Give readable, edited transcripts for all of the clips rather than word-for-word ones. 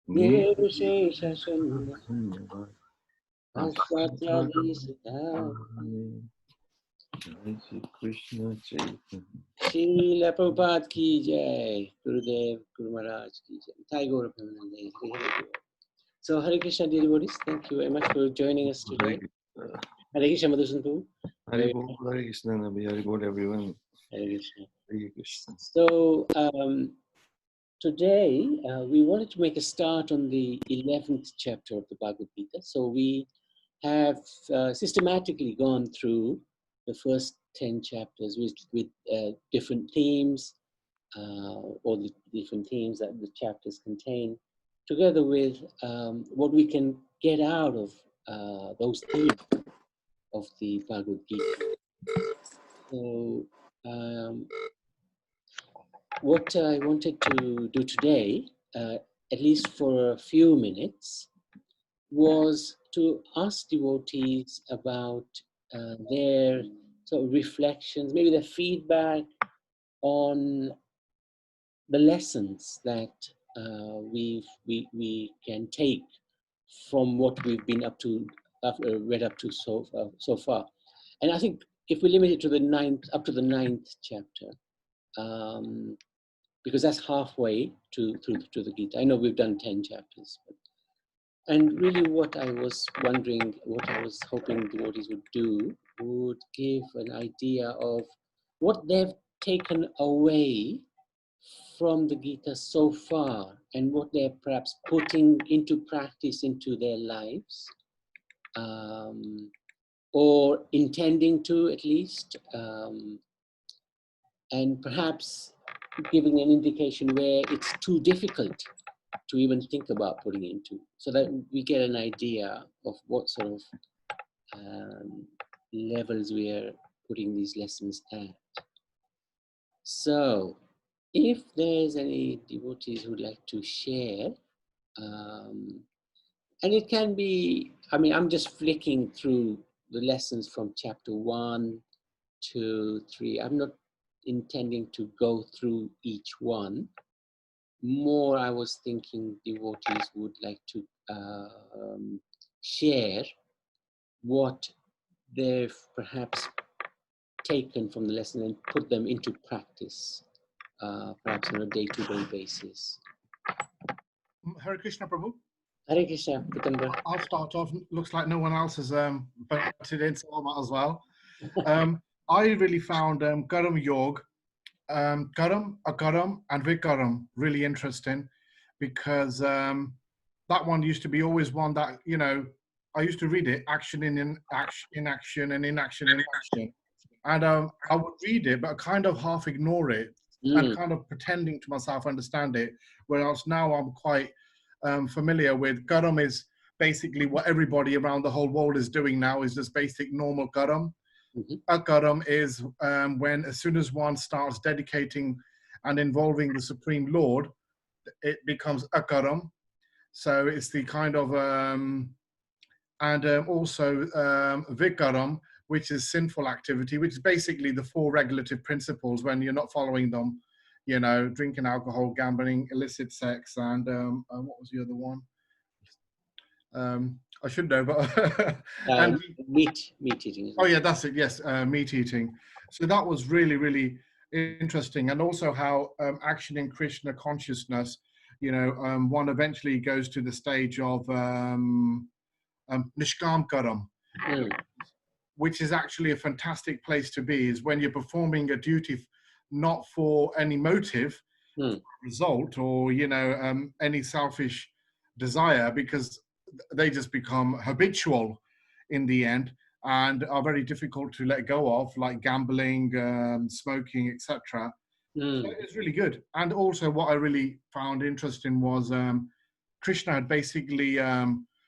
Nirvishesha Shunya Asvatadisita Krishna Chaitanya. Srila Prabhupada ki jai, Gurudev, Guru Maharaj ki jai. Thai Gaura Premanande. So Hare Krishna dear devotees, thank you very much for joining us today. Hare Krishna Madhusan Prabhu. Hare Bol, Hare Krishna, Nabi, Hare Bol, everyone. Hare Krishna. Hare Krishna. So today we wanted to make a start on the 11th chapter of the Bhagavad Gita. So we have systematically gone through the first 10 chapters with different themes, all the different themes that the chapters contain, together with what we can get out of those themes of the Bhagavad Gita. So what I wanted to do today, at least for a few minutes, was to ask devotees about their sort of reflections, maybe their feedback on the lessons that we can take from what we've been read up to so far. And I think if we limit it to the up to the ninth chapter, because that's halfway through the Gita. I know we've done 10 chapters, and really what I was wondering, what I was hoping devotees would do, would give an idea of what they've taken away from the Gita so far, and what they're perhaps putting into practice into their lives, or intending to at least, and perhaps giving an indication where it's too difficult to even think about putting into, so that we get an idea of what sort of levels we are putting these lessons at. So if there's any devotees who'd like to share, and it can be, I mean, I'm just flicking through the lessons from chapter 1, 2, 3. I'm not intending to go through each one. More, I was thinking devotees would like to share what they've perhaps taken from the lesson and put them into practice, perhaps on a day-to-day basis. Hare Krishna, Prabhu. Hare Krishna, Pitambara. I'll start off. Looks like no one else has voted in, so I might as well. I really found Karam Yog, Karam, Akaram, and Vikaram really interesting, because that one used to be always one that, you know, I used to read it, action in action, and inaction in action. And I would read it, but kind of half ignore it and kind of pretending to myself understand it. Whereas now I'm quite familiar with Karam is basically what everybody around the whole world is doing now, is just basic normal Karam. Akaram is when, as soon as one starts dedicating and involving the Supreme Lord, it becomes Akaram. So it's the kind of, also Vikaram, which is sinful activity, which is basically the 4 regulative principles when you're not following them, you know, drinking alcohol, gambling, illicit sex, and what was the other one? I should know, but and meat eating. Oh yeah, that's it. Yes, meat eating. So that was really, really interesting, and also how action in Krishna consciousness, you know, one eventually goes to the stage of Nishkam Karam, which is actually a fantastic place to be. Is when you're performing a duty not for any motive, result, or, you know, any selfish desire, because they just become habitual in the end and are very difficult to let go of, like gambling, smoking, etc. So it's really good. And also what I really found interesting was Krishna had basically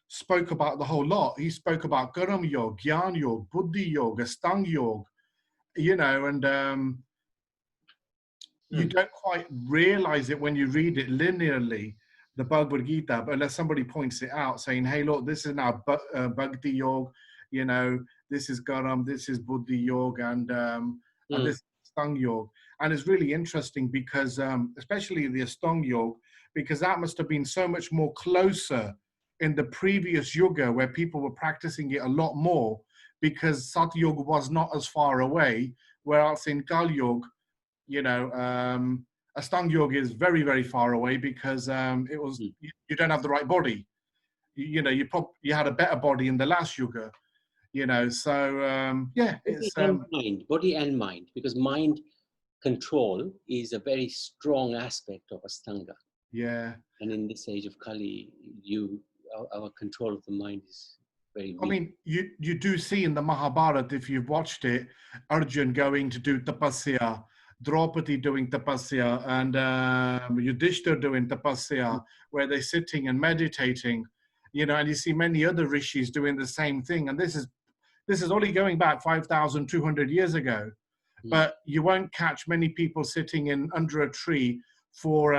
spoke about the whole lot. He spoke about Karam Yoga, Gyan Yoga, Buddhi Yoga, Stang Yoga, you know, and you don't quite realize it when you read it linearly, the Bhagavad Gita, but unless somebody points it out, saying, hey, look, this is now Bhakti Yoga, you know, this is Garam, this is Buddhi Yoga, and this is Astang Yoga. And it's really interesting because, especially the Astang Yoga, because that must have been so much more closer in the previous yuga where people were practicing it a lot more, because Sat Yuga was not as far away, whereas in Kali Yuga, you know, Astanga Yoga is very, very far away because it was, you don't have the right body. You know, you had a better body in the last yuga, you know, so yeah, it's body and mind, because mind control is a very strong aspect of Astanga. Yeah. And in this age of Kali, our control of the mind is very weak. I mean, you do see in the Mahabharata, if you've watched it, Arjun going to do tapasya, Draupadi doing tapasya, and Yudhishthira doing tapasya, where they're sitting and meditating, you know, and you see many other rishis doing the same thing. And this is only going back 5,200 years ago, but you won't catch many people sitting under a tree for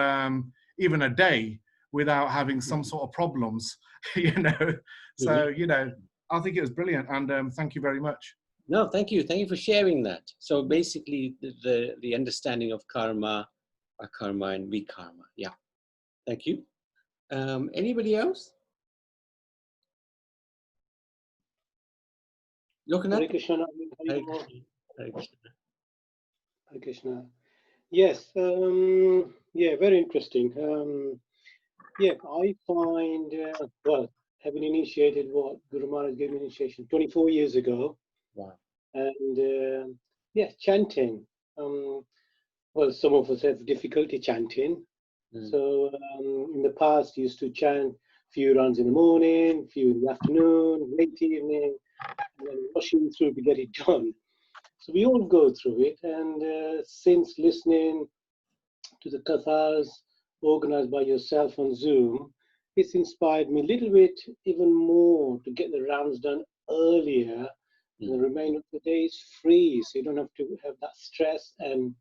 even a day without having some sort of problems, you know. So, you know, I think it was brilliant, and thank you very much. No, thank you. Thank you for sharing that. So basically, the understanding of karma, akarma, and vikarma. Yeah. Thank you. Anybody else? Hare Krishna. Hare Krishna. Hare Krishna. Hare Krishna. Yes. Yeah, very interesting. Yeah, I find, well, having initiated what Guru Maharaj gave me initiation 24 years ago. Wow. And yeah, chanting. Well, some of us have difficulty chanting. So in the past, used to chant a few rounds in the morning, a few in the afternoon, late evening, and then rushing through to get it done. So we all go through it. And since listening to the kathas organized by yourself on Zoom, it's inspired me a little bit even more to get the rounds done earlier. And the remainder of the day is free, so you don't have to have that stress and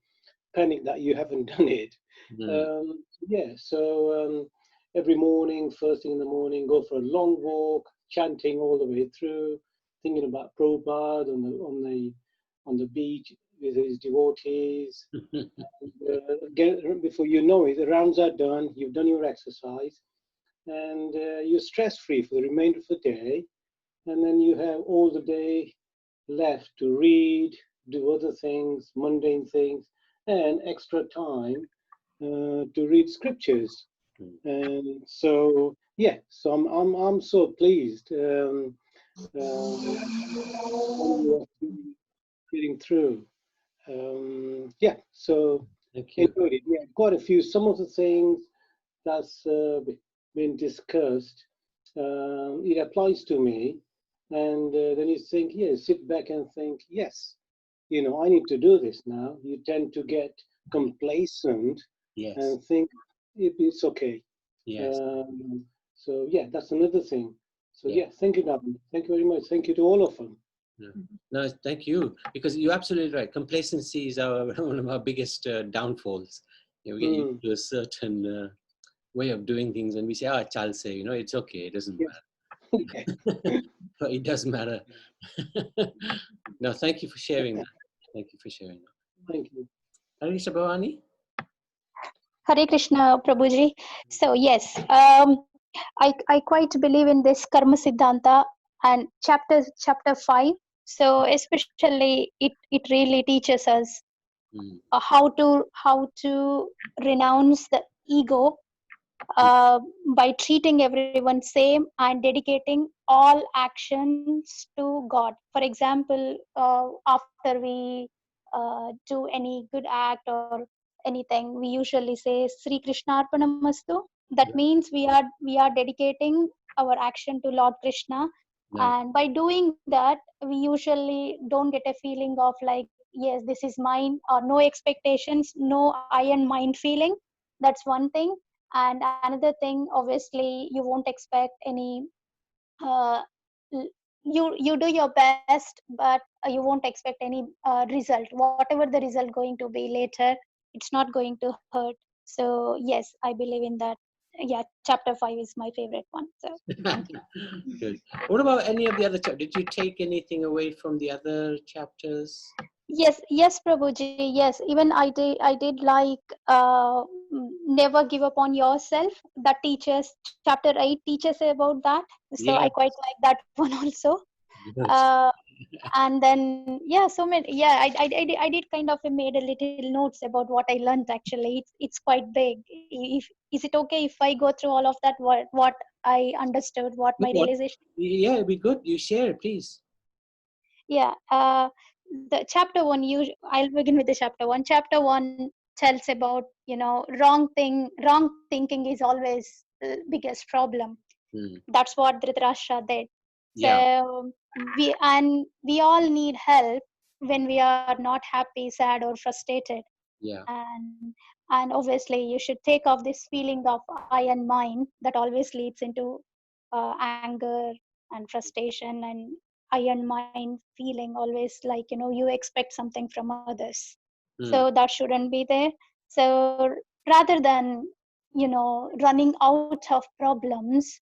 panic that you haven't done it. Yeah, so every morning, first thing in the morning, go for a long walk, chanting all the way through, thinking about Prabhupada on the beach with his devotees. Again, before you know it, the rounds are done, you've done your exercise, and you're stress-free for the remainder of the day. And then you have all the day left to read, do other things, mundane things, and extra time to read scriptures. And so, yeah, so I'm so pleased getting through. Yeah, so enjoyed it. Yeah, quite a few. Some of the things that's been discussed, it applies to me. And then you think, yeah, sit back and think, yes, you know, I need to do this now. You tend to get complacent and think it's okay. Yes. So yeah, that's another thing. So yeah, thank you, Navan. Thank you very much. Thank you to all of them. No, thank you, because you're absolutely right. Complacency is one of our biggest downfalls. You know, we get used to a certain way of doing things, and we say, "Ah, chal se," you know, it's okay. It doesn't matter. But it does matter. No, thank you for sharing that. Thank you for sharing that. Thank you. Hare Krishna, Bhavani. Hare Krishna, Prabhuji. So yes, I quite believe in this Karma Siddhanta and chapter 5. So especially it really teaches us how to renounce the ego by treating everyone same and dedicating all actions to God. For example, after we do any good act or anything, we usually say Sri Krishna Arpanamastu. That means we are dedicating our action to Lord Krishna. And by doing that, we usually don't get a feeling of like, yes, this is mine, or no expectations, no I and mine feeling. That's one thing. And another thing, obviously, you won't expect any. You do your best, but you won't expect any result. Whatever the result going to be later, it's not going to hurt. So yes, I believe in that. Yeah, chapter 5 is my favorite one. So thank you. Good. What about any of the other chapters? Did you take anything away from the other chapters? Yes, Prabhuji. Yes, even I did like never give up on yourself. That teaches, chapter 8 teaches about that. So I Yeah. quite like that one also. Good. Uh, and then yeah, so many, yeah, I did kind of made a little notes about what I learned. Actually, it's quite big. If is it okay if I go through all of that, what I understood, what my realization? Yeah, it'd be good. You share, please. Yeah, the chapter one, I'll begin with the chapter one. Chapter one tells about, wrong thinking is always the biggest problem. Hmm. That's what Dhritarashtra did. Yeah. So we all need help when we are not happy, sad, or frustrated. Yeah. And obviously you should take off this feeling of I and mine that always leads into anger and frustration, and I and mine feeling always like, you expect something from others. Hmm. So that shouldn't be there. So rather than, running out of problems,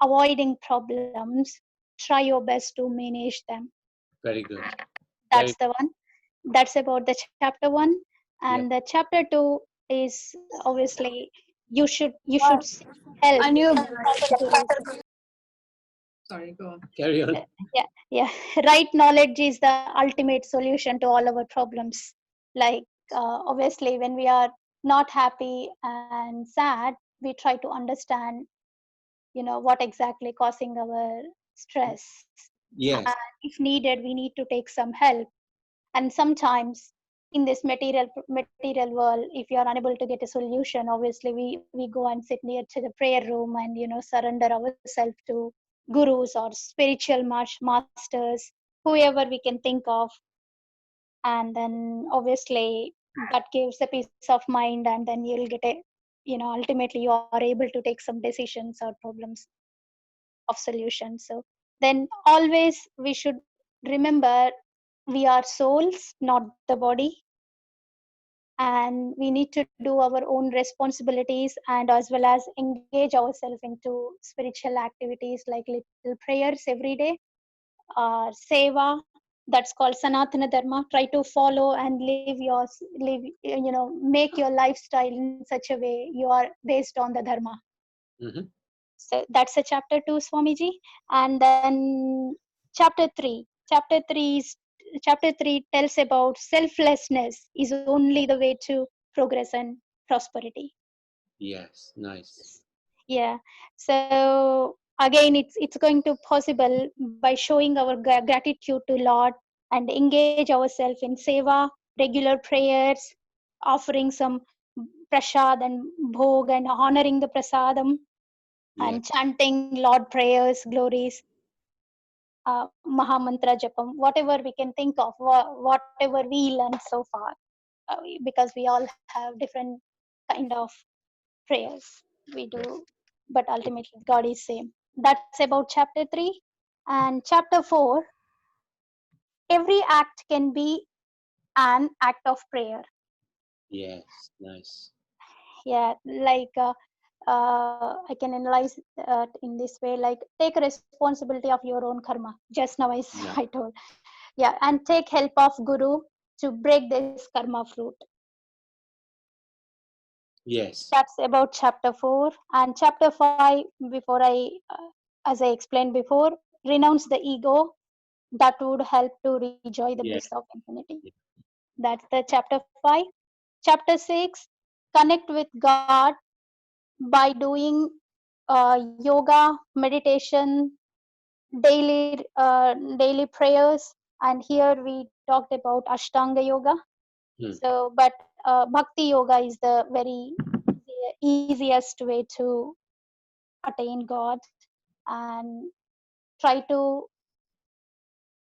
avoiding problems, try your best to manage them. Very good. That's Very. the one. That's about the chapter one. Yeah. And the chapter two is obviously you should seek help from proper gurus. Sorry, go on. Carry on. Yeah. Right knowledge is the ultimate solution to all our problems. Like, obviously when we are not happy and sad, we try to understand, what exactly causing our stress. Yes. And if needed, we need to take some help. And sometimes in this material world, if you are unable to get a solution, obviously we go and sit near to the prayer room and, surrender ourselves to gurus or spiritual masters, whoever we can think of. And then obviously that gives a peace of mind, and then you'll get a, ultimately you are able to take some decisions or problems of solution. So then always we should remember we are souls, not the body, and we need to do our own responsibilities, and as well as engage ourselves into spiritual activities like little prayers every day, seva, that's called sanatana dharma. Try to follow and make your lifestyle in such a way you are based on the dharma. Mm-hmm. So that's a chapter 2, Swamiji. And then chapter 3. Chapter 3 tells about selflessness is only the way to progress and prosperity. Yes. Nice. Yeah. So again, it's going to possible by showing our gratitude to Lord and engage ourselves in seva, regular prayers, offering some prasad and bhog and honoring the prasadam, Yeah. and chanting Lord prayers, glories, Mahamantra Japam, whatever we can think of, whatever we learned so far, because we all have different kind of prayers we do, but ultimately God is same. That's about chapter 3. And chapter 4, every act can be an act of prayer. Yes. Nice. Yeah, like I can analyze in this way, like take responsibility of your own karma. Just now Yeah. I told. Yeah, and take help of guru to break this karma fruit. Yes. That's about chapter 4. And chapter 5, before as I explained before, renounce the ego. That would help to enjoy the Yeah. bliss of infinity. That's the chapter 5. Chapter 6, connect with God by doing yoga, meditation, daily prayers. And here we talked about Ashtanga yoga. Hmm. So, but Bhakti yoga is the very easiest way to attain God, and try to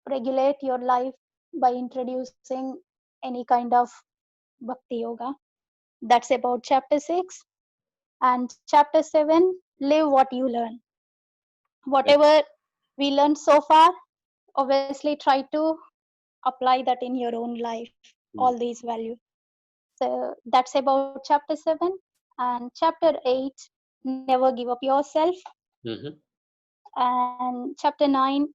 regulate your life by introducing any kind of Bhakti yoga. That's about chapter 6. And chapter 7, live what you learn. Whatever we learned so far, obviously try to apply that in your own life, Hmm. all these values. So that's about chapter 7. And chapter 8, never give up yourself. Mm-hmm. And chapter 9,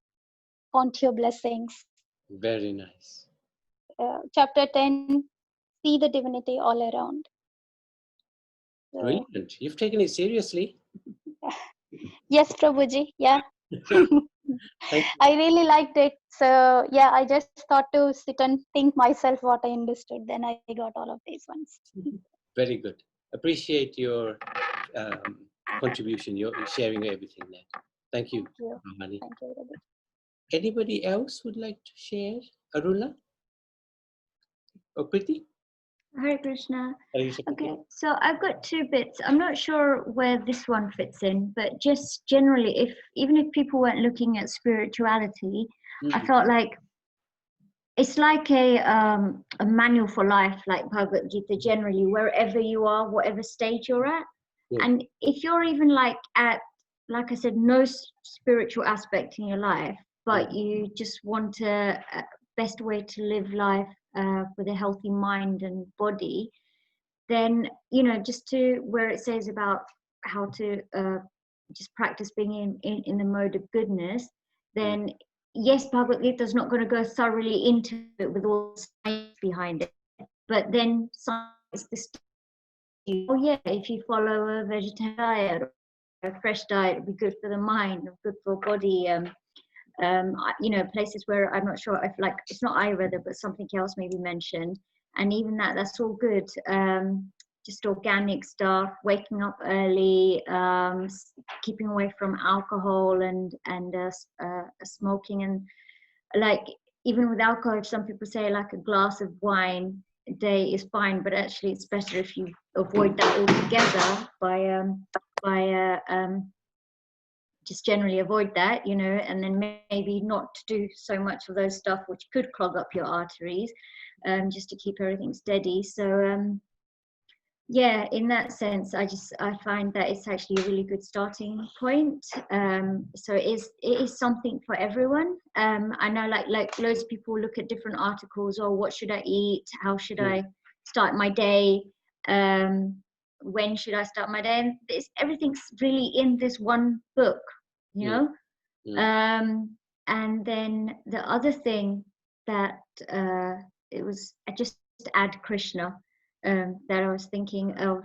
count your blessings. Very nice. Chapter 10, see the divinity all around. So, Brilliant. You've taken it seriously. yes, Prabhuji. Yeah. Thank you. I really liked it. So yeah, I just thought to sit and think myself what I understood. Then I got all of these ones. Very good. Appreciate your contribution, your sharing everything there. Thank you, Thank you. Mahani. Thank you, Prabhuji. Anybody else would like to share? Aruna or Priti? Hare Krishna. Hare Okay, so I've got two bits. I'm not sure where this one fits in, but just generally, even if people weren't looking at spirituality, I felt like it's like a manual for life, like Bhagavad Gita. Generally, wherever you are, whatever stage you're at, and if you're even like at, like I said, no spiritual aspect in your life, but you just want a best way to live life with a healthy mind and body, then just to where it says about how to just practice being in the mode of goodness, then yes, Bhagavad Gita is not going to go thoroughly into it with all the science behind it, but then science this, oh yeah, if you follow a vegetarian diet or a fresh diet, it'll be good for the mind, good for body. Places where I'm not sure if, like, it's not Ayurveda, but something else may be mentioned, and even that's all good. Just organic stuff, waking up early, keeping away from alcohol and smoking, and like even with alcohol, if some people say like a glass of wine a day is fine, but actually it's better if you avoid that altogether by just generally avoid that, and then maybe not to do so much of those stuff which could clog up your arteries, just to keep everything steady. So yeah, in that sense, I find that it's actually a really good starting point. So it is something for everyone. I know like loads of people look at different articles, or what should I eat? How should I start my day? When should I start my day? And everything's really in this one book, and then the other thing that it was just to add Krishna, that I was thinking of,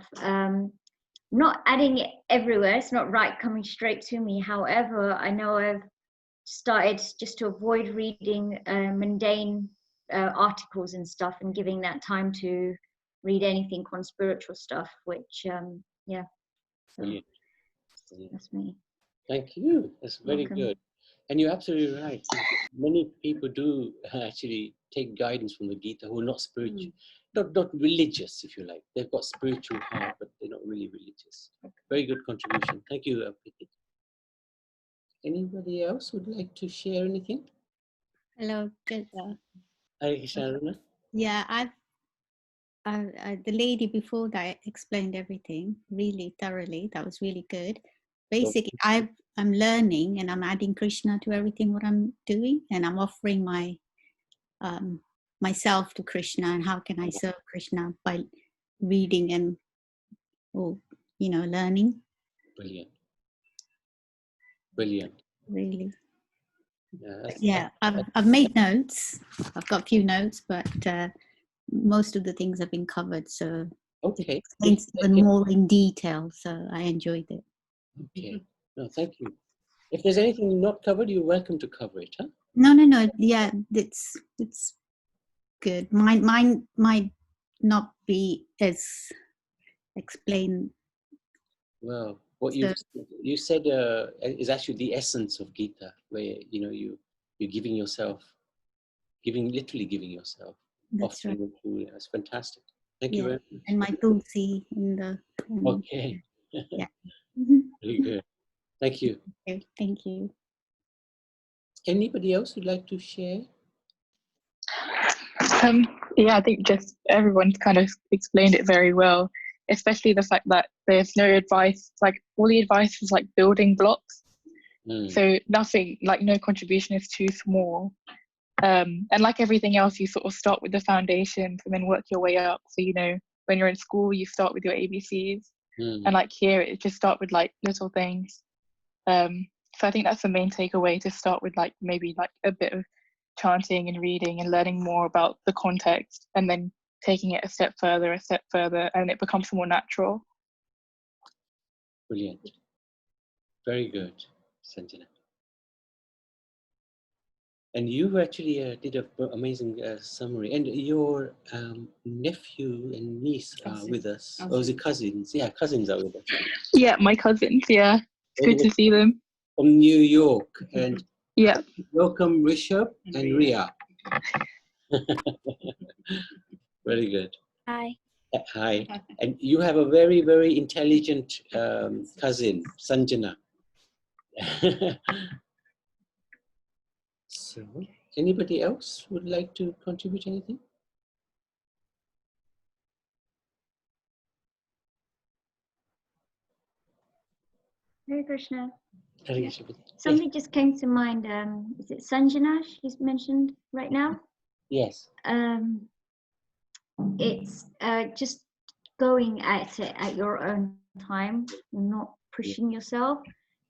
not adding it everywhere. It's not right coming straight to me. However, I know I've started just to avoid reading mundane articles and stuff, and giving that time to read anything on spiritual stuff, which yeah, so Brilliant. that's me. Thank you. That's very Welcome. good. And you're absolutely right. Many people do actually take guidance from the Gita who are not spiritual, not religious, if you like. They've got spiritual heart, but they're not really religious. Very good contribution. Thank you, Priti. Anybody else would like to share anything? Hello, good. Hare Krishna, Aruna. Yeah, the lady before that explained everything really thoroughly. That was really good. Basically, I'm learning and I'm adding Krishna to everything what I'm doing, and I'm offering my myself to Krishna. And how can I serve Krishna? By reading and learning. Brilliant. Brilliant. Really. Yeah, I've made notes. I've got a few notes, but most of the things have been covered. So okay. It's even more in detail. So I enjoyed it. Okay. No, thank you. If there's anything not covered, you're welcome to cover it, huh? No. Yeah, it's good. Mine might not be as explained. Well, what you said is actually the essence of Gita, where you're giving yourself, literally giving yourself. That's right. Food. That's fantastic. Thank you very much. And my tulsi in the. Okay. Yeah. Very good. Thank you. Okay, thank you. Anybody else who'd like to share? Yeah, I think just everyone's kind of explained it very well, especially the fact that there's no advice, like all the advice is like building blocks. So nothing, like no contribution is too small. And like everything else, you sort of start with the foundations and then work your way up. So, when you're in school, you start with your ABCs. And like here, it just start with like little things. So I think that's the main takeaway, to start with like maybe like a bit of chanting and reading and learning more about the context, and then taking it a step further, and it becomes more natural. Brilliant. Very good, Sanjana. And you actually did an amazing summary. And your nephew and niece are with us. Oh, is it cousins? Yeah, cousins are with us. Yeah, my cousins. Yeah, it's good to see them. From New York. And yeah, welcome Rishabh and Ria. Very good. Hi. Hi. And you have a very, very intelligent cousin, Sanjana. So, anybody else would like to contribute anything? Hare Krishna. Hare Krishna. Something just came to mind. Is it Sanjana she's mentioned right now? Yes. It's just going at it at your own time, not pushing yourself,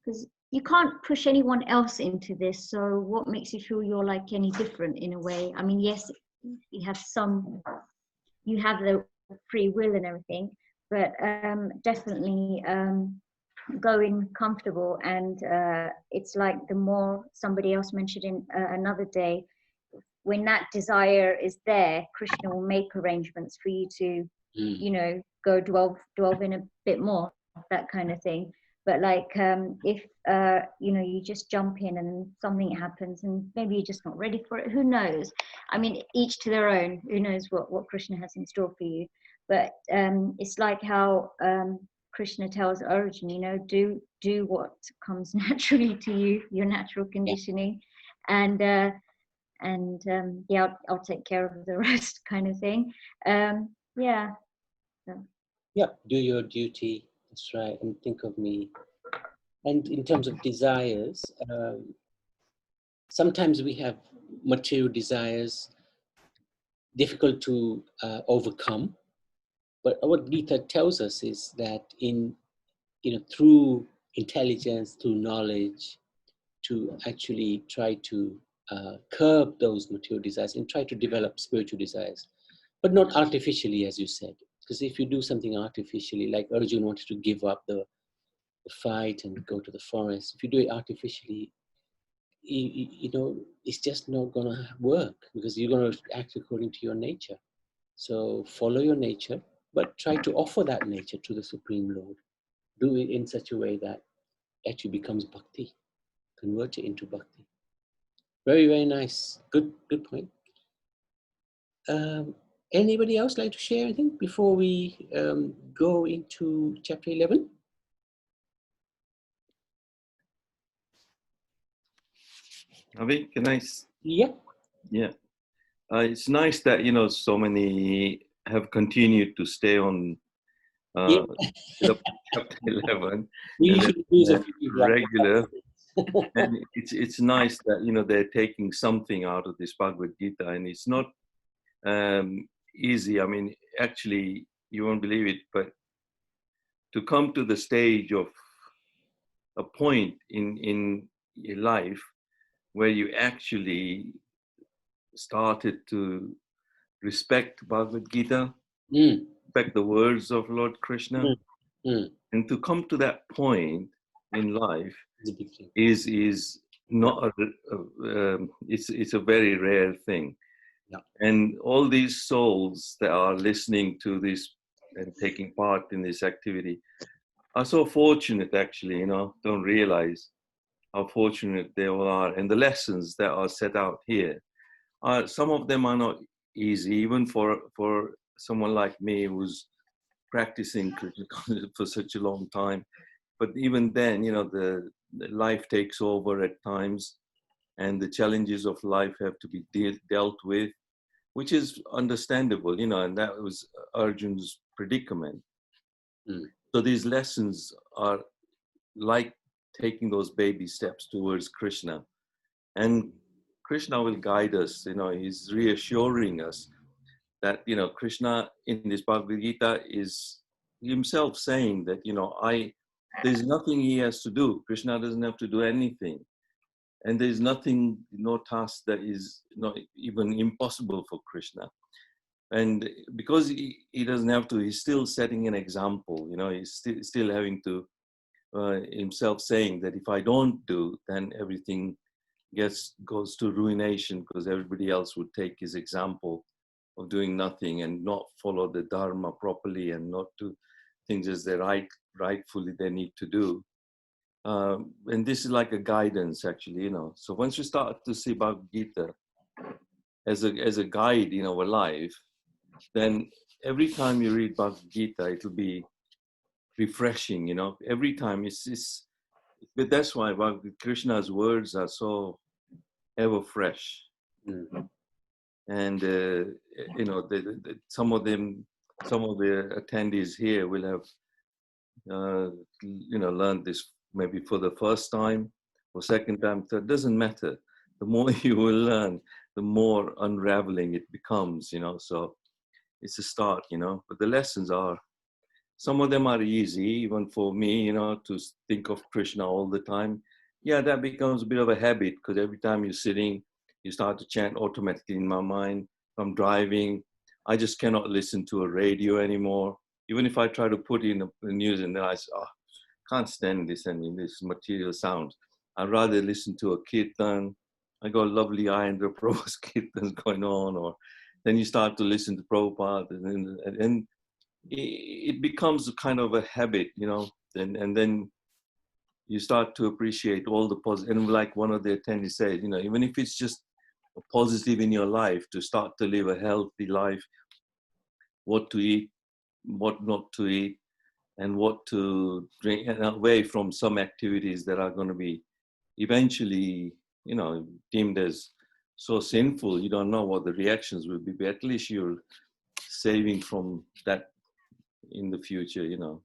because you can't push anyone else into this. So what makes you feel you're like any different in a way? I mean, yes, you have the free will and everything, but definitely going comfortable. And it's like the more somebody else mentioned in another day, when that desire is there, Krishna will make arrangements for you to, you know, go delve in a bit more, that kind of thing. But like, if, you know, you just jump in and something happens and maybe you're just not ready for it, who knows? I mean, each to their own, who knows what Krishna has in store for you. But it's like how Krishna tells Arjuna, you know, do what comes naturally to you, your natural conditioning. Yeah. And yeah, I'll take care of the rest, kind of thing. Yeah. So. Yeah, do your duty. That's right, and think of me. And in terms of desires, sometimes we have material desires, difficult to overcome. But what Gita tells us is that through intelligence, through knowledge, to actually try to curb those material desires and try to develop spiritual desires, but not artificially, as you said. Because if you do something artificially, like Arjuna wanted to give up the fight and go to the forest, if you do it artificially, you know, it's just not going to work, because you're going to act according to your nature. So follow your nature, but try to offer that nature to the Supreme Lord. Do it in such a way that actually becomes bhakti. Convert it into bhakti. Very, very nice. Good point. Anybody else like to share anything before we go into chapter 11? Avi, can I? Yeah. Yeah. It's nice that, you know, so many have continued to stay on chapter 11 regular. And it's nice that, you know, they're taking something out of this Bhagavad Gita, and it's not easy. I mean, actually, you won't believe it, but to come to the stage of a point in your life where you actually started to respect Bhagavad Gita, respect the words of Lord Krishna, and to come to that point in life is not it's a very rare thing. Yeah. And all these souls that are listening to this and taking part in this activity are so fortunate, actually, you know, don't realize how fortunate they all are. And the lessons that are set out here are, some of them are not easy, even for someone like me who's practicing for such a long time. But even then, you know, the life takes over at times, and the challenges of life have to be dealt with, which is understandable, you know, and that was Arjuna's predicament. So these lessons are like taking those baby steps towards Krishna. And Krishna will guide us, you know, he's reassuring us that, you know, Krishna in this Bhagavad Gita is himself saying that, you know, there's nothing he has to do. Krishna doesn't have to do anything. And there's nothing, no task that is not even impossible for Krishna. And because he doesn't have to, he's still setting an example, you know, he's still having to himself saying that if I don't do, then everything goes to ruination, because everybody else would take his example of doing nothing and not follow the Dharma properly and not do things as they rightfully they need to do. And this is like a guidance, actually, you know. So once you start to see Bhagavad Gita as a guide in our life, then every time you read Bhagavad Gita, it'll be refreshing, you know. Every time but that's why Krishna's words are so ever fresh. Mm-hmm. And you know, some of the attendees here will have you know, learned this maybe for the first time or second time, third, doesn't matter. The more you will learn, the more unraveling it becomes, you know. So it's a start, you know, but the lessons are, some of them are easy, even for me, you know, to think of Krishna all the time. Yeah, that becomes a bit of a habit, because every time you're sitting, you start to chant automatically in my mind. If I'm driving, I just cannot listen to a radio anymore. Even if I try to put in the news, and then I say, oh, can't stand this and this material sounds. I'd rather listen to a kirtan. I got lovely Ayendra Prabhu's kirtans going on, or then you start to listen to Prabhupada, and it becomes a kind of a habit, you know, and then you start to appreciate all the positive. And like one of the attendees said, you know, even if it's just a positive in your life, to start to live a healthy life, what to eat, what not to eat, and what to drink, and away from some activities that are going to be eventually, you know, deemed as so sinful. You don't know what the reactions will be, but at least you're saving from that in the future, you know.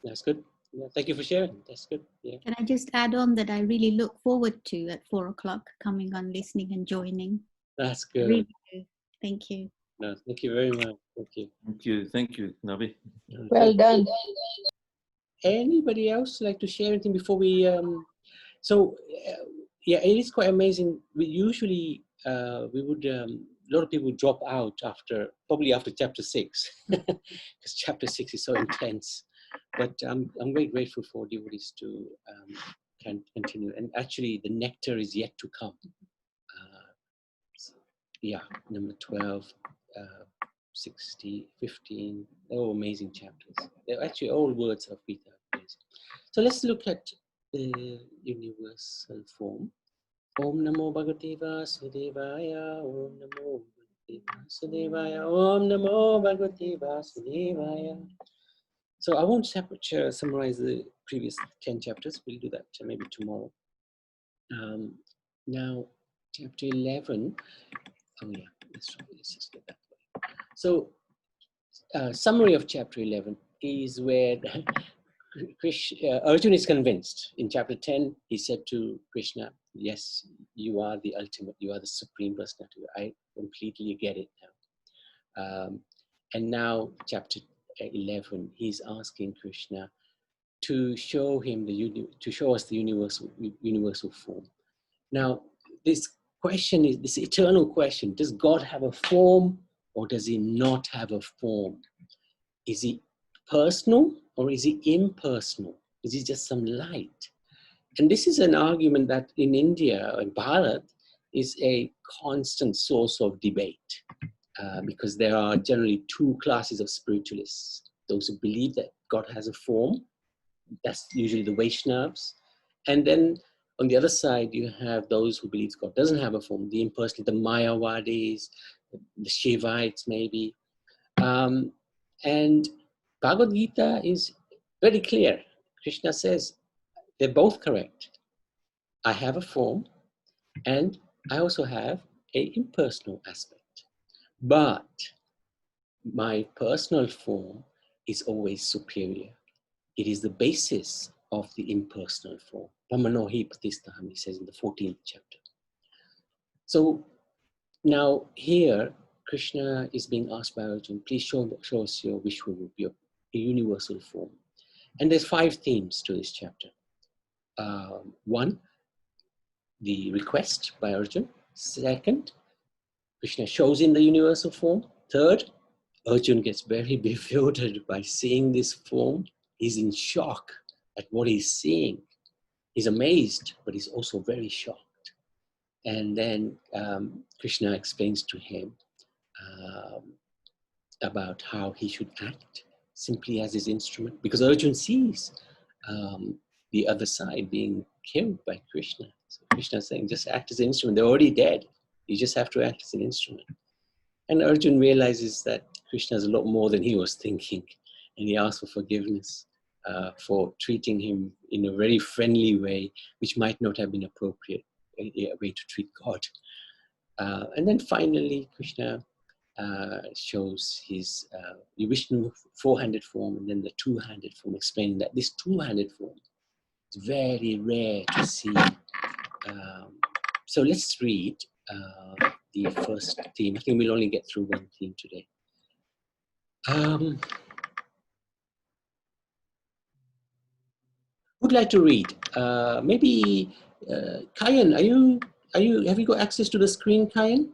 That's good. Yeah, thank you for sharing. That's good. Yeah. Can I just add on that I really look forward to at 4 o'clock coming on, listening and joining. That's good. Really do. Thank you. No, thank you very much. Thank you. Thank you, Nabi. Well done. Anybody else like to share anything before we? Yeah, it is quite amazing. We usually we would a lot of people drop out probably after chapter 6, because chapter 6 is so intense. But I'm very grateful for devotees to can continue. And actually, the nectar is yet to come. Yeah, number 12, 60, 15. Oh, amazing chapters. They're actually all words of Gita. So let's look at the universal form. Om Namo Bhagavate Vasudevaya. Om Namo Bhagavate Vasudevaya. Om Namo Bhagavate Vasudevaya. So I won't summarize the previous 10 chapters. We'll do that maybe tomorrow. Now, chapter 11. Oh yeah, let's just get that way. So, summary of chapter 11 is where Arjuna is convinced. In chapter 10, he said to Krishna, yes, you are the ultimate, you are the supreme personality. I completely get it now. And now, chapter 11, he's asking Krishna to show him to show us the universal form. Now, this question is this eternal question: does God have a form, or does he not have a form? Is he personal, or is he impersonal? Is he just some light? And this is an argument that in India, in Bharat, is a constant source of debate, because there are generally two classes of spiritualists: those who believe that God has a form, that's usually the Vaishnavas, and then on the other side, you have those who believe God doesn't have a form, the impersonal, the Mayavadis, the Shivites maybe. And Bhagavad Gita is very clear. Krishna says, they're both correct. I have a form, and I also have an impersonal aspect. But my personal form is always superior. It is the basis of the impersonal form. Brahmanohi Pratistaham, he says in the 14th chapter. So now here, Krishna is being asked by Arjuna, please show us your Vishwarup, your universal form. And there's 5 themes to this chapter. 1, the request by Arjuna. 2nd, Krishna shows him the universal form. 3rd, Arjuna gets very bewildered by seeing this form. He's in shock at what he's seeing. He's amazed, but he's also very shocked. And then Krishna explains to him about how he should act simply as his instrument, because Arjun sees the other side being killed by Krishna. So Krishna is saying, just act as an instrument. They're already dead. You just have to act as an instrument. And Arjun realizes that Krishna is a lot more than he was thinking. And he asks for forgiveness for treating him in a very friendly way, which might not have been appropriate, a way to treat God. And then finally, Krishna shows his Vishnu four-handed form and then the two-handed form, explaining that this two-handed form is very rare to see. So let's read the first theme. I think we'll only get through one theme today. Who'd like to read? Maybe Kayan, have you got access to the screen, Kayan?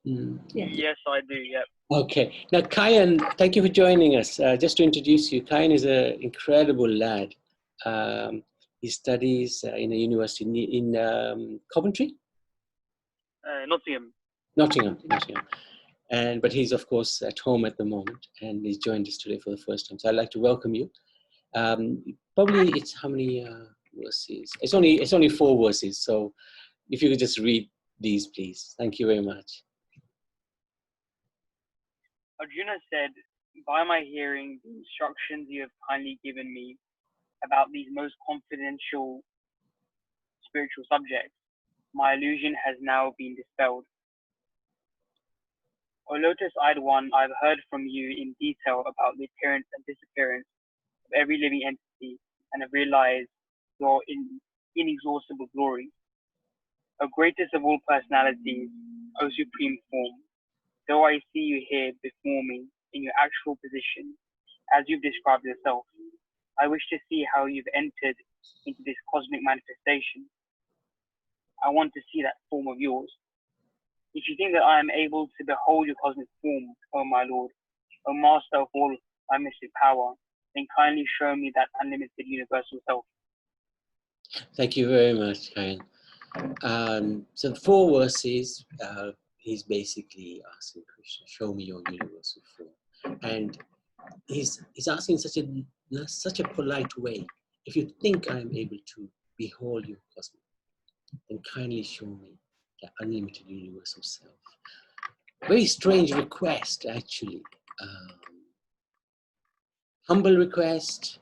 Yes, I do, yep. Okay. Now, Kayan, thank you for joining us. Just to introduce you, Kayan is an incredible lad. He studies in a university in Coventry? Nottingham. But he's, of course, at home at the moment, and he's joined us today for the first time. So I'd like to welcome you. Probably it's how many verses? It's only 4 verses. So if you could just read these, please. Thank you very much. Arjuna said, by my hearing the instructions you have kindly given me about these most confidential spiritual subjects, my illusion has now been dispelled. O lotus-eyed one, I've heard from you in detail about the appearance and disappearance of every living entity and have realized your inexhaustible glory. O greatest of all personalities, O supreme form, though I see you here before me in your actual position, as you've described yourself, I wish to see how you've entered into this cosmic manifestation. I want to see that form of yours. If you think that I am able to behold your cosmic form, O my Lord, O Master of all my mystic power, then kindly show me that unlimited universal self. Thank you very much, Kayan. So the 4 verses, he's basically asking Krishna, show me your universal form. And he's asking such a polite way. If you think I'm able to behold your cosmic, then kindly show me the unlimited universal self. Very strange request, actually. Humble request.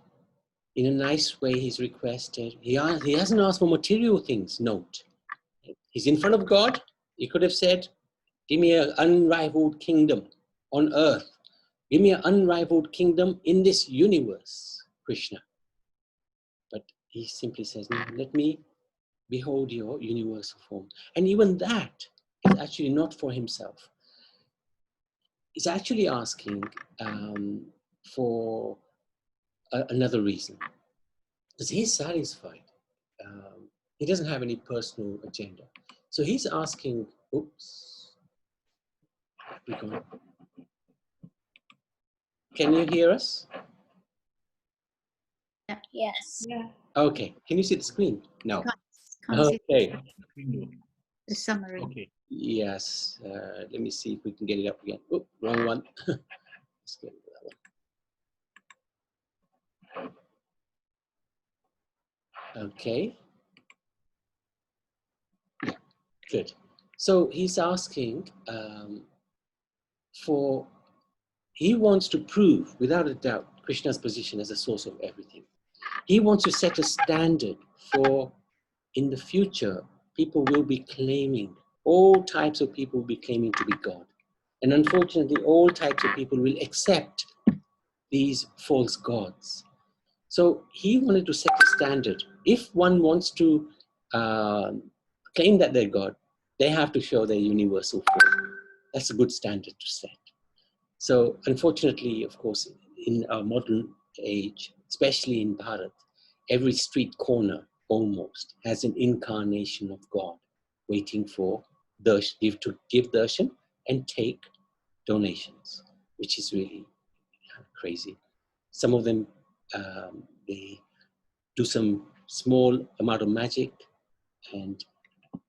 In a nice way, he's requested. He hasn't asked for material things, note. He's in front of God. He could have said, give me an unrivaled kingdom on earth. Give me an unrivaled kingdom in this universe, Krishna. But he simply says, no, let me behold your universal form. And even that is actually not for himself. He's actually asking for another reason. Because he's satisfied. He doesn't have any personal agenda. So he's asking, oops. Can you hear us? Yes. Yeah. Okay. Can you see the screen? No. Can't see Okay. the summary. Okay. Yes. Let me see if we can get it up again. Oh, wrong one. Let's get that one. Okay. Yeah. Good. So he's asking he wants to prove, without a doubt, Krishna's position as a source of everything. He wants to set a standard for, in the future, people will be claiming, all types of people will be claiming to be God. And unfortunately, all types of people will accept these false gods. So he wanted to set a standard. If one wants to claim that they're God, they have to show their universal form. That's a good standard to set. So unfortunately, of course, in our modern age, especially in Bharat, every street corner almost has an incarnation of God waiting for give darshan and take donations, which is really crazy. Some of them, they do some small amount of magic and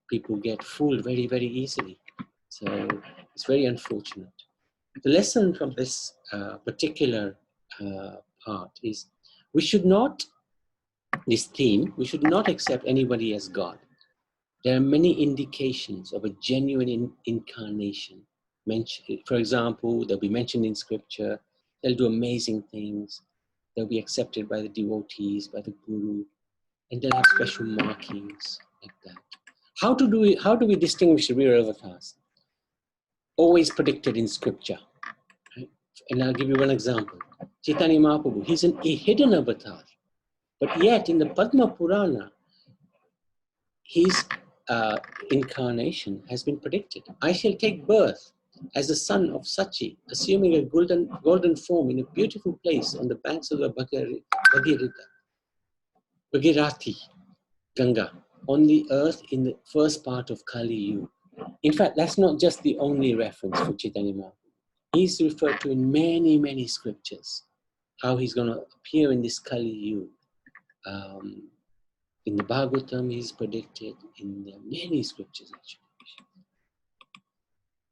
people get fooled very, very easily. So it's very unfortunate. The lesson from this particular part is we should not, this theme, we should not accept anybody as God. There are many indications of a genuine incarnation. For example, they'll be mentioned in scripture, they'll do amazing things, they'll be accepted by the devotees, by the guru, and they'll have special markings like that. How do we distinguish the real avatars? Always predicted in scripture. Right? And I'll give you one example. Chaitanya Mahaprabhu, he's a hidden avatar. But yet in the Padma Purana, his incarnation has been predicted. I shall take birth as the son of Sachi, assuming a golden form in a beautiful place on the banks of the Bhagirathi, Ganga, on the earth in the first part of Kali Yuga. In fact, that's not just the only reference for Chaitanya Mahaprabhu. He's referred to in many, many scriptures, how he's going to appear in this Kali Yuga. In the Bhagavatam, he's predicted in the many scriptures, actually.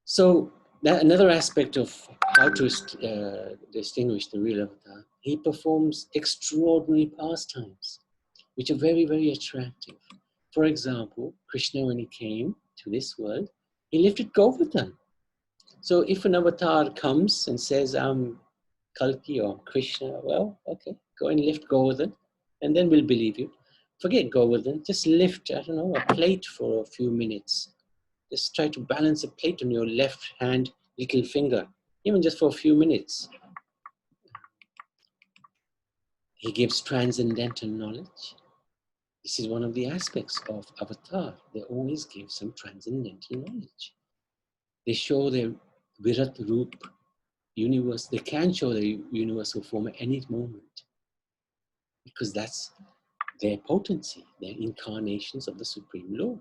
So, another aspect of how to distinguish the real avatar, he performs extraordinary pastimes, which are very, very attractive. For example, Krishna, when he came to this world, he lifted Govardhan. So if an avatar comes and says, I'm Kalki or Krishna, well, okay, go and lift Govardhan, and then we'll believe you. Forget Govardhan, just lift, I don't know, a plate for a few minutes. Just try to balance a plate on your left hand, little finger, even just for a few minutes. He gives transcendental knowledge. This is one of the aspects of avatar. They always give some transcendental knowledge. They show their Virat Roop universe. They can show their universal form at any moment because that's their potency, their incarnations of the Supreme Lord.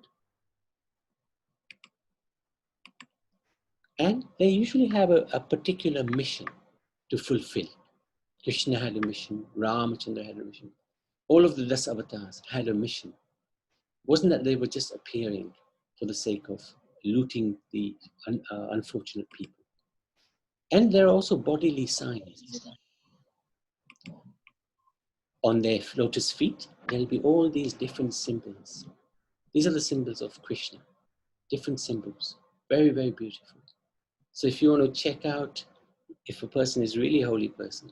And they usually have a particular mission to fulfill. Krishna had a mission, Ramachandra had a mission. All of the 10 avatars had a mission. It wasn't that they were just appearing for the sake of looting the unfortunate people. And there are also bodily signs. On their lotus feet, there'll be all these different symbols. These are the symbols of Krishna, different symbols, very, very beautiful. So if you want to check out if a person is really a holy person,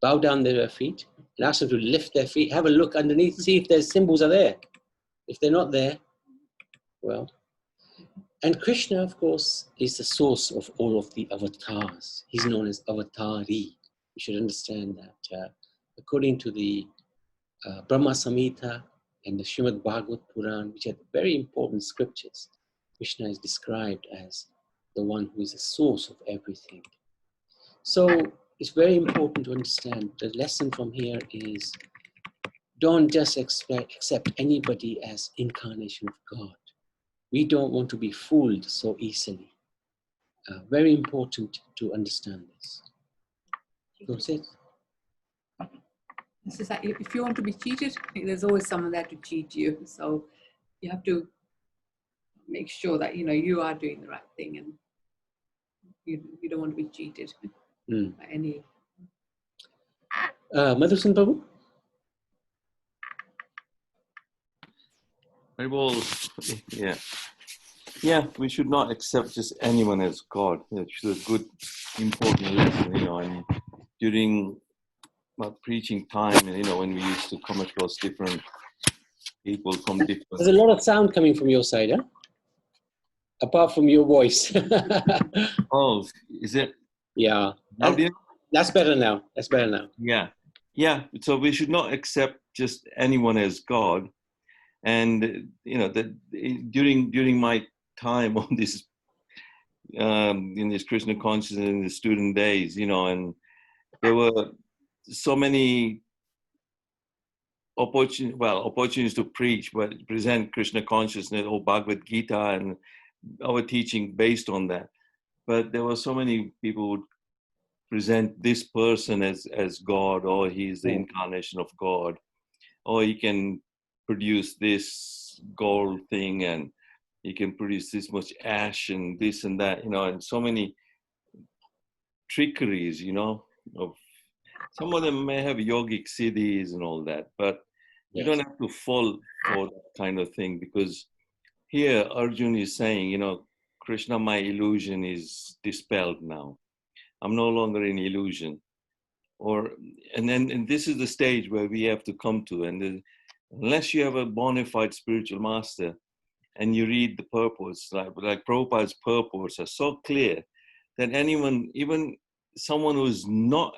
bow down their feet and ask them to lift their feet, have a look underneath, see if their symbols are there. If they're not there, well. And Krishna, of course, is the source of all of the avatars. He's known as Avatari. You should understand that. According to the Brahma Samhita and the Srimad Bhagavad Puran, which are very important scriptures, Krishna is described as the one who is the source of everything. So it's very important to understand the lesson from here is don't just accept anybody as incarnation of God. We don't want to be fooled so easily. Very important to understand this. That's it. It's just like if you want to be cheated, there's always someone there to cheat you. So you have to make sure that you are doing the right thing, and you don't want to be cheated by any. Madhusan Prabhu? Well, yeah, we should not accept just anyone as God. It's a good, important lesson, and during my preaching time, when we used to come across different people from different... There's a lot of sound coming from your side, huh? Apart from your voice. Oh, is it? Yeah. That's better now. That's better now. Yeah. So we should not accept just anyone as God. And, during my time on this, in this Krishna consciousness in the student days, and there were so many opportunities to preach, but present Krishna consciousness or Bhagavad Gita and our teaching based on that. But there were so many people who present this person as God, or he's the incarnation of God, or he can produce this gold thing, and he can produce this much ash and this and that, and so many trickeries, of some of them may have yogic siddhis and all that, but you don't have to fall for that kind of thing, because here Arjun is saying, Krishna, my illusion is dispelled now. I'm no longer in illusion. And this is the stage where we have to come to. And unless you have a bona fide spiritual master and you read the purpose, like Prabhupada's purpose are so clear that anyone, even someone who's not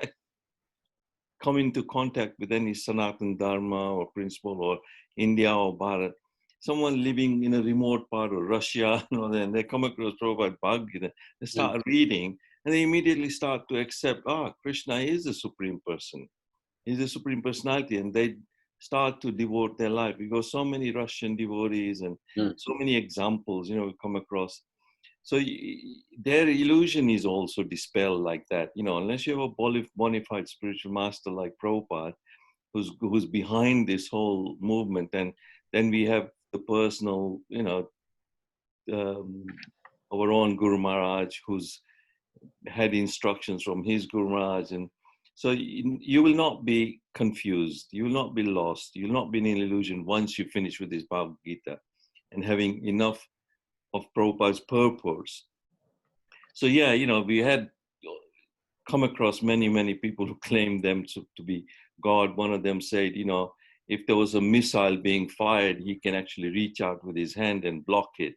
come into contact with any Sanatana Dharma or principle or India or Bharat, someone living in a remote part of Russia, and they come across Prabhupada Bhagavad Gita, they start reading, and they immediately start to accept, Krishna is the Supreme Person. He's the Supreme Personality, and they start to devote their life, because so many Russian devotees and so many examples, we come across. So their illusion is also dispelled like that, unless you have a bona fide spiritual master like Prabhupada, who's behind this whole movement, and then we have the personal, our own Guru Maharaj, who's had instructions from his Guru Maharaj. And so you will not be confused. You will not be lost. You will not be in illusion once you finish with this Bhagavad Gita and having enough of Prabhupada's purpose. So we had come across many, many people who claimed them to be God. One of them said, if there was a missile being fired, he can actually reach out with his hand and block it.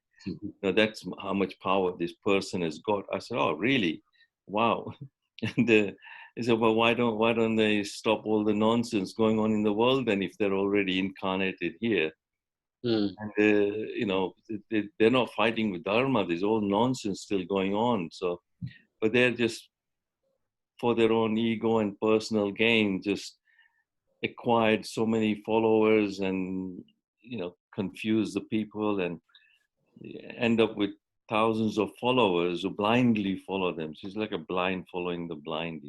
Now that's how much power this person has got. I said, oh, really? Wow. And they said, well, why don't they stop all the nonsense going on in the world then, if they're already incarnated here? And they're not fighting with Dharma. There's all nonsense still going on. So, but they're just, for their own ego and personal gain, just acquired so many followers and confuse the people and end up with thousands of followers who blindly follow them. So it's like a blind following the blind,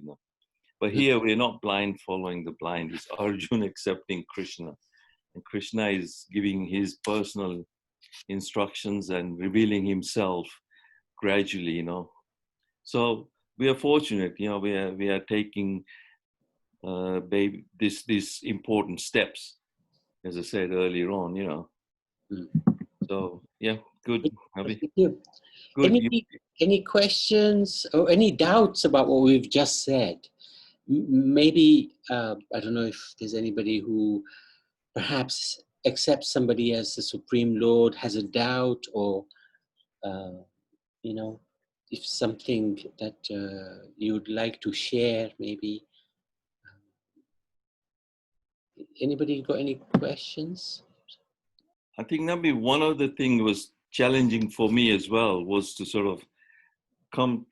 But here we're not blind following the blind. It's Arjuna accepting Krishna, and Krishna is giving his personal instructions and revealing himself gradually, So we are fortunate, we are taking these important steps, as I said earlier on, So good. Thank you. Good. Any questions or any doubts about what we've just said? Maybe I don't know if there's anybody who perhaps accepts somebody as the Supreme Lord, has a doubt, or if something that you would like to share, maybe. Anybody got any questions? I think maybe one of the things was challenging for me as well was to sort of come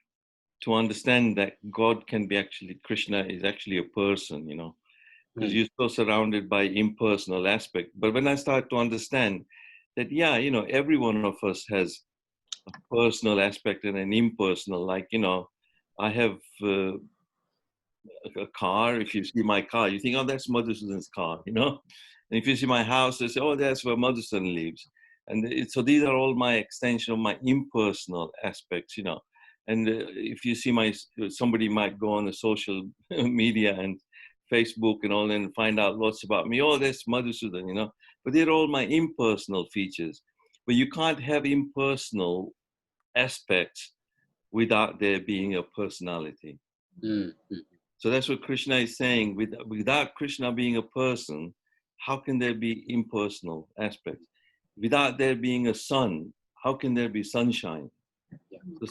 to understand that God can be Krishna is actually a person, because you're so surrounded by impersonal aspect. But when I start to understand that, every one of us has a personal aspect and an impersonal, like, I have a car. If you see my car, you think, oh, that's Madhusudan's car, And if you see my house, they say, oh, that's where Madhusudan lives. And so these are all my extension of my impersonal aspects, And if you see somebody might go on the social media and Facebook and all and find out lots about me. Oh, that's Madhusudan, But they're all my impersonal features. But you can't have impersonal aspects without there being a personality. Mm-hmm. So that's what Krishna is saying. Without Krishna being a person, how can there be impersonal aspects? Without there being a sun, how can there be sunshine? Yeah. So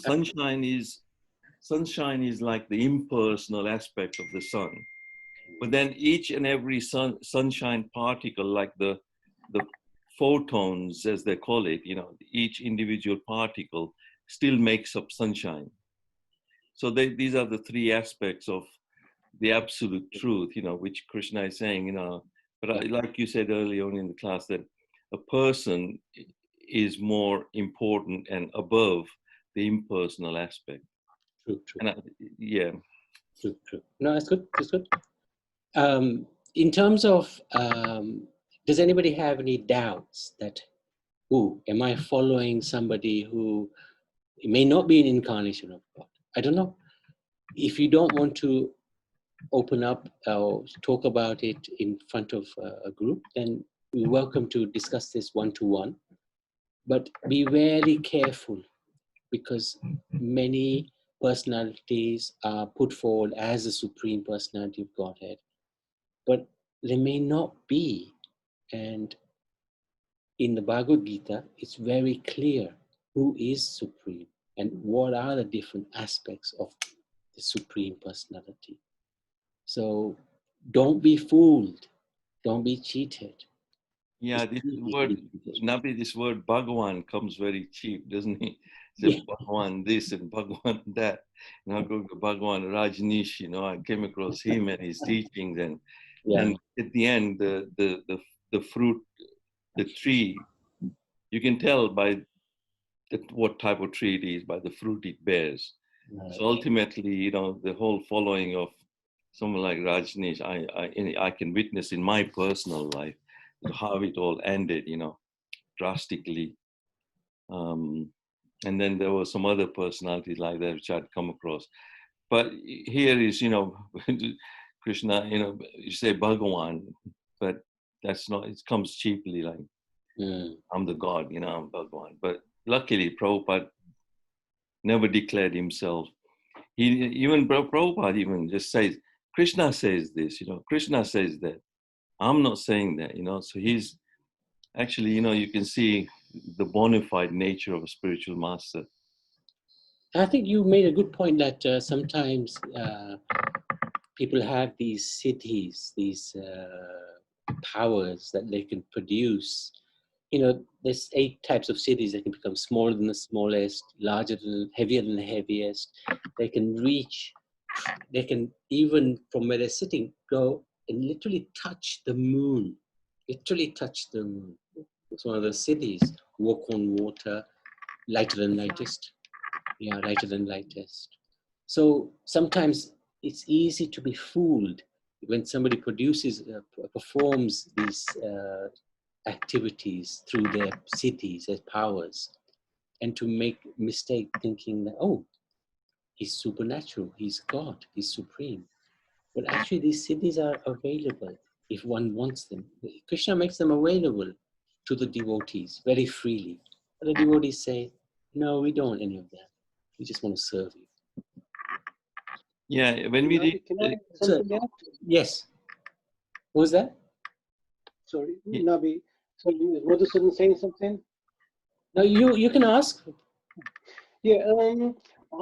sunshine is like the impersonal aspect of the sun. But then each and every sunshine particle, like the photons, as they call it, each individual particle still makes up sunshine. So these are the three aspects of the absolute truth, which Krishna is saying, But like you said earlier on in the class, that a person is more important and above the impersonal aspect. True. And True, true. No, that's good. That's good. In terms of, does anybody have any doubts that, am I following somebody who may not be an incarnation of God? I don't know. If you don't want to open up or talk about it in front of a group, then you're welcome to discuss this one-to-one. But be very careful, because many personalities are put forward as the Supreme Personality of Godhead, but they may not be. And in the Bhagavad Gita, it's very clear who is Supreme and what are the different aspects of the Supreme Personality. So don't be fooled. Don't be cheated. Yeah, this word, Nabi, this word Bhagavan comes very cheap, doesn't it? It's Bhagavan this and Bhagavan that. And I go to Bhagavan Rajneesh, I came across him and his teachings, and at the end, the fruit, the tree, you can tell by what type of tree it is, by the fruit it bears. Right. So ultimately, the whole following of someone like Rajneesh, I can witness in my personal life how it all ended, drastically. And then there were some other personalities like that which I'd come across. But here is, Krishna, you say Bhagavan, but that's not, it comes cheaply, like, I'm the God, I'm Bhagavan. But luckily, Prabhupada never declared himself. Prabhupada even just says, Krishna says this, Krishna says that. I'm not saying that, so he's actually, you can see the bona fide nature of a spiritual master. I think you made a good point that sometimes people have these cities, these powers that they can produce. There's 8 types of cities. They can become smaller than the smallest, larger than, heavier than the heaviest. They can reach, they can even from where they're sitting, go and literally touch the moon. Literally touch the moon. It's one of those cities. Walk on water, lighter than lightest. Yeah, lighter than lightest. So sometimes it's easy to be fooled when somebody performs these activities through their cities, their powers, and to make mistake thinking that, he's supernatural, he's God, he's supreme. But actually these cities are available if one wants them. Krishna makes them available to the devotees very freely. But the devotees say, no, we don't want any of that. We just want to serve you. Yeah, when we read... Can I add something else? Yes. What was that? Sorry, Nabi. So is Madhusudan saying something? No, you can ask. Yeah,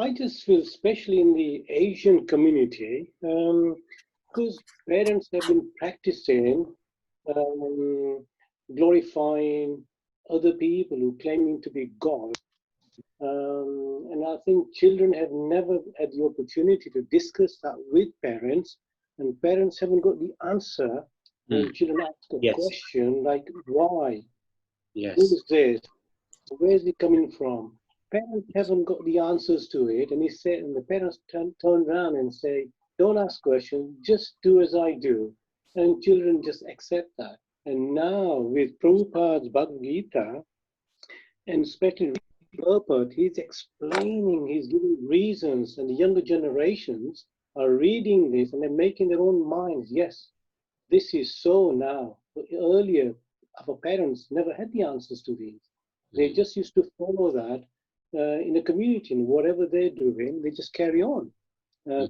I just feel, especially in the Asian community, because parents have been practicing glorifying other people who claiming to be God. And I think children have never had the opportunity to discuss that with parents, and parents haven't got the answer when children ask a question like, why? Yes. Who is this? Where is it coming from? Parents haven't got the answers to it, and the parents turn around and say, don't ask questions, just do as I do. And children just accept that. And now with Prabhupada's Bhagavad Gita, and especially Prabhupada, he's explaining, he's giving reasons, and the younger generations are reading this and they're making their own minds. Yes, this is so now. But earlier, our parents never had the answers to these. They just used to follow that in the community, and whatever they're doing, they just carry on.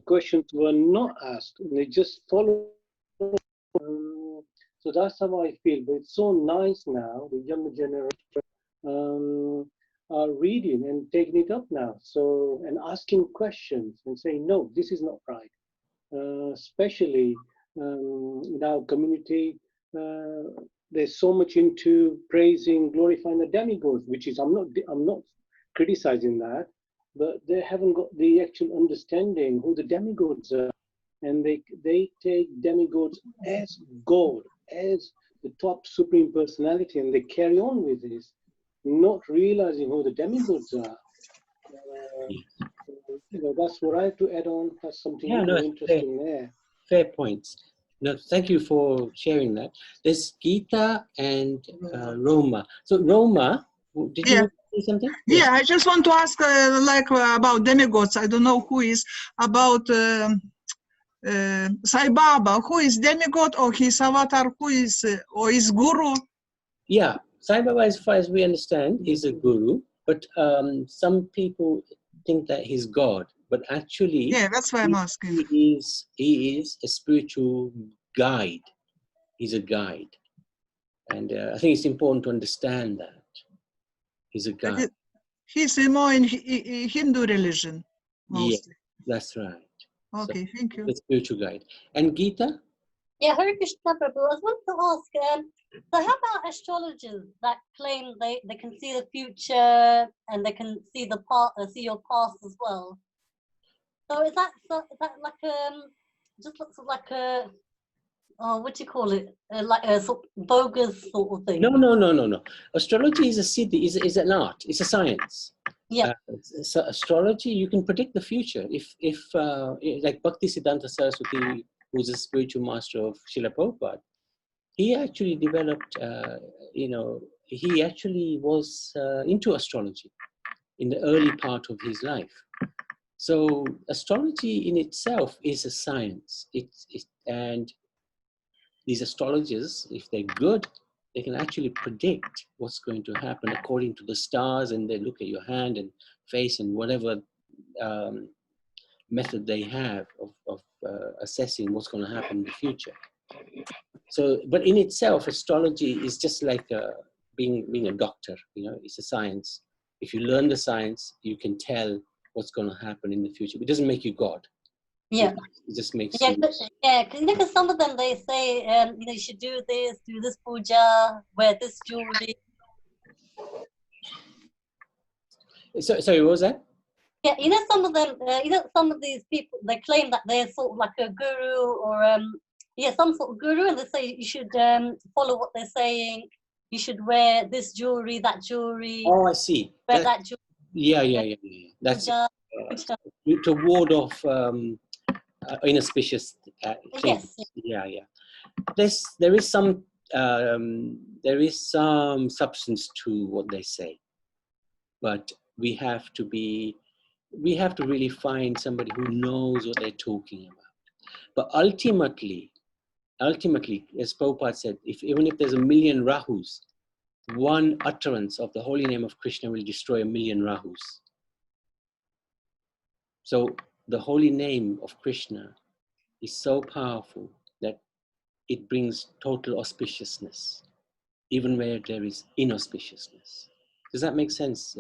Questions were not asked, and they just follow. So that's how I feel. But it's so nice now, the younger generation are reading and taking it up now. So, and asking questions and saying, no, this is not right. Especially in our community, there's so much into praising, glorifying the demigods, which is, I'm not criticizing that, but they haven't got the actual understanding who the demigods are, and they take demigods as God, as the top supreme personality, and they carry on with this, not realizing who the demigods are. that's what I have to add on. That's something really interesting there. Fair points. No, thank you for sharing that. There's Gita and Roma. So Roma, did you want to say something? Yeah, I just want to ask about demigods. I don't know who is about Sai Baba. Who is demigod or his avatar? Who is or is guru? Yeah, Sai Baba, as far as we understand, is a guru, but some people think that he's God. But actually, yeah, that's why I'm asking. He is a spiritual guide. He's a guide, and I think it's important to understand that he's a guide. He's more in Hindu religion, mostly. Yeah, that's right. Okay, so, thank you. The spiritual guide. And Gita? Yeah, Hare Krishna Prabhu. I want to ask, so how about astrologers that claim they can see the future and they can see the see your past as well? So is that like just looks like a what do you call it? Like a sort of bogus sort of thing? No. Astrology is a siddhi, is an art. It's a science. Yeah. So astrology, you can predict the future. If like Bhakti Siddhanta Saraswati, who's a spiritual master of Srila Prabhupada, he actually developed, he actually was into astrology in the early part of his life. So astrology in itself is a science. And these astrologers, if they're good, they can actually predict what's going to happen according to the stars, and they look at your hand and face and whatever method they have of assessing what's going to happen in the future. So, but in itself, astrology is just like being a doctor. It's a science. If you learn the science, you can tell what's going to happen in the future. It doesn't make you God. Yeah. It just makes you. Yeah, because some of them they say you should do this puja, wear this jewelry. Sorry, what was that? Yeah, some of them, some of these people, they claim that they're sort of like a guru or some sort of guru, and they say you should follow what they're saying. You should wear this jewelry, that jewelry. Oh, I see. Wear that jewelry. Yeah. That's to ward off inauspicious things. Yes. Yeah. There is some substance to what they say, but we have to really find somebody who knows what they're talking about. But ultimately, as Prabhupada said, even if there's 1 million Rahus, one utterance of the holy name of Krishna will destroy 1 million Rahus. So the holy name of Krishna is so powerful that it brings total auspiciousness, even where there is inauspiciousness. Does that make sense?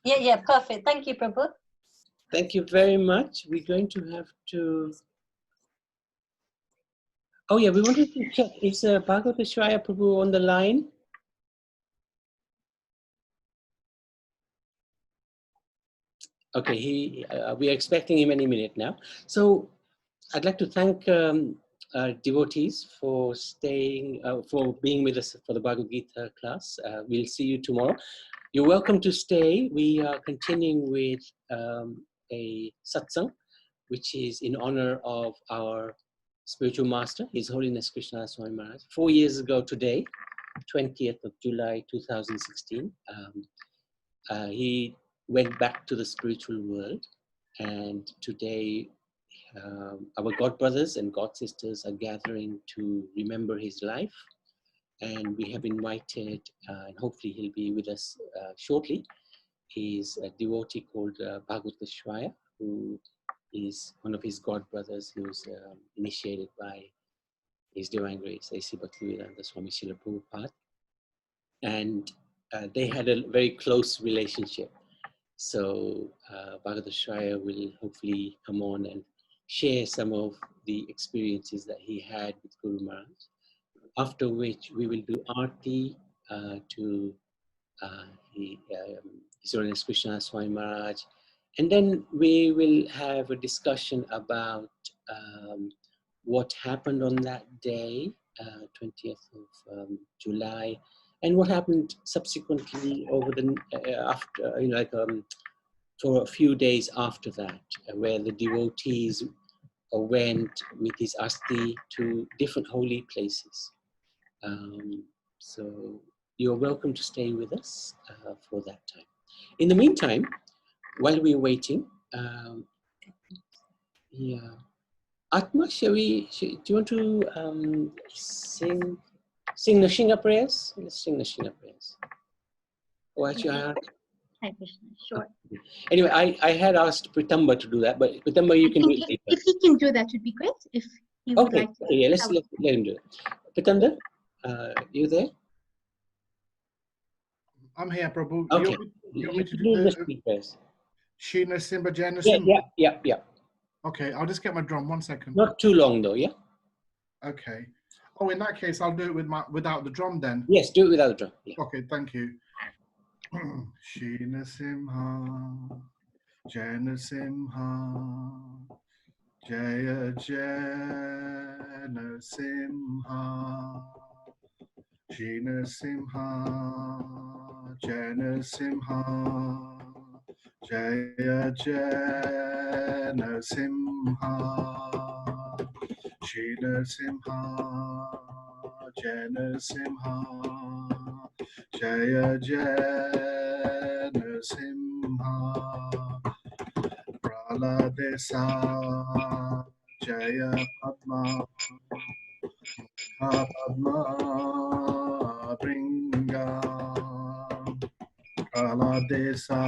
Yeah, perfect. Thank you, Prabhu. Thank you very much. We're going to have to... Oh yeah, we wanted to check, is Bhagavata Shwaya Prabhu on the line? Okay, we are expecting him any minute now. So I'd like to thank devotees for staying, for being with us for the Bhagavad Gita class. We'll see you tomorrow. You're welcome to stay. We are continuing with a satsang, which is in honor of our spiritual master, His Holiness Krishna Das Swami Maharaj. 4 years ago today, 20th of July 2016, he went back to the spiritual world, and today our god brothers and god sisters are gathering to remember his life, and we have invited, and hopefully he'll be with us shortly, is a devotee called Bhagavata Shwaya, who is one of his god brothers who was initiated by His Divine Grace, A.C. Bhaktivedanta Swami Srila Prabhupada. And they had a very close relationship. So Bhagavata Shwaya will hopefully come on and share some of the experiences that he had with Guru Maharaj. After which we will do Aarti to His Holiness Krishna Das Swami Maharaj. And then we will have a discussion about what happened on that day, 20th of July, and what happened subsequently over the for a few days after that, where the devotees went with his asti to different holy places. So you're welcome to stay with us for that time. In the meantime, while we're waiting, yeah, Atma, do you want to sing Nashinga prayers? Let's sing Nashinga prayers. Oh, actually, Hi Krishna, sure. Anyway, I had asked Pritamba to do that, but Pritamba, you can do it later. If he can do that, would be great. If you would like to. Okay, yeah, let him do it. Pritanda, you there? I'm here, Prabhu. Okay. You want me to do the prayers? Shina Simba Jana Yeah, Simba? yeah. Okay, I'll just get my drum. 1 second. Not too long though, yeah? Okay. Oh, in that case, I'll do it with without the drum then. Yes, do it without the drum. Yeah. Okay, thank you. Shina Simha, Jana Simha, Jaya Jana Simha, Shina Simha, Jana Simha, Jaya Jana Simha, Shina Simha, Jana Simha, Jaya Jana Simha, Praladesa, Jaya Padma, Padma Bringa, Praladesa,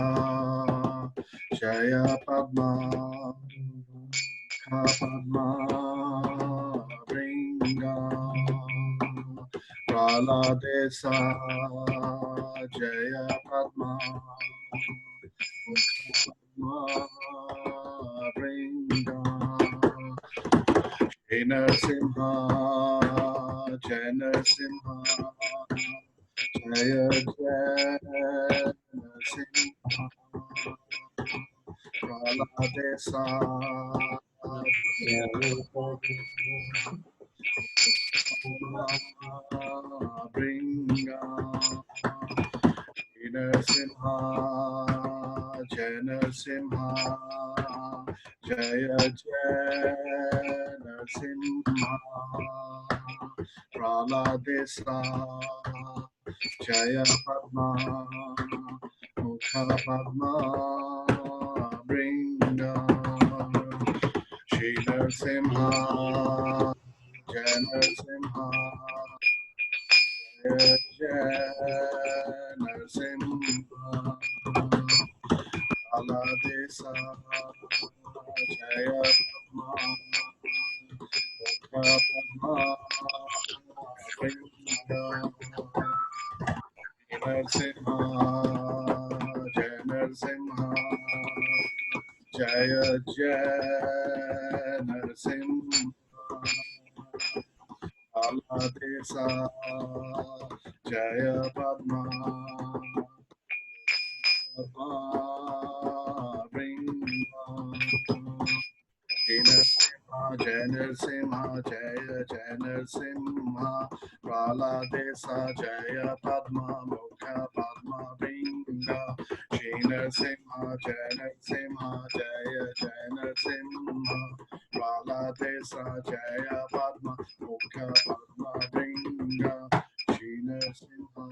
Jaya Padma, Padma Bringa, Praladesa, Jaya Padma, Padma Bringa, Jana Simha, Jana Simha, Jaya Jana Simha, Praladesa, Bringa, Jana Simha, Jana Simha, Jaya Jana Simha, Praladesa, Jaya Padma, Mukha Padma Bringa, Shri Simha, Jana Simha, Jana Simha, Praladesa, Jaya Padma, Mukha Padma Bringa, Narasimha, Jaya Narasimha, Jaya Jaya Narasimha, Aladesa, Jaya Padma, Padma Bringa, Jaya Narasimha, Jaya Narasimha, Praladesa, Jaya Padma, Mukha Padma Bringa, Shri Narasimha, Jaya Narasimha, Praladesa, Jaya Padma, Mukha Padma Bringa, Shri Narasimha,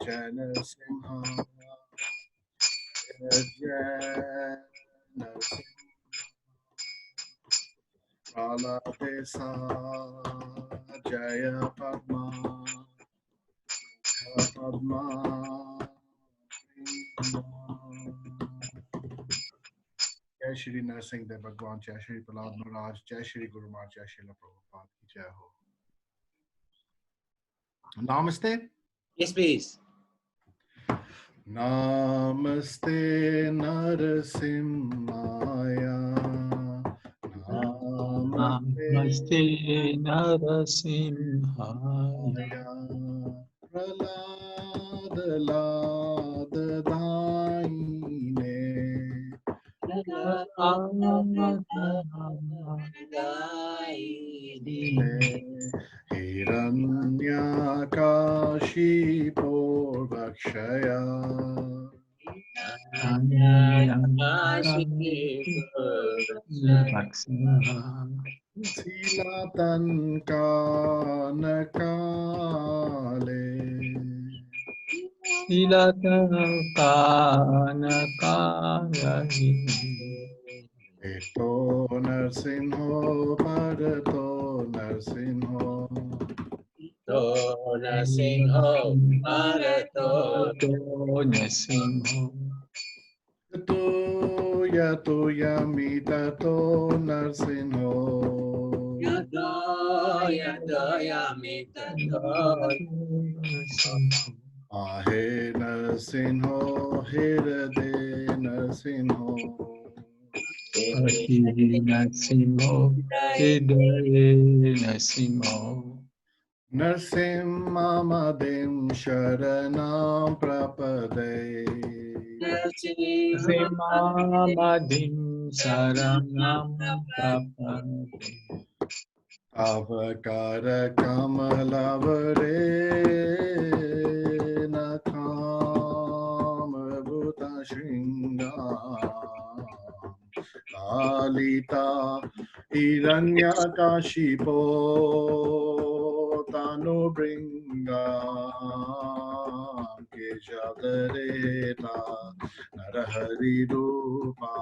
Jaya Narasimha, Jaya Narasimha, Praladesa, Jaya Padma, Padma. Jai Shri Narsingh Dev Bhagwan, Jai Shri Prahlad Maharaj, Jai Shri Guru Maharaj, Jai Shri Prabhupada ki Jai Ho. Namaste. Yes, please. Namaste Narasimhaya. Namaste Narasimhaya. Prahlada Lada Daine. Hiranyakashi Purvakshaya. Silatan kana kale Eto narsinho parato narsinho Yato yato yamita to narsinho Ahe narsinho hirade narsinho Narsimamadim sharanam prapade Avakara kamalavare natham bhuta shringa Lalita Hiranyakashipo Tanu Bringa Keshadareta Narahari Rupa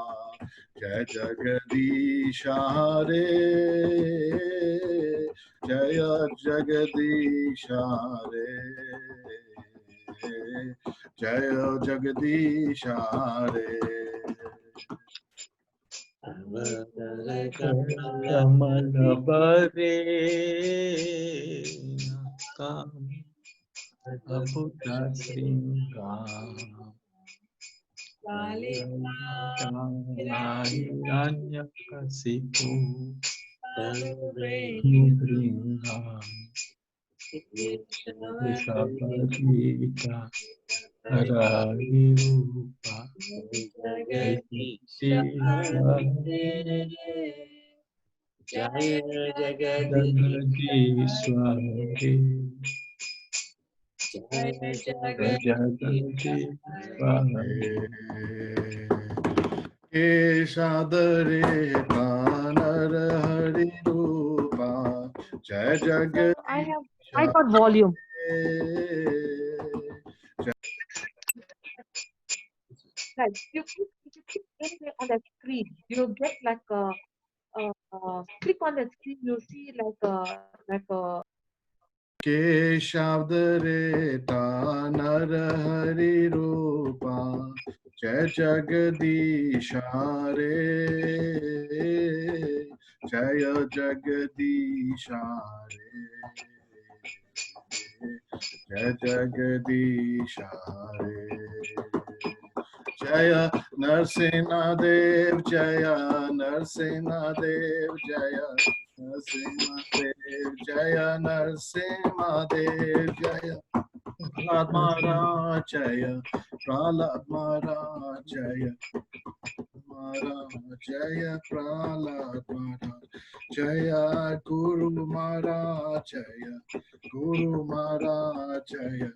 Jaya Jagadisha Hare Jaya Jagadisha Hare Jaya Jagadisha Hare Kamalabare Abhuta Sringa Hiranya Kasipu Mudringa Vishabhadita Harayirupa Jaya Jagadishwari Jagadishwari Keshadare Kanar Hari Rupa Jai Jagat I got volume. Right. If you click anywhere on that screen, you'll get like a click on that screen, you'll see like a Keshavdare Tanar Hari Rupa Jai Jagadishare Jaya Jagadishare Jai Jagadishare Jaya Narsena Dev Jaya Narsena Dev Jaya Narsena Dev Jaya Narsena Dev Jaya Prahlad Maharaj Jaya Prahlad Maharaj Jaya Maharaj Jaya Prahlad Maharaj Jaya Guru Maharaj Jaya Guru Maharaj Jaya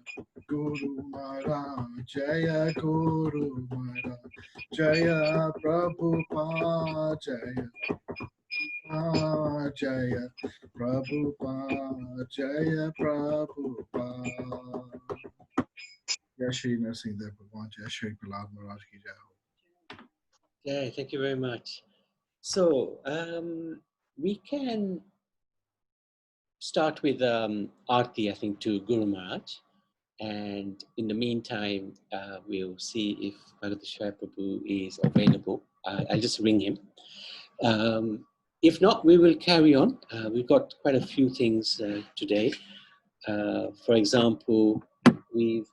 Guru Maharaj Jaya Guru Maharaj Jaya Prabhupada Jaya Jaya Prabhupada Jaya Prabhupada Jai Shri Narsimha Bhagwan Jai Shri Prahlad Maharaj Ki Jai. Yeah, thank you very much. So we can start with Aarti, I think, to Guru Maharaj. And in the meantime, we'll see if Bhagateshwar Prabhu is available. I'll just ring him. If not, we will carry on. We've got quite a few things today. For example, we've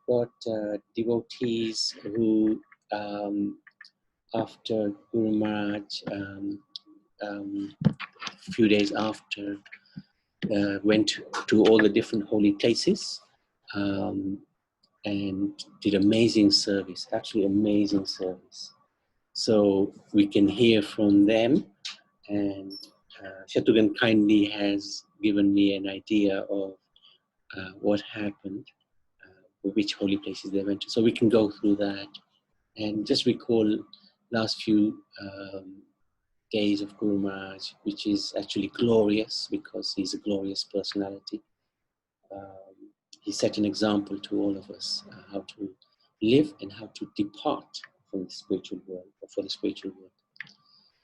got devotees who, after Guru Maharaj, a few days after, went to all the different holy places and did amazing service, actually amazing service. So we can hear from them, and Shatugan kindly has given me an idea of what happened, which holy places they went to. So we can go through that And just recall last few days of Guru Maharaj, which is actually glorious because he's a glorious personality. He set an example to all of us how to live and how to depart from the spiritual world or for the spiritual world.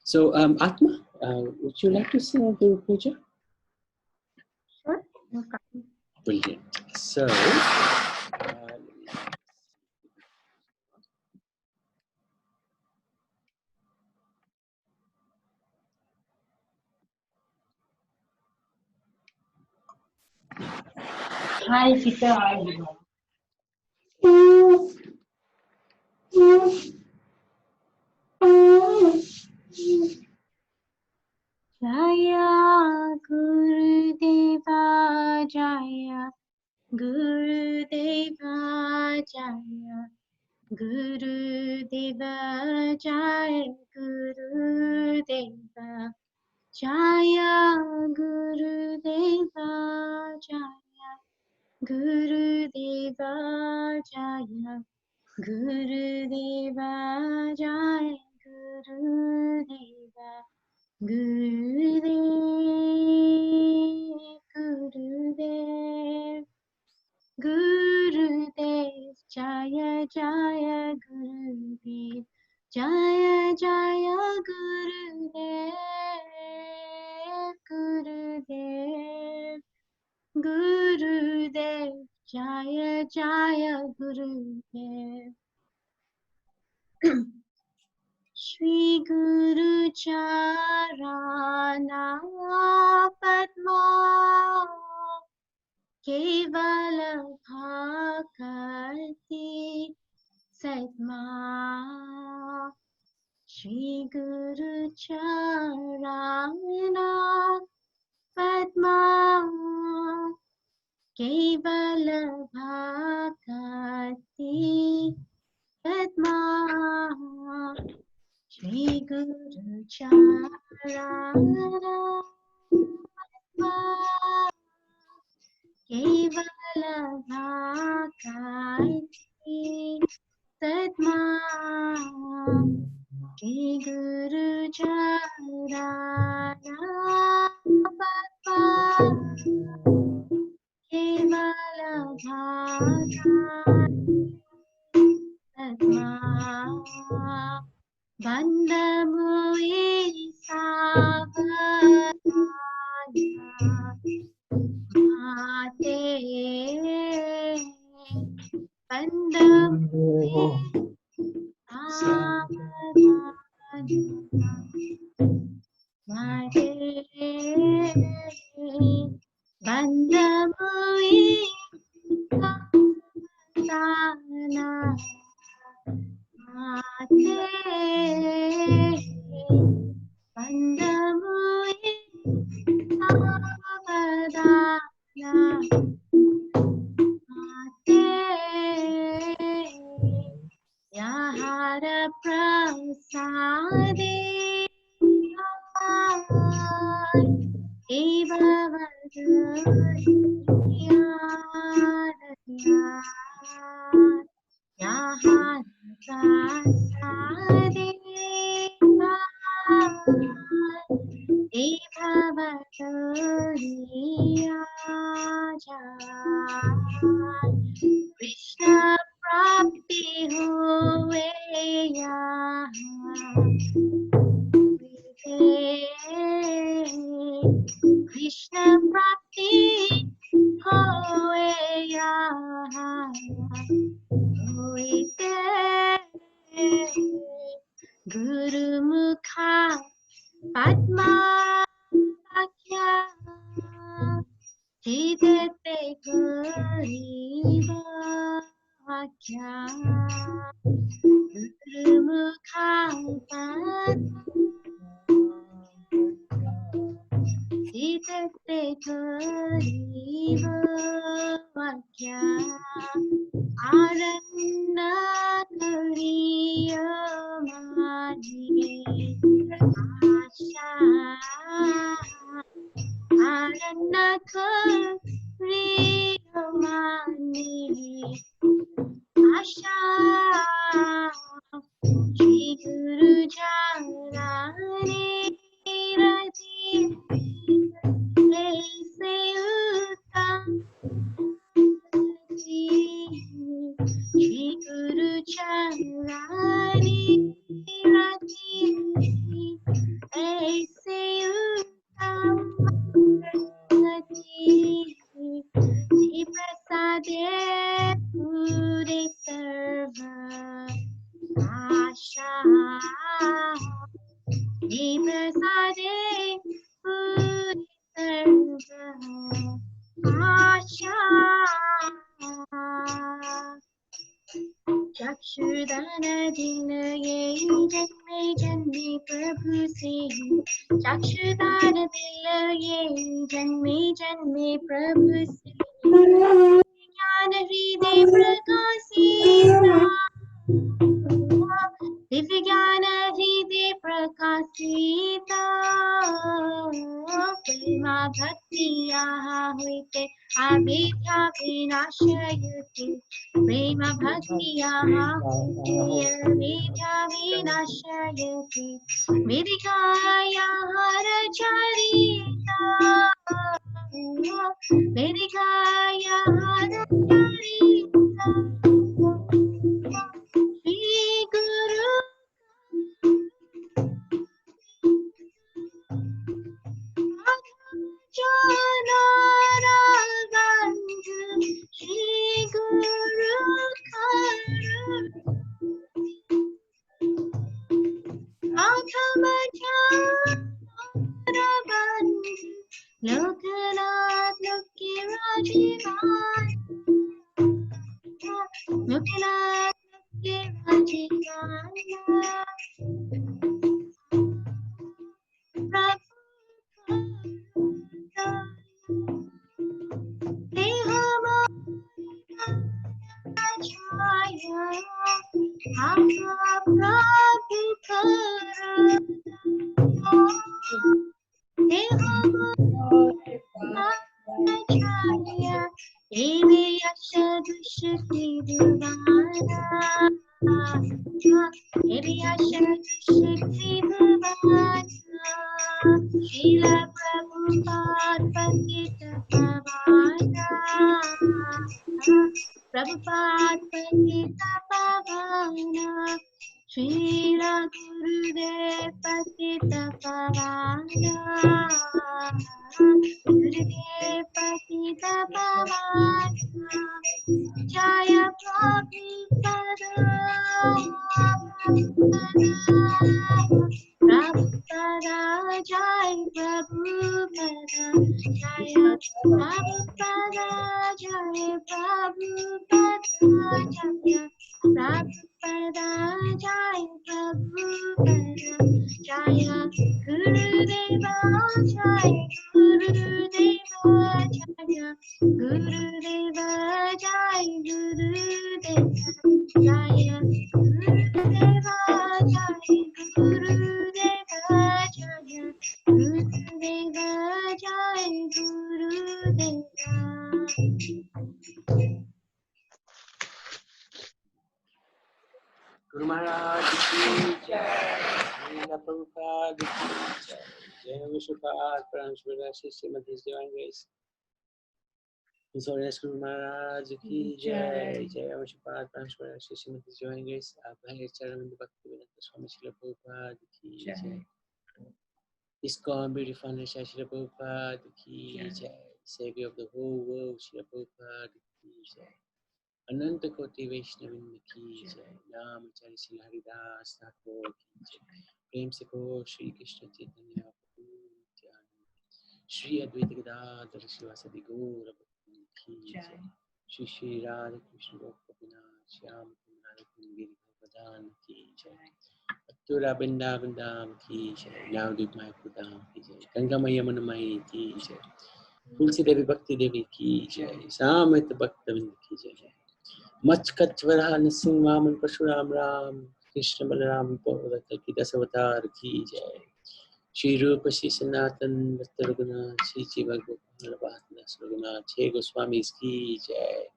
So, Atma, would you like to sing Guru Puja? Sure. No problem. Brilliant. So, Hi, Sita. Hi, Jaya Gurudeva Jaya Gurudeva Jaya Gurudeva Jaya Gurudeva Jaya Gurudeva Jaya Gurudeva Jaya Gurudeva Jaya Gurudeva Gurudev, Gurudev, Jaya Jaya Gurudev, Jaya Jaya Gurudev, Gurudev, Gurudev, Jaya Jaya Gurudev. Shri Guru Charana Padma Kevala Bhakati Sadma Shri Guru Charana Padma Kevala Bhakati Sadma Shri Guru Charana Kevala Bhakati Sadma Shri Guru Charana Kevala Bhakati Sadma Bandamui Savadana Mate Bandamui Savadana Mate Bandamui Savadana Mate Bandamui Savadana Mate Yahara Prasade Eva Vadaya Yahara Prasade Eva Vadaya Krishna Prapti Huve Krishna Prapti Huve Guru Mukha Padma Vakya Jidete Guriva Vakya Guru Mukha Padma Jidete Guriva Vakya Aranna Kariya Mani Asha Aranna Kariya Mani Asha de pure sarva asha de prasade pure sarva asha चक्षुदान दिन ये जन्मे जन्मे प्रभु से चक्षुदान दिल ये जन्मे जन्मे प्रभु से ज्ञान हृदय प्रकाशिता दिव्य ज्ञान हृदय प्रकाशिता प्रेमा भक्ति यहाँ हुईते अविद्या विनाशयुते प्रेम भक्ति यहाँ हुईते अविद्या विनाशयुते विधिका यहाँ रचरिता विधिका यहाँ रचरिता श्री गुरु श्री गुरु लोकनाथ लोके राजीवान लोकनाथ लोके राजीवान Srila Prabhupada Pandita Pavana Prabhupada Pandita Pavana Srila Gurudev Pandita Pavana Gurudev Pandita Pavana Jaya Prabhupada Prabhupada Jai Prabhupada Jaya Prabhupada Jai Prabhupada Jaya Prabhupada Jai Prabhupada Jaya Gurudeva Jai Gurudeva Jaya Gurudeva Jai Gurudeva Jaya Gurudeva Jai Gurudeva Jaya Gurudeva Jai Gurudeva Guru Maharaj ki jai, Srila Prabhupada ki jai, Jai Vishnupada, Parameshwara Srimad His Divine Grace. His Holiness Guru Maharaj ki jai, Jai Vishnupada, Parameshwara Srimad His Divine Grace. Abhay Charanand Bhaktivedanta Swami Srila Prabhupada ki jai. ISKCON Beautiful Nation Srila Prabhupada ki jai. Savior of the whole world Srila Prabhupada ki jai. अनंत कोटि वैष्णविंद की जय नाम चल श्री हरिदास ठाकुर की जय प्रेम से को श्री कृष्ण चैतन्य प्रभु नित्यानंद श्री अद्वैत गदाधर शिवासादि गौर भक्तवृंद की जय श्री श्री राधा कृष्ण गोपिनाथ श्याम कुमार गिरिधर की जय अतुरा वृंदावन धाम की जय नवद्वीप मायापुर धाम की जय गंगा मैया मनमयी की जय तुलसी देवी भक्ति देवी की जय सामवेद भक्तवृंद की जय मचकच वराह नृसिंह वामन परशुराम राम कृष्ण बलराम पौरत की 10 अवतार की जय श्री रूप श्री सनातन भक्त रघुनाथ श्री जीव गोपाल रघुनाथ छे गोस्वामी की जय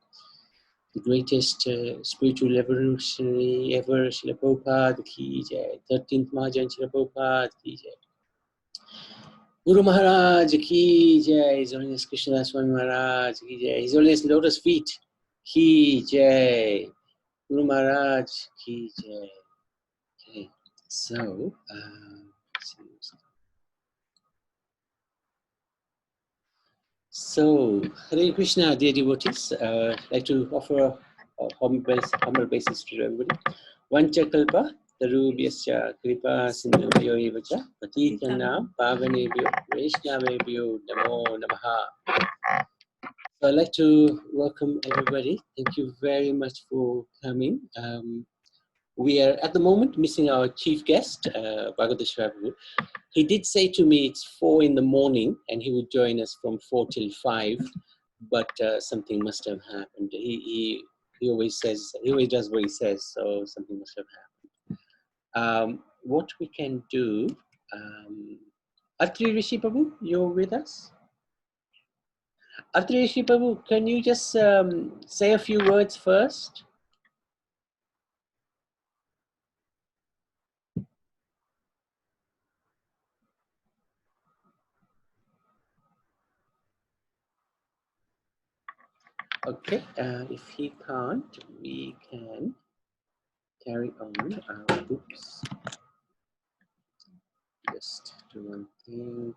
the greatest spiritual revolutionary ever Srila Prabhupada ki jai 13th Mahajan Srila Prabhupada ki jai Guru Maharaj ki jai His Holiness Krishna Das Swami Maharaj ki jai His Holiness Lotus Feet ki jai Guru Maharaj ki jai. Okay, so So, Hare Krishna, dear devotees. I'd like to offer a humble basis to everybody. Vanchakalpa, Tarubhyasya, Kripa, Sindhubhyo Evacha, Patitanam, Pavanebhyo, Vaishnavebhyo, Namo Namaha. So I'd like to welcome everybody. Thank you very much for coming. We are at the moment missing our chief guest, Bhagadeshwar Prabhu. He did say to me it's 4 in the morning and he would join us from 4 till 5, but something must have happened. He always says, he always does what he says, so something must have happened. What we can do, Atri Rishi Prabhu, you're with us? Atri Rishi Prabhu, can you just say a few words first? Okay, if he can't, we can carry on. Oops. Just do one thing.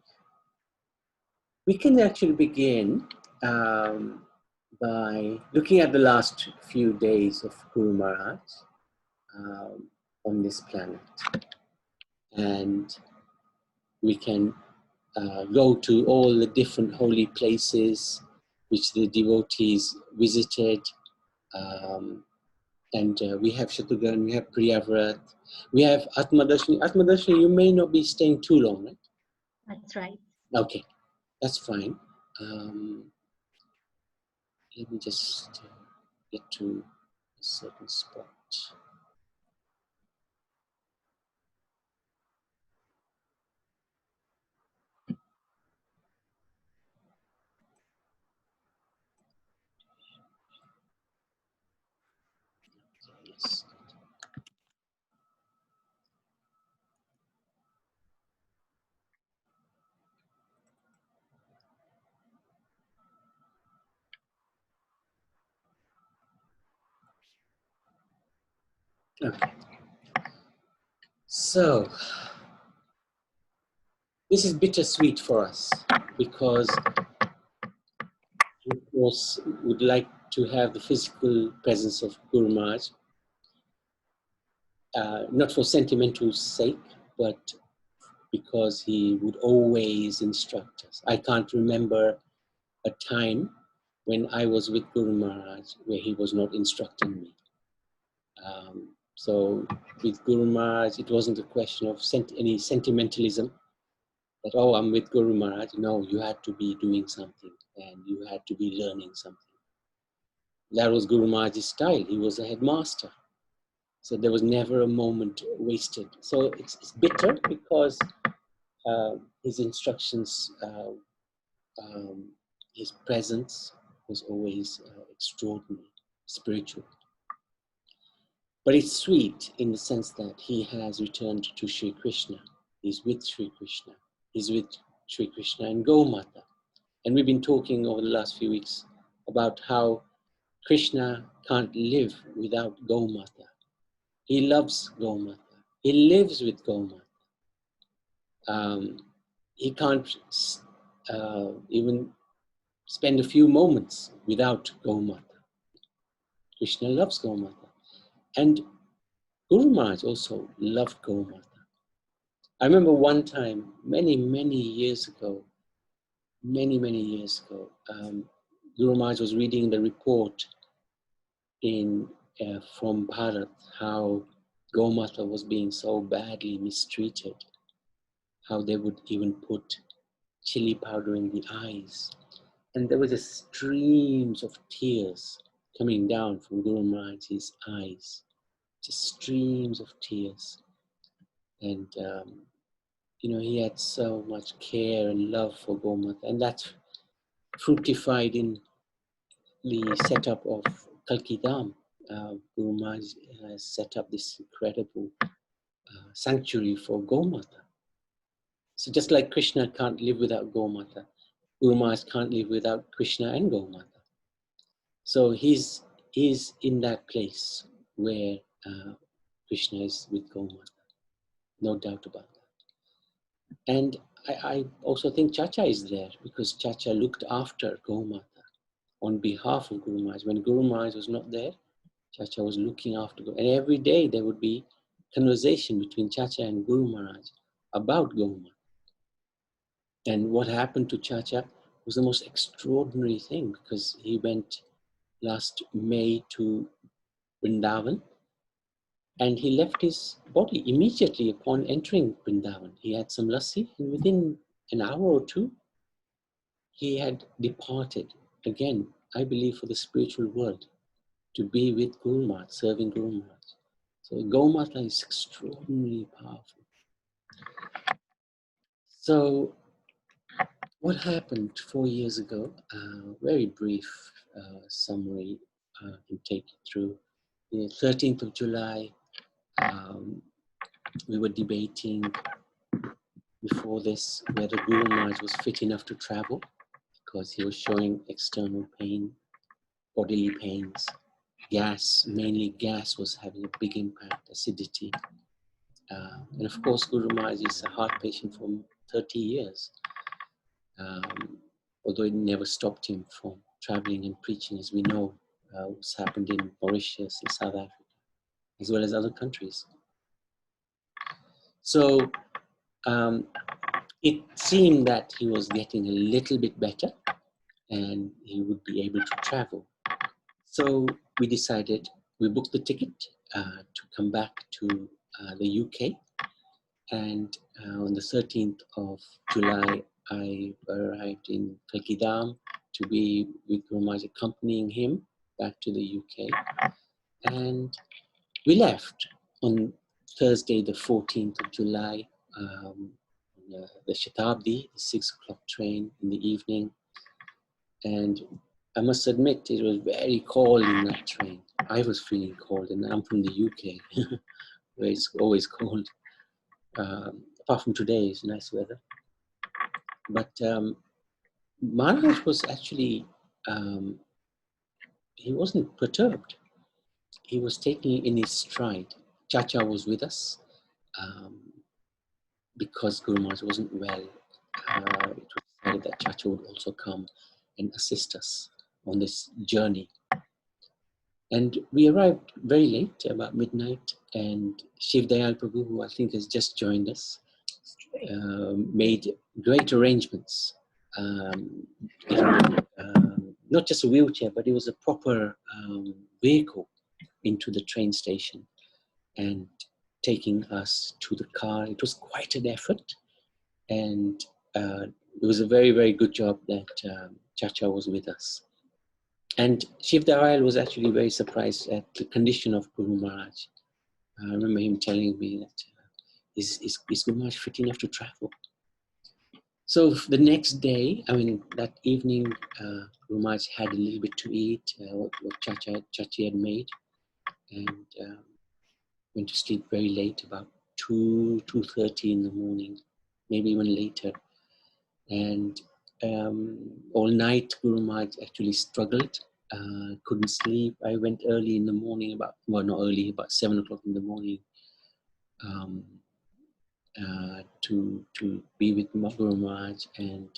We can actually begin by looking at the last few days of Guru Maharaj on this planet. And we can go to all the different holy places which the devotees visited. And we have Shatrughna, we have Priyavrat, we have Atmadarshini. Atmadarshini, you may not be staying too long, right? That's right. Okay, that's fine. Let me just get to a certain spot. Yes. Okay. So, this is bittersweet for us because we, of course, would like to have the physical presence of Guru Maharaj, not for sentimental sake, but because he would always instruct us. I can't remember a time when I was with Guru Maharaj where he was not instructing me. So with Guru Maharaj, it wasn't a question of any sentimentalism that, oh, I'm with Guru Maharaj. No, you had to be doing something and you had to be learning something. That was Guru Maharaj's style. He was a headmaster. So there was never a moment wasted. So it's bitter because his instructions, his presence was always extraordinary, spiritual. But it's sweet in the sense that he has returned to Sri Krishna. He's with Sri Krishna. He's with Sri Krishna and Gomata. And we've been talking over the last few weeks about how Krishna can't live without Gomata. He loves Gomata. He lives with Gomata. He can't even spend a few moments without Gomata. Krishna loves Gomata. And Guru Maharaj also loved Gomata. I remember one time, many years ago, Guru Maharaj was reading the report from Bharat, how Gomata was being so badly mistreated, how they would even put chili powder in the eyes. And there were just streams of tears coming down from Guru Maharaj's eyes, just streams of tears. And, he had so much care and love for Gomata, and that fructified in the setup of Kalki Dham. Guru Maharaj has set up this incredible sanctuary for Gomata. So just like Krishna can't live without Gomata, Guru Maharaj can't live without Krishna and Gomata. So he's in that place where Krishna is with Gomata, no doubt about that. And I also think Chacha is there because Chacha looked after Gau Mata on behalf of Guru Maharaj. When Guru Maharaj was not there, Chacha was looking after Guru. And every day there would be conversation between Chacha and Guru Maharaj about Gau Mata. And what happened to Chacha was the most extraordinary thing because he went last May to Vrindavan and he left his body immediately upon entering Vrindavan. He had some lassi and within an hour or two, he had departed again, I believe, for the spiritual world to be with Guru Maharaj, serving Guru Maharaj. So Gau Mata is extraordinarily powerful. So what happened 4 years ago, very brief summary can take you through. The 13th of July, we were debating before this whether Guru Maharaj was fit enough to travel because he was showing external pain, bodily pains. Gas, mainly gas, was having a big impact, acidity. And of course, Guru Maharaj is a heart patient for 30 years. Although it never stopped him from traveling and preaching, as we know what's happened in Mauritius and South Africa, as well as other countries. So it seemed that he was getting a little bit better and he would be able to travel. So we decided, we booked the ticket to come back to the UK. And on the 13th of July, I arrived in Kalkidam to be with Guru Maharaj, accompanying him back to the UK. And we left on Thursday, the 14th of July, the Shatabdi, the 6 o'clock train in the evening. And I must admit, it was very cold in that train. I was feeling cold, and I'm from the UK, where it's always cold. Apart from today, it's nice weather. But Maharaj was actually, he wasn't perturbed. He was taking it in his stride. Chacha was with us because Guru Maharaj wasn't well. It was decided that Chacha would also come and assist us on this journey. And we arrived very late, about midnight, and Shiv Dayal Prabhu, who I think has just joined us, made great arrangements. Not just a wheelchair, but it was a proper vehicle into the train station and taking us to the car. It was quite an effort, and it was a very, very good job that Chacha was with us. And Shiv Dayal was actually very surprised at the condition of Guru Maharaj. I remember him telling me that is Guru Maharaj fit enough to travel? So the next day, I mean, that evening, Guru Maharaj had a little bit to eat, what Chachi had made, and went to sleep very late, about 2:30 in the morning, maybe even later. And all night, Guru Maharaj actually struggled, couldn't sleep. I went early in the morning, about 7 o'clock in the morning, to be with Guru Maharaj, and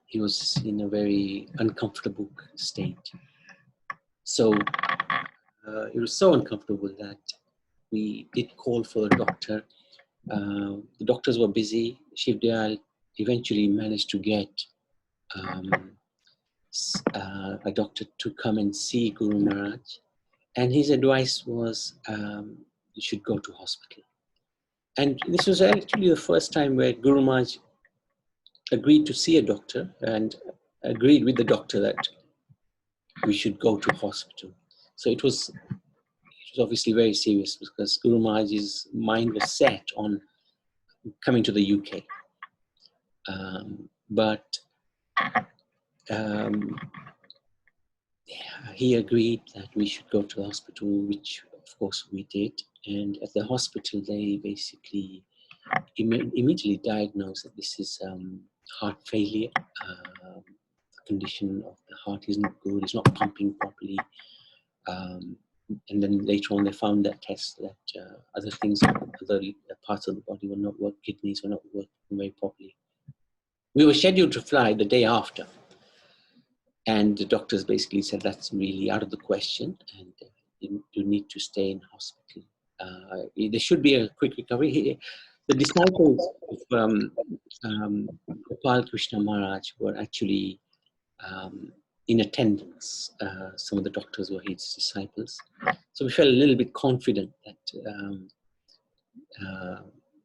he was in a very uncomfortable state. So it was so uncomfortable that we did call for a doctor. The doctors were busy. Shiv Dayal eventually managed to get a doctor to come and see Guru Maharaj, and his advice was you should go to hospital. And this was actually the first time where Guru Maharaj agreed to see a doctor and agreed with the doctor that we should go to hospital. So it was obviously very serious because Guru Maharaj's mind was set on coming to the UK. But he agreed that we should go to the hospital, which of course we did. And at the hospital, they basically immediately diagnosed that this is heart failure. The condition of the heart isn't good, it's not pumping properly. And then later on, they found that test that other things, other parts of the body were not working, kidneys were not working very properly. We were scheduled to fly the day after. And the doctors basically said that's really out of the question, and you need to stay in hospital. There should be a quick recovery. The disciples of Gopal Krishna Maharaj were actually in attendance. Some of the doctors were his disciples. So we felt a little bit confident that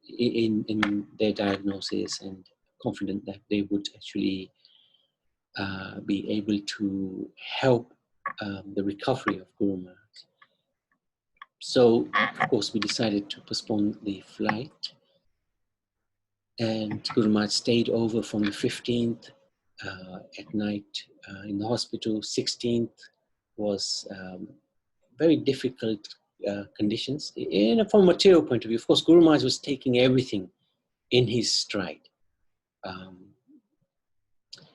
in their diagnosis, and confident that they would actually be able to help the recovery of Guru Maharaj. So, of course, we decided to postpone the flight, and Guru Maharaj stayed over from the 15th at night in the hospital. 16th was very difficult conditions. From a material point of view, of course, Guru Maharaj was taking everything in his stride.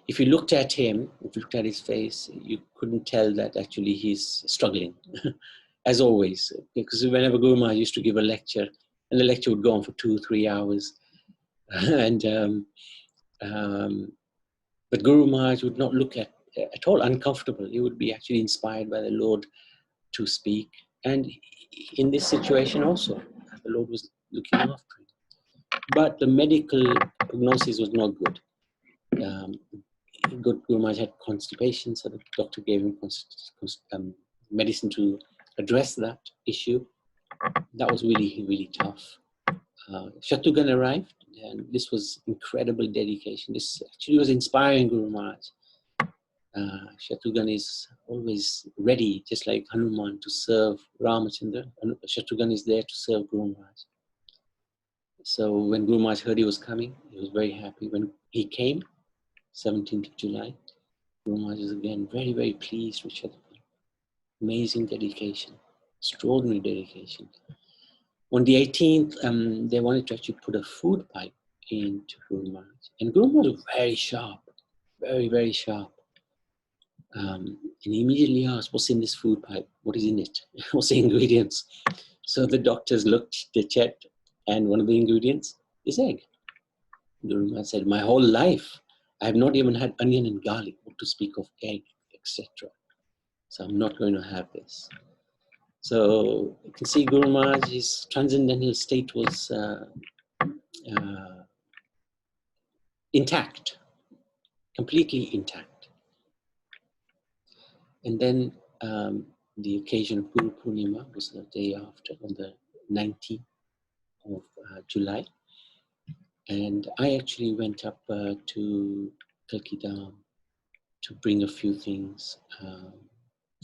If you looked at him, if you looked at his face, you couldn't tell that actually he's struggling, as always. Because whenever Guru Maharaj used to give a lecture, and the lecture would go on for 2-3 hours, and but Guru Maharaj would not look at all uncomfortable. He would be actually inspired by the Lord to speak. And in this situation also, the Lord was looking after him. But the medical prognosis was not good. Guru Maharaj had constipation, so the doctor gave him medicine to address that issue. That was really, really tough. Shatrughan arrived, and this was incredible dedication. This actually was inspiring Guru Maharaj. Shatrughan is always ready, just like Hanuman, to serve Ramachandra. Shatrughan is there to serve Guru Maharaj. So when Guru Maharaj heard he was coming, he was very happy. When he came, 17th of July, Guru Maharaj is again very, very pleased with Shatrughan. Amazing dedication, extraordinary dedication. On the 18th, they wanted to actually put a food pipe into Guru Maharaj. And Guru Maharaj was very sharp, very, very sharp. And he immediately asked, what's in this food pipe? What is in it? What's the ingredients? So the doctors looked, they checked, and one of the ingredients is egg. Guru Maharaj said, my whole life, I have not even had onion and garlic, what to speak of egg, etc. So I'm not going to have this. So you can see Guru Maharaj's transcendental state was intact, completely intact. And then the occasion of Guru Purnima was the day after, on the 19th of July. And I actually went up to Kalkidam to bring a few things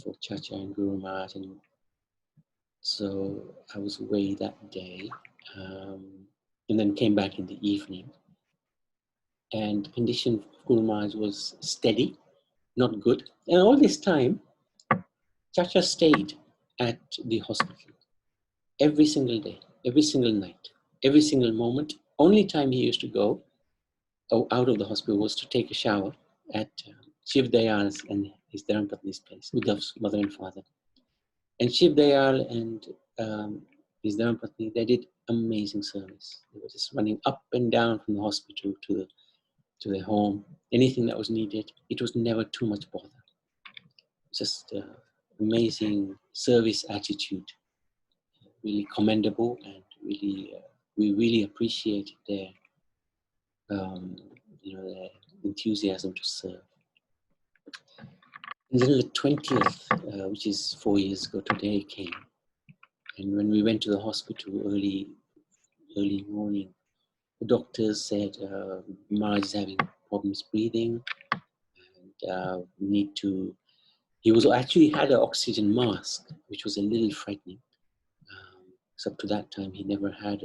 for Chacha and Guru Maharaj. And so I was away that day, and then came back in the evening. And the condition of Guru Maharaj was steady, not good. And all this time, Chacha stayed at the hospital every single day, every single night, every single moment. Only time he used to go out of the hospital was to take a shower at Shiv Dayal's and his Dharmapatni's place, Uddhav's mother and father. And Shiv Dayal and his Dharmapatni, they did amazing service. They were just running up and down from the hospital to their home, anything that was needed. It was never too much bother. Just amazing service attitude, really commendable, and really we really appreciated their their enthusiasm to serve. And then the 20th, which is 4 years ago today, came. And when we went to the hospital early morning, the doctors said Maharaj is having problems breathing, and we need to. He was actually had an oxygen mask, which was a little frightening. Because up to that time, he never had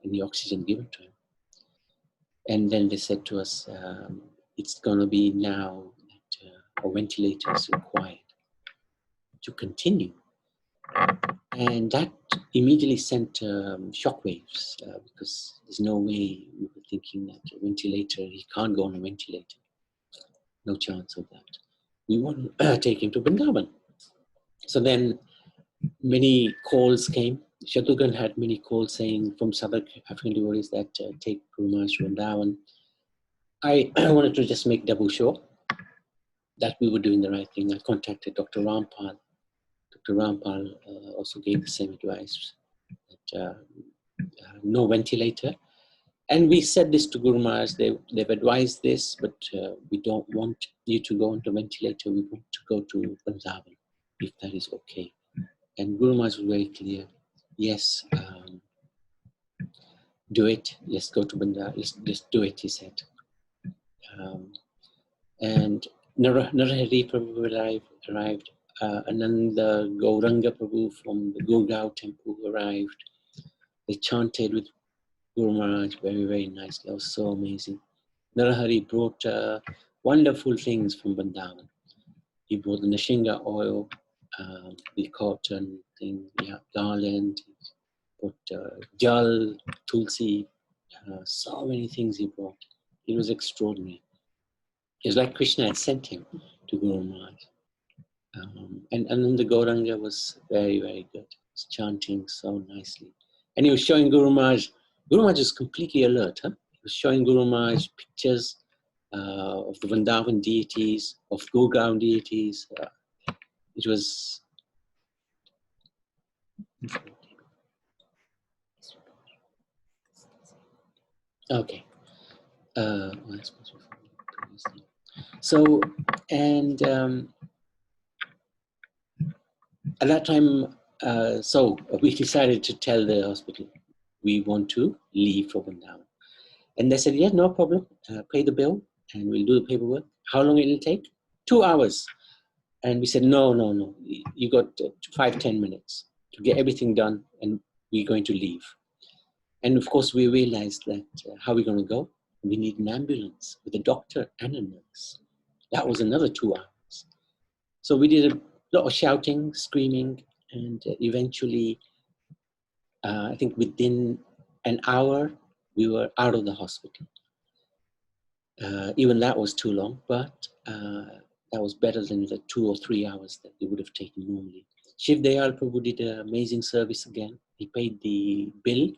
any oxygen given to him. And then they said to us, it's going to be now that a ventilator is required to continue. And that immediately sent shockwaves, because there's no way we were thinking that a ventilator, he can't go on a ventilator. No chance of that. We want to take him to Vrindavan. So then many calls came. Shatrughan had many calls saying from South African devotees that take Guru Maharaj to Vrindavan. I wanted to just make double sure that we were doing the right thing. I contacted Dr. Rampal. Dr. Rampal also gave the same advice, that no ventilator. And we said this to Guru Maharaj. They've advised this, but we don't want you to go onto ventilator. We want to go to Vrindavan, if that is okay. And Guru Maharaj was very clear. Yes, do it. Let's go to Vrindavan. Let's do it, he said. And Narahari Prabhu arrived. Ananda Gauranga Prabhu from the Gurgaon temple arrived. They chanted with Guru Maharaj very, very nicely. That was so amazing. Narahari brought wonderful things from Vrindavan. He brought the Nashinga oil, the cotton thing, yeah, garland, he brought jal, tulsi, so many things he brought. It was extraordinary. It was like Krishna had sent him to Guru Maharaj. And then the Gauranga was very, very good. He was chanting so nicely. And he was showing Guru Maharaj. Guru Maharaj was completely alert. Huh? He was showing Guru Maharaj pictures of the Vrindavan deities, of Gurgaon deities. It was... Okay. So, and at that time, so we decided to tell the hospital, we want to leave for Vrindavan. And they said, yeah, no problem, pay the bill and we'll do the paperwork. How long it'll take? 2 hours. And we said, no, you got 5-10 minutes to get everything done and we're going to leave. And of course, we realized that how are we going to go? We need an ambulance with a doctor and a nurse. That was another 2 hours. So we did a lot of shouting, screaming, and eventually, I think within an hour, we were out of the hospital. Even that was too long, but that was better than the 2 or 3 hours that they would have taken normally. Shiv Dayal Prabhu did an amazing service again. He paid the bill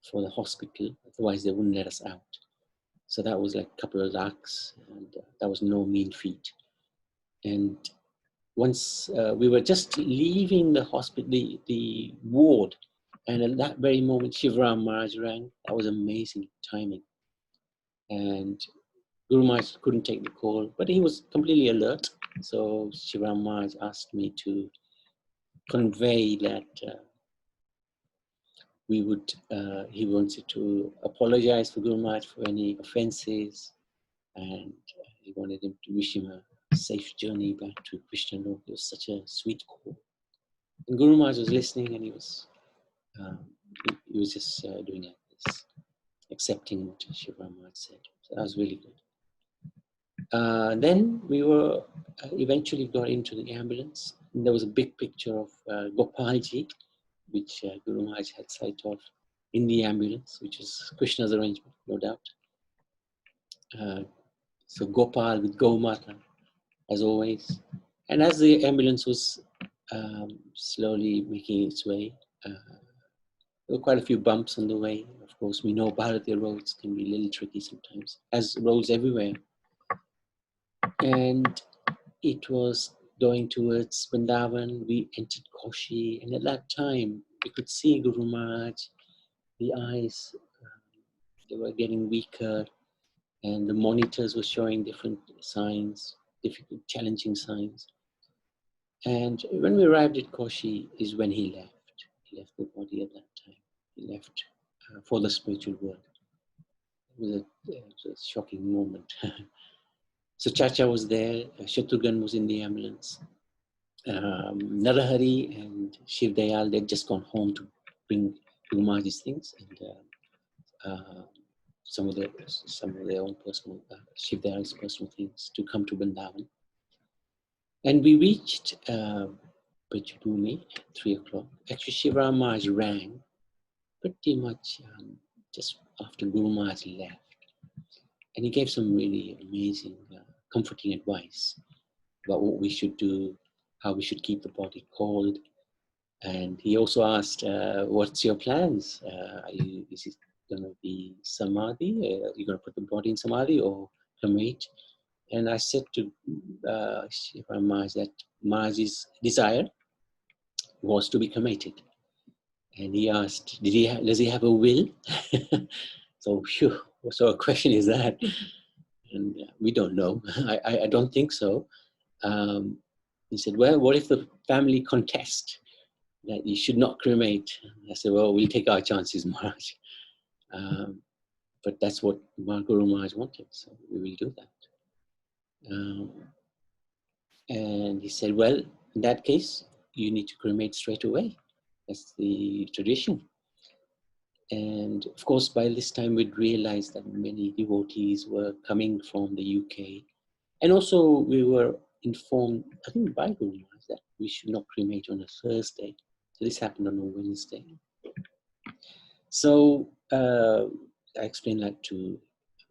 for the hospital, otherwise they wouldn't let us out. So that was like a couple of lakhs, and that was no mean feat. And once we were just leaving the hospital, the ward, and at that very moment, Shivram Maharaj rang. That was amazing timing. And Guru Maharaj couldn't take the call, but he was completely alert. So Shivram Maharaj asked me to convey that he wanted to apologize for Guru Maharaj for any offenses, and he wanted him to wish him a safe journey back to Krishna Lok. It was such a sweet call. And Guru Maharaj was listening, and he was just doing it, accepting what Shivram Maharaj said. So that was really good. Then we were eventually got into the ambulance. And there was a big picture of Gopalji, which Guru Maharaj had sight of in the ambulance, which is Krishna's arrangement, no doubt. So Gopal with Gomata, as always. And as the ambulance was slowly making its way, there were quite a few bumps on the way. Of course, we know Bharatiya roads can be a little tricky sometimes, as roads everywhere. And it was going towards Vrindavan. We entered Koshi, and at that time, we could see Guru Maharaj. The eyes, they were getting weaker, and the monitors were showing different signs, difficult, challenging signs. And when we arrived at Koshi is when he left. He left the body at that time. He left for the spiritual world. It was a shocking moment. So Chacha was there, Shatrughan was in the ambulance. Narahari and Shiv Dayal, they'd just gone home to bring Guru Maharaj's things, and some of their own personal, Shiv Dayal's personal things to come to Vrindavan. And we reached Pachbhumi at 3 o'clock. Actually, Shivram Maharaj rang pretty much just after Guru Maharaj left. And he gave some really amazing, comforting advice about what we should do, how we should keep the body cold. And he also asked, what's your plans? Is it going to be samadhi? You're going to put the body in samadhi or cremate? And I said to Shiva Maharaj that Maharaj's desire was to be cremated. And he asked, does he have a will? So, phew, what sort of question is that? And we don't know. I don't think so. He said, well, what if the family contest that you should not cremate? I said, well, we'll take our chances, Maharaj. But that's what Guru Maharaj wanted, so we will do that. And he said, well, in that case, you need to cremate straight away. That's the tradition. And of course, by this time, we'd realized that many devotees were coming from the UK. And also, we were informed, I think by Guru Maharaj, that we should not cremate on a Thursday. So this happened on a Wednesday. So I explained that to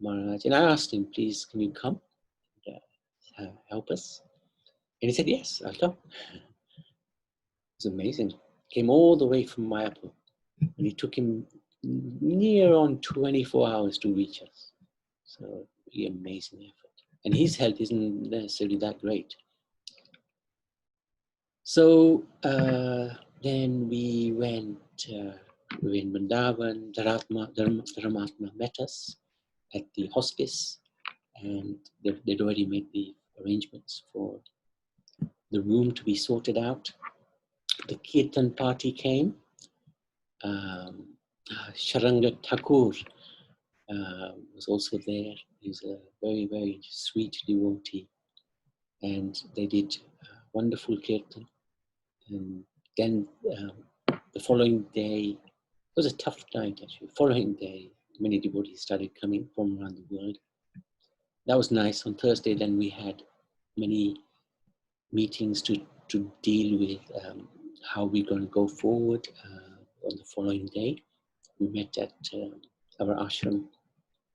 Maharaj. And I asked him, please, can you come and help us? And he said, yes, I'll come. It was amazing. Came all the way from Mayapur. And it took him near on 24 hours to reach us. So really amazing effort. And his health isn't necessarily that great. So then we went in Vrindavan. Dharamatma met us at the hospice, and they'd already made the arrangements for the room to be sorted out. The Kirtan party came. Sharanga Thakur was also there. He's a very, very sweet devotee. And they did wonderful Kirtan. And then the following day, it was a tough night actually. Following day, many devotees started coming from around the world. That was nice. On Thursday, then we had many meetings to deal with how we're going to go forward on the following day. We met at our ashram.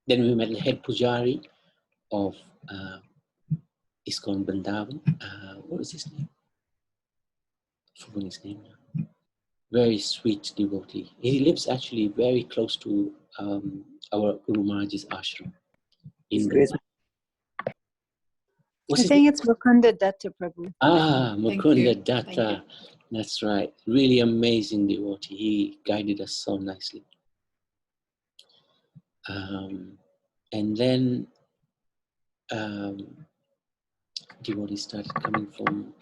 Then we met the head pujari of ISKCON Vrindavan. What was his name? I've forgotten his name now. Very sweet devotee. He lives actually very close to our Guru Maharaj's ashram. I think it's Mukunda Datta Prabhu. Ah, Mukunda Datta. That's right. Really amazing devotee. He guided us so nicely. And then devotees started coming from.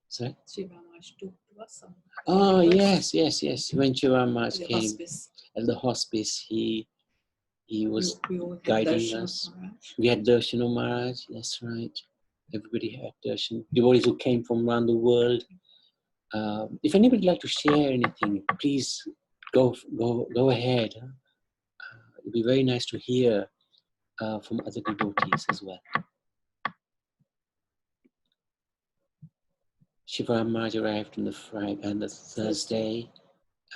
Sorry? Oh, yes. When Shiva Maharaj came at the hospice, he was guiding us. We had Darshan Maharaj, that's right. Everybody had Darshan. Devotees who came from around the world. If anybody would like to share anything, please go ahead. It'd be very nice to hear from other devotees as well. Shiva Maharaj arrived on the Thursday,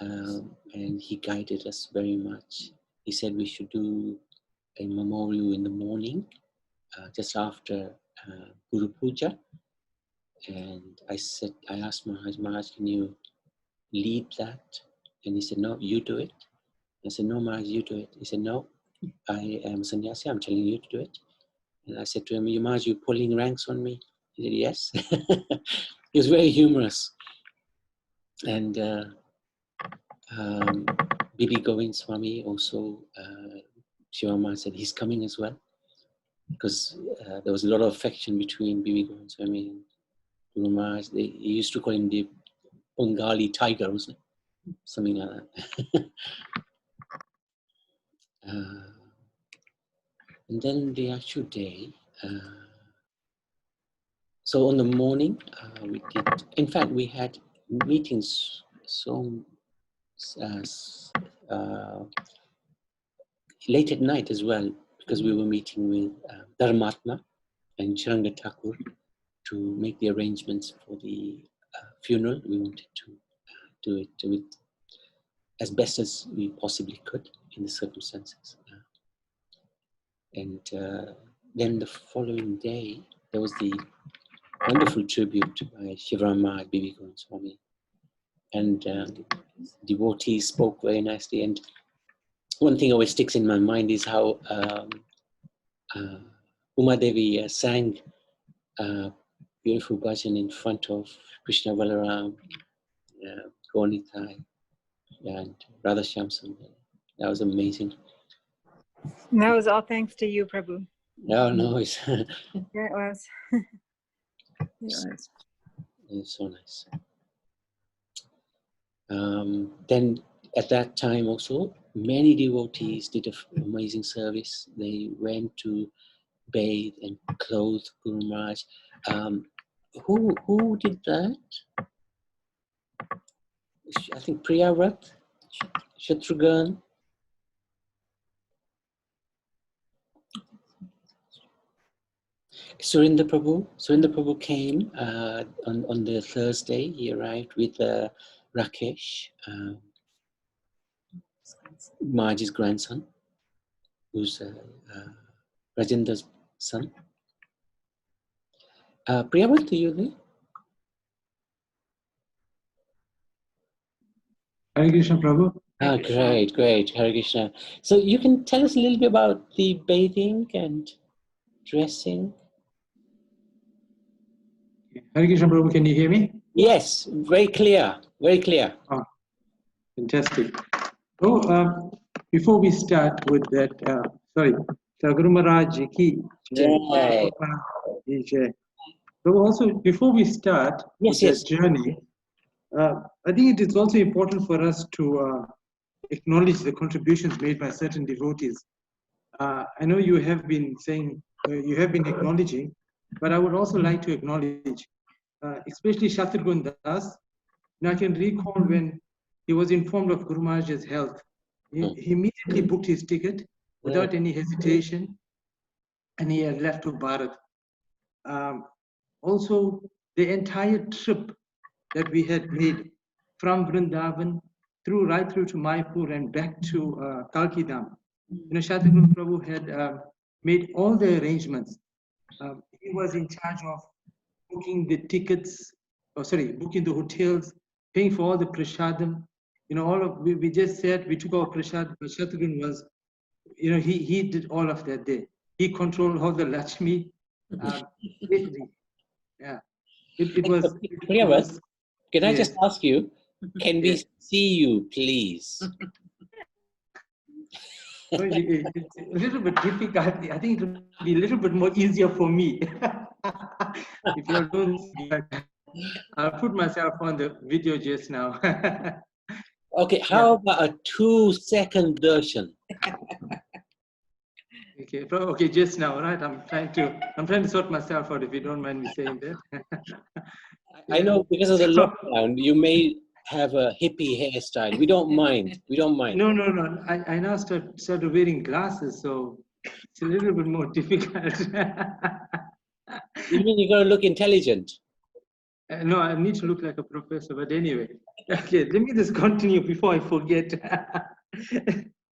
and he guided us very much. He said we should do a memorial in the morning, just after Guru Puja. And I asked Maharaj, can you lead that? And he said, no, you do it. I said, no, Maharaj, you do it. He said, no, I am sannyasi, I'm telling you to do it. And I said to him, Maharaj, you're pulling ranks on me? He said, yes. He was very humorous. And Bibi Govind Swami also, Shiva Maharaj said he's coming as well. Because there was a lot of affection between Bibi Govind Swami and Guru Maharaj. He used to call him the Bengali tiger, wasn't it? Something like that. And then the actual day, so on the morning, we did, in fact, we had meetings late at night as well, because we were meeting with Dharmatma and Sharanga Thakur to make the arrangements for the funeral. We wanted to do it with as best as we possibly could in the circumstances. And then the following day, there was the wonderful tribute by Shiva Maharaj, Bibi Govind Swami. And devotees spoke very nicely. And one thing always sticks in my mind is how Uma Devi sang beautiful bhajan in front of Krishna Balaram, Gaunitai, and Radha Shamsundar. That was amazing. And that was all thanks to you, Prabhu. No, no, it's, Yeah, it was. It was. it's so nice. Then at that time also, many devotees did an amazing service. They went to bathe and clothe Guru Maharaj. Who did that? I think Priyavrat, Shatrughan. Surinder Prabhu came on the Thursday. He arrived with Rakesh, Maharaj's grandson, who's Rajendra's son. Priyavrat, are you there? Hare Krishna, Prabhu. Ah, great, great, Hare Krishna. So you can tell us a little bit about the bathing and dressing? Hare Krishna, Prabhu, can you hear me? Yes, very clear, very clear. Oh, fantastic. Oh, before we start with that, sorry, Guru Maharaj ki jai. So also, before we start with that journey, I think it is also important for us to acknowledge the contributions made by certain devotees. I know you have been saying, you have been acknowledging, but I would also like to acknowledge, especially Shatrughan Das. Now I can recall when he was informed of Guru Maharaj's health, he immediately booked his ticket without any hesitation, and he had left to Bharat. Also, the entire trip that we had made from Vrindavan right through to Mayapur and back to Kalkidam. Shatrughan Prabhu had made all the arrangements. He was in charge of booking the tickets, booking the hotels, paying for all the prasadam. We just said we took our prasad, but Shatrughan was, he did all of that day. He controlled all the Lakshmi. Basically, yeah. It was. Can I just ask you, can we see you, please? It's a little bit difficult. I think it will be a little bit more easier for me. If you don't see, I'll put myself on the video just now. Okay, how about a 2-second darshan? Okay, just now, right? I'm trying to sort myself out, if you don't mind me saying that. I know because of the lockdown, you may have a hippie hairstyle. We don't mind. We don't mind. No. I now started wearing glasses, so it's a little bit more difficult. You mean you're going to look intelligent? No, I need to look like a professor, but anyway. Okay, let me just continue before I forget.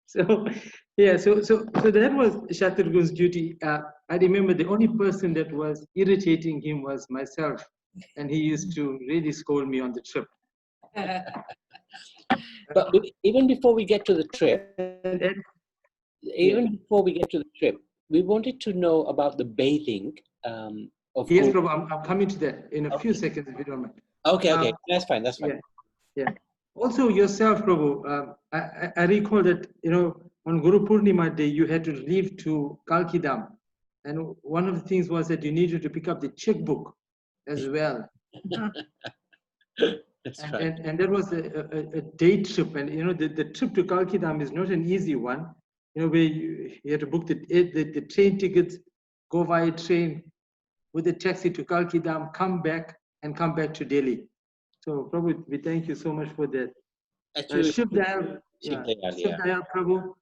So that was Shatrughan's duty. I remember the only person that was irritating him was myself, and he used to really scold me on the trip. But even before we get to the trip, we wanted to know about the bathing of. Yes, Prabhu, I'm coming to that in a few seconds, if you don't mind. Okay, that's fine. Yeah. Also, yourself, Prabhu, I recall that on Guru Purnima day you had to leave to Kalkidam, and one of the things was that you needed to pick up the checkbook as well. That's right. And that was a day trip, and the trip to Kalkidam is not an easy one. Where you had to book the train tickets, go via train with a taxi to Kalkidam, come back to Delhi. So Prabhu, we thank you so much for that. Shiv Dayal Prabhu,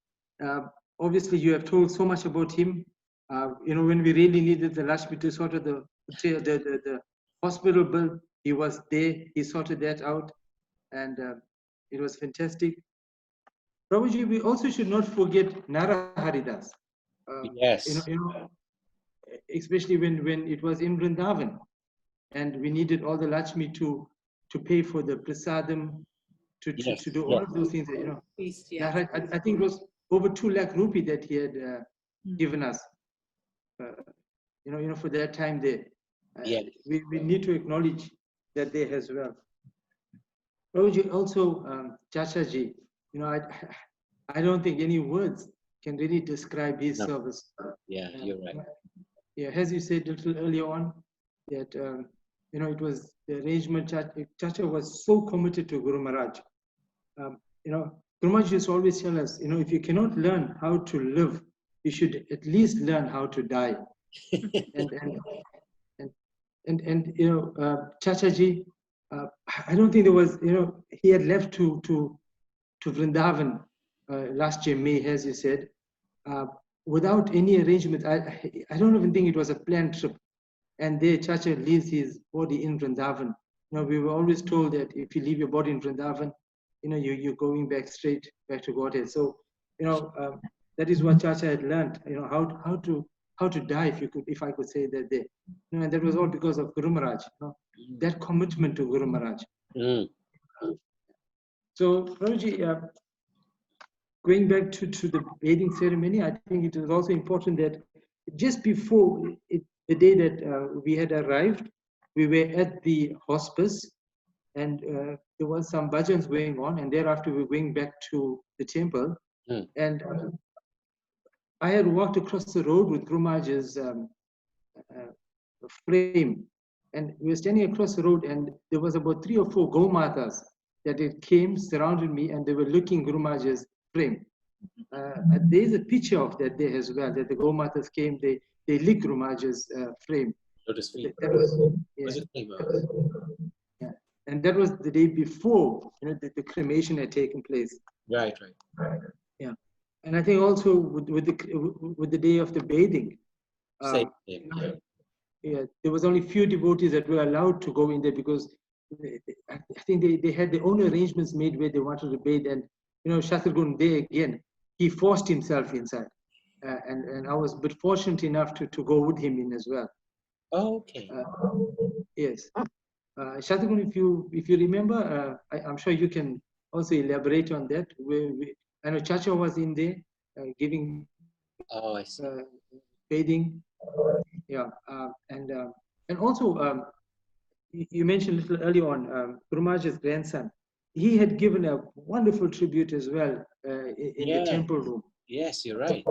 obviously you have told so much about him. When we really needed the Lakshmi to sort of the hospital bill, he was there, he sorted that out, and it was fantastic. Prabhuji, we also should not forget Nara Haridas. Yes. Especially when it was in Vrindavan, and we needed all the Lakshmi to pay for the prasadam, to do all of those things. I think it was over 2 lakh rupee that he had given us. For that time there. We need to acknowledge that there as well. Prabhuji, also, Chachaji, I don't think any words can really describe his service. Yeah, you're right. Yeah, as you said a little earlier on, that it was the arrangement. Chacha was so committed to Guru Maharaj. Guru Maharaj used to always tell us, if you cannot learn how to live, you should at least learn how to die. and Chachaji, I don't think there was, he had left to Vrindavan last year, May, as you said, without any arrangement. I don't even think it was a planned trip. And there, Chacha leaves his body in Vrindavan. We were always told that if you leave your body in Vrindavan, you're going back straight back to Godhead. So, that is what Chacha had learned. How to die, if I could say that there. And that was all because of Guru Maharaj. That commitment to Guru Maharaj. So, Prabhuji, going back to the bathing ceremony, I think it is also important that just before the day that we had arrived, we were at the hospice, and there was some bhajans going on, and thereafter we were going back to the temple. And I had walked across the road with Guru Maharaj's frame, and we were standing across the road, and there was about 3 or 4 Gomatas that it came, surrounded me, and they were looking Guru Maharaj's frame. There's a picture of that there as well, that the Gomatas came, they licked Guru Maharaj's frame. That was, yeah. And that was the day before the cremation had taken place. Right. Yeah. And I think also with the day of the bathing, there was only few devotees that were allowed to go in there, because I think they had their own arrangements made where they wanted to bathe. And Shatragun there again, he forced himself inside, and I was a bit fortunate enough to go with him in as well. Oh, okay. Yes. Shatragun, if you remember, I'm sure you can also elaborate on that. I know Chacha was in there giving bathing. Yeah. And also, you mentioned a little earlier on, Guru Maharaj's grandson. He had given a wonderful tribute as well in the temple room. Yes, you're right.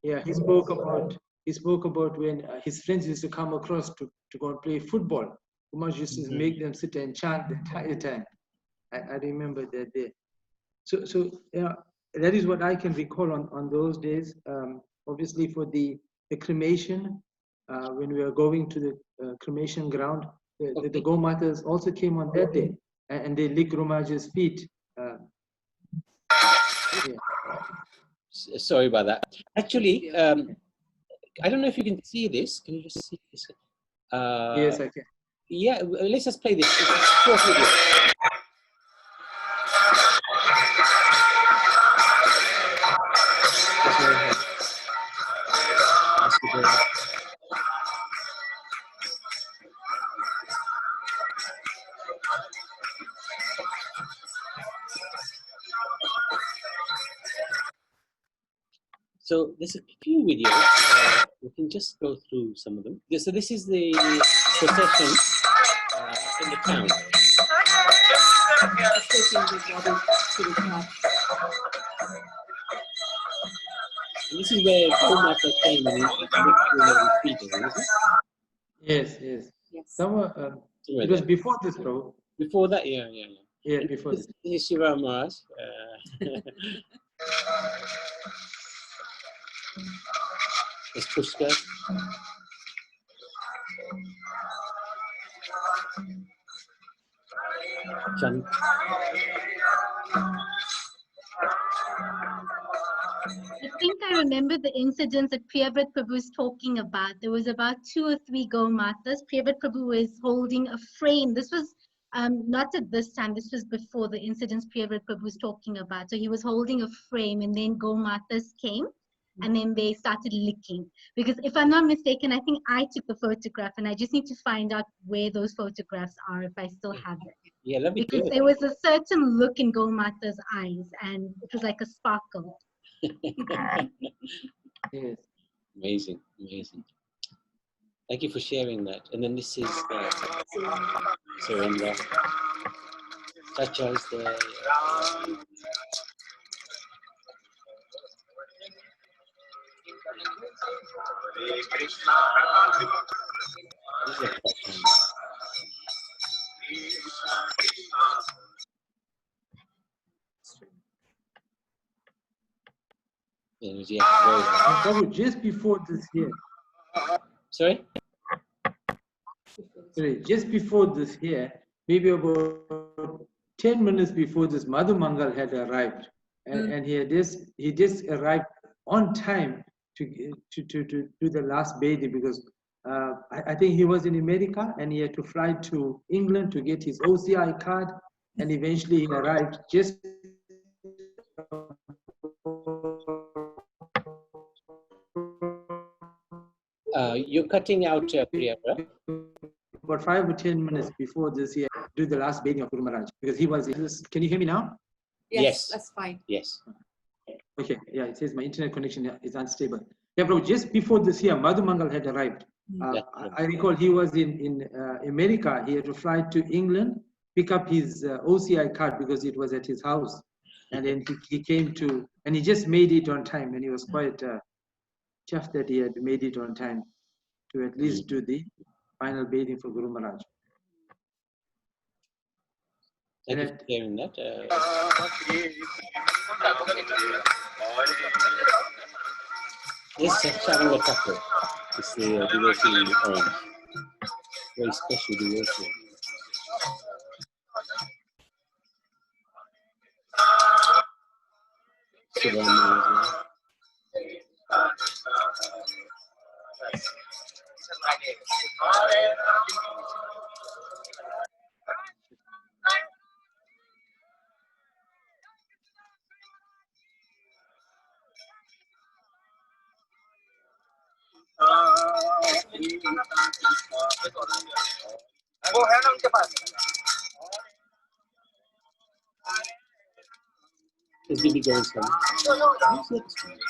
Yeah, he spoke about when his friends used to come across to go and play football. Guru Maharaj used to make them sit and chant the entire time. I remember that day. So that is what I can recall on those days. Obviously, for the cremation, when we were going to the cremation ground, the Gomatas also came on that day, and they licked Guru Maharaj's feet. Sorry about that. Actually, I don't know if you can see this. Can you just see this? Yes, I can. Yeah, let's just play this. It's a short video. So there's a few videos. We can just go through some of them. So this is the procession in the town. And this is where Gomata came and he isn't it? Yes. Somewhere, it was before this, bro. Before that, yeah. Yeah, before this. This is Shiva Maharaj. It's Pushkar. Chand. I think I remember the incidents that Priyavrat Prabhu is talking about. There was about 2 or 3 Gomatas. Priyavrat Prabhu was holding a frame. This was not at this time. This was before the incidents Priyavrat Prabhu was talking about. So he was holding a frame, and then Gomatas came, and then they started licking. Because if I'm not mistaken, I think I took the photograph, and I just need to find out where those photographs are, if I still have it. Yeah, that'd be because good. there was a certain look in Gomata's eyes, and it was like a sparkle. Yes. Amazing, amazing. Thank you for sharing that. And then this is Surrender. Chacha is there. Prabhu, just before this here. Sorry? Sorry, just before this here, maybe about 10 minutes before this, Madhu Mangal had arrived. And he just arrived on time to do the last bathing because I think he was in America and he had to fly to England to get his OCI card, and eventually he arrived just You're cutting out, Priyavra. about 5 or 10 minutes before this he had to do the last bathing of Guru Maharaj because he was. Can you hear me now? Yes, that's fine. Yes. Okay, yeah, it says my internet connection is unstable. Yeah, bro, just before this year, Madhu Mangal had arrived. I recall he was in America. He had to fly to England, pick up his OCI card because it was at his house. And then he came to, and he just made it on time. And he was quite chuffed that he had made it on time to at least do the final bathing for Guru Maharaj. Thank you for sharing that. This Shavanga Thakur is the devotee in orange. Very special devotee. वो है ना उनके पास This will be going from.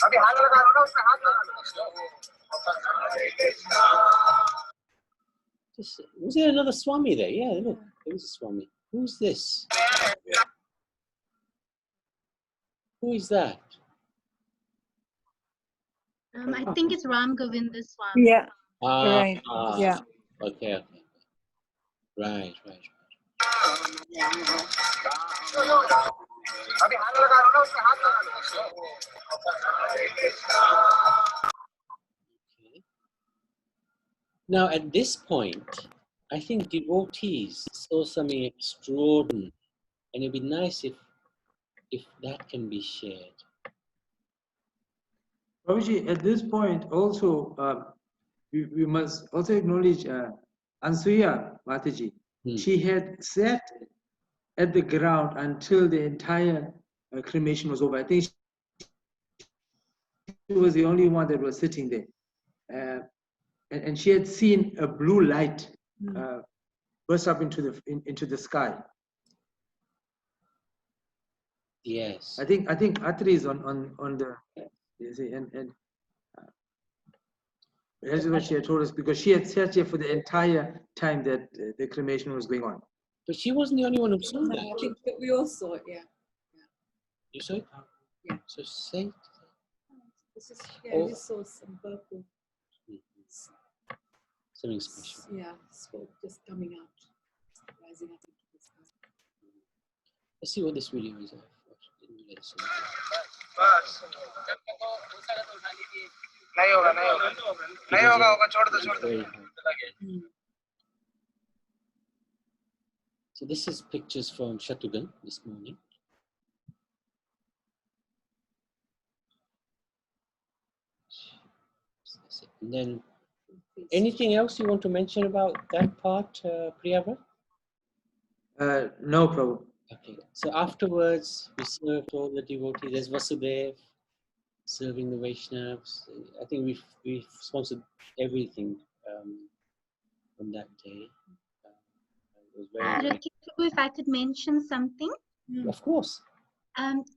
अभी हाथ लगा लो ना उसमें हाथ लगा लो Was there another Swami there? Yeah, look, there was a Swami. Who's this? Who is that? I think it's Ram Govinda Swami. Yeah. Right. Yeah. Okay. Right. अभी हाथ लगा लो ना उसमें हाथ लगा लो Now, at this point, I think devotees saw something extraordinary, and it'd be nice if that can be shared. Prabhuji, at this point also, we must also acknowledge Ansuya Mataji. She had sat at the ground until the entire cremation was over. I think she was the only one that was sitting there. And she had seen a blue light burst up into the sky. Yes. I think Atri is on the, you see, and that's what she had told us because she had sat here for the entire time that the cremation was going on. But she wasn't the only one who saw that. I think that we all saw it, yeah. You saw it? Yeah. So say. This is, yeah, we just saw some purple. Something special. Yeah, smoke just coming out, rising up into the sky. Let's see what this video is of. नहीं होगा छोड़ दो So this is pictures from Shatugan this morning. And then, anything else you want to mention about that part, Priyavra? No problem. Okay, so afterwards, we served all the devotees. There's Vasudev serving the Vaishnavas. I think we've sponsored everything on that day. It was very If I could mention something. Of course.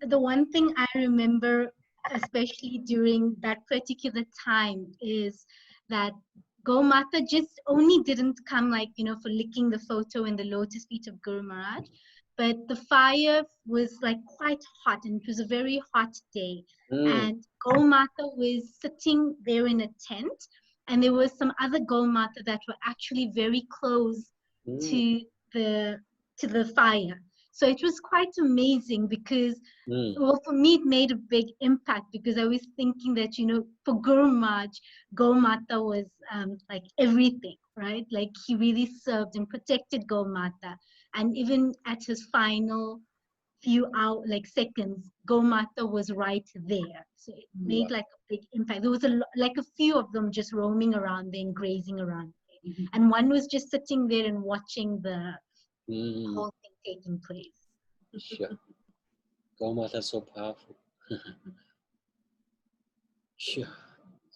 The one thing I remember especially during that particular time, is that Gomata just only didn't come like, for licking the photo in the lotus feet of Guru Maharaj, but the fire was like quite hot, and it was a very hot day. And Gomata was sitting there in a tent, and there was some other Gomata that were actually very close to the fire. So it was quite amazing because, well, for me, it made a big impact because I was thinking that, for Guru Maharaj, Gomata was like everything, right? Like he really served and protected Gomata. And even at his final few seconds, Gomata was right there. So it made like a big impact. There was like a few of them just roaming around there and grazing around there. And one was just sitting there and watching the whole thing taking place. Sure. Gomata is so powerful. Sure.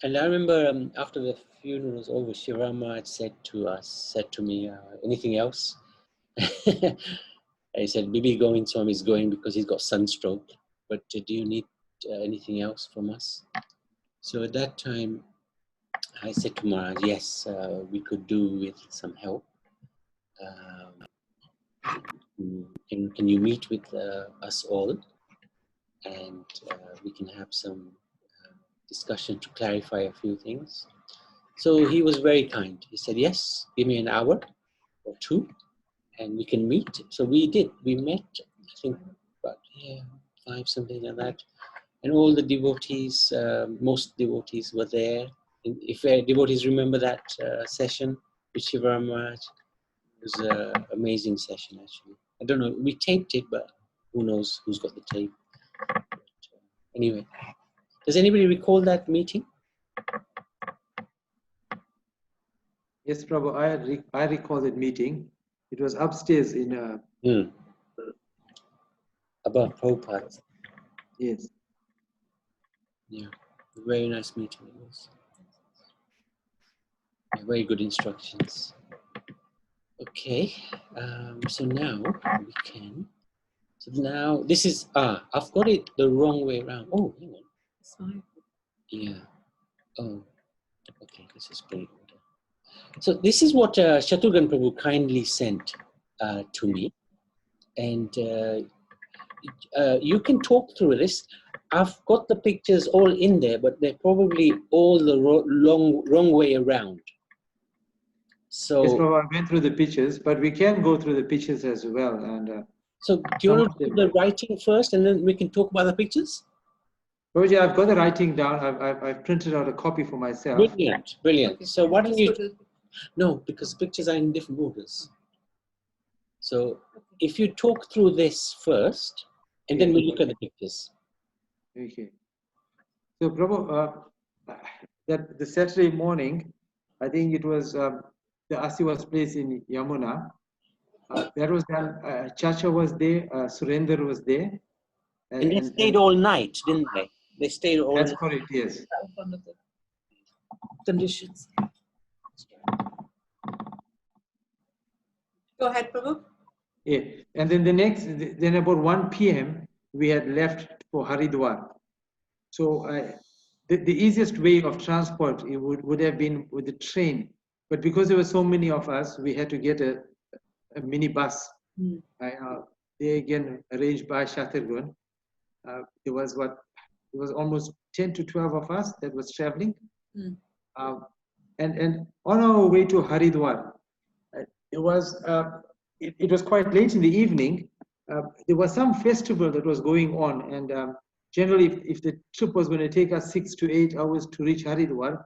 And I remember after the funeral was over, Shivama said to me, anything else? I said, Bibi Govind Swami is going because he's got sunstroke, but do you need anything else from us? So at that time, I said to Maharaj, yes, we could do with some help. Can you meet with us all, and we can have some discussion to clarify a few things. So he was very kind. He said, yes, give me an hour or two and we can meet. So we did. We met, I think, about 5, something like that. And all the devotees, most devotees were there. If devotees remember that session with Shivaram Maharaj, it was an amazing session, actually. I don't know, we taped it, but who knows who's got the tape. But, anyway, does anybody recall that meeting? Yes, Prabhu, I recall that meeting. It was upstairs in above Prabhupada. Yes. Yeah, very nice meeting it was. Yeah, very good instructions. Okay, so now we can. So now this is I've got it the wrong way around. Oh, hang on. It's fine. Yeah. Oh, okay. This is great. So this is what Shatrughan Prabhu kindly sent to me, and you can talk through this. I've got the pictures all in there, but they're probably all the wrong way around. So yes, Prabhu, I went through the pictures, but we can go through the pictures as well. And so do you want to do the writing first, and then we can talk about the pictures? Prabhuji, I've got the writing down. I've printed out a copy for myself. Brilliant, brilliant. Okay. So why don't you? No, because pictures are in different orders. So if you talk through this first, and then we look at the pictures. Okay. So Prabhu, that the Saturday morning, I think it was the Asi was placed in Yamuna. That was done. Chacha was there. Surender was there. And they stayed all night, didn't they? They stayed all night. That's correct, yes. Conditions. Go ahead, Prabhu. Yeah, and then then about 1 p.m. we had left for Haridwar. So the easiest way of transport would have been with the train, but because there were so many of us, we had to get a mini bus. They again arranged by Shatrughan. There was almost 10 to 12 of us that was traveling, and on our way to Haridwar, it was quite late in the evening. There was some festival that was going on, and generally, if the trip was going to take us 6 to 8 hours to reach Haridwar,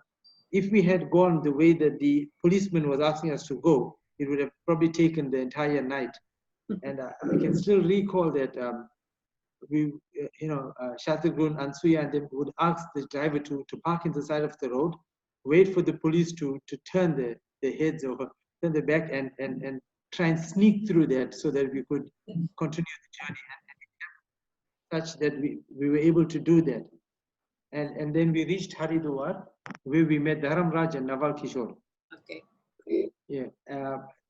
if we had gone the way that the policeman was asking us to go, it would have probably taken the entire night. And I can still recall that Shatrughan and Suya and them would ask the driver to park in the side of the road, wait for the police to turn the heads over, turn the back, and try and sneak through that so that we could continue the journey, and such that we were able to do that. And then we reached Haridwar, where we met Dharam Raj and Naval Kishore. Okay. Yeah.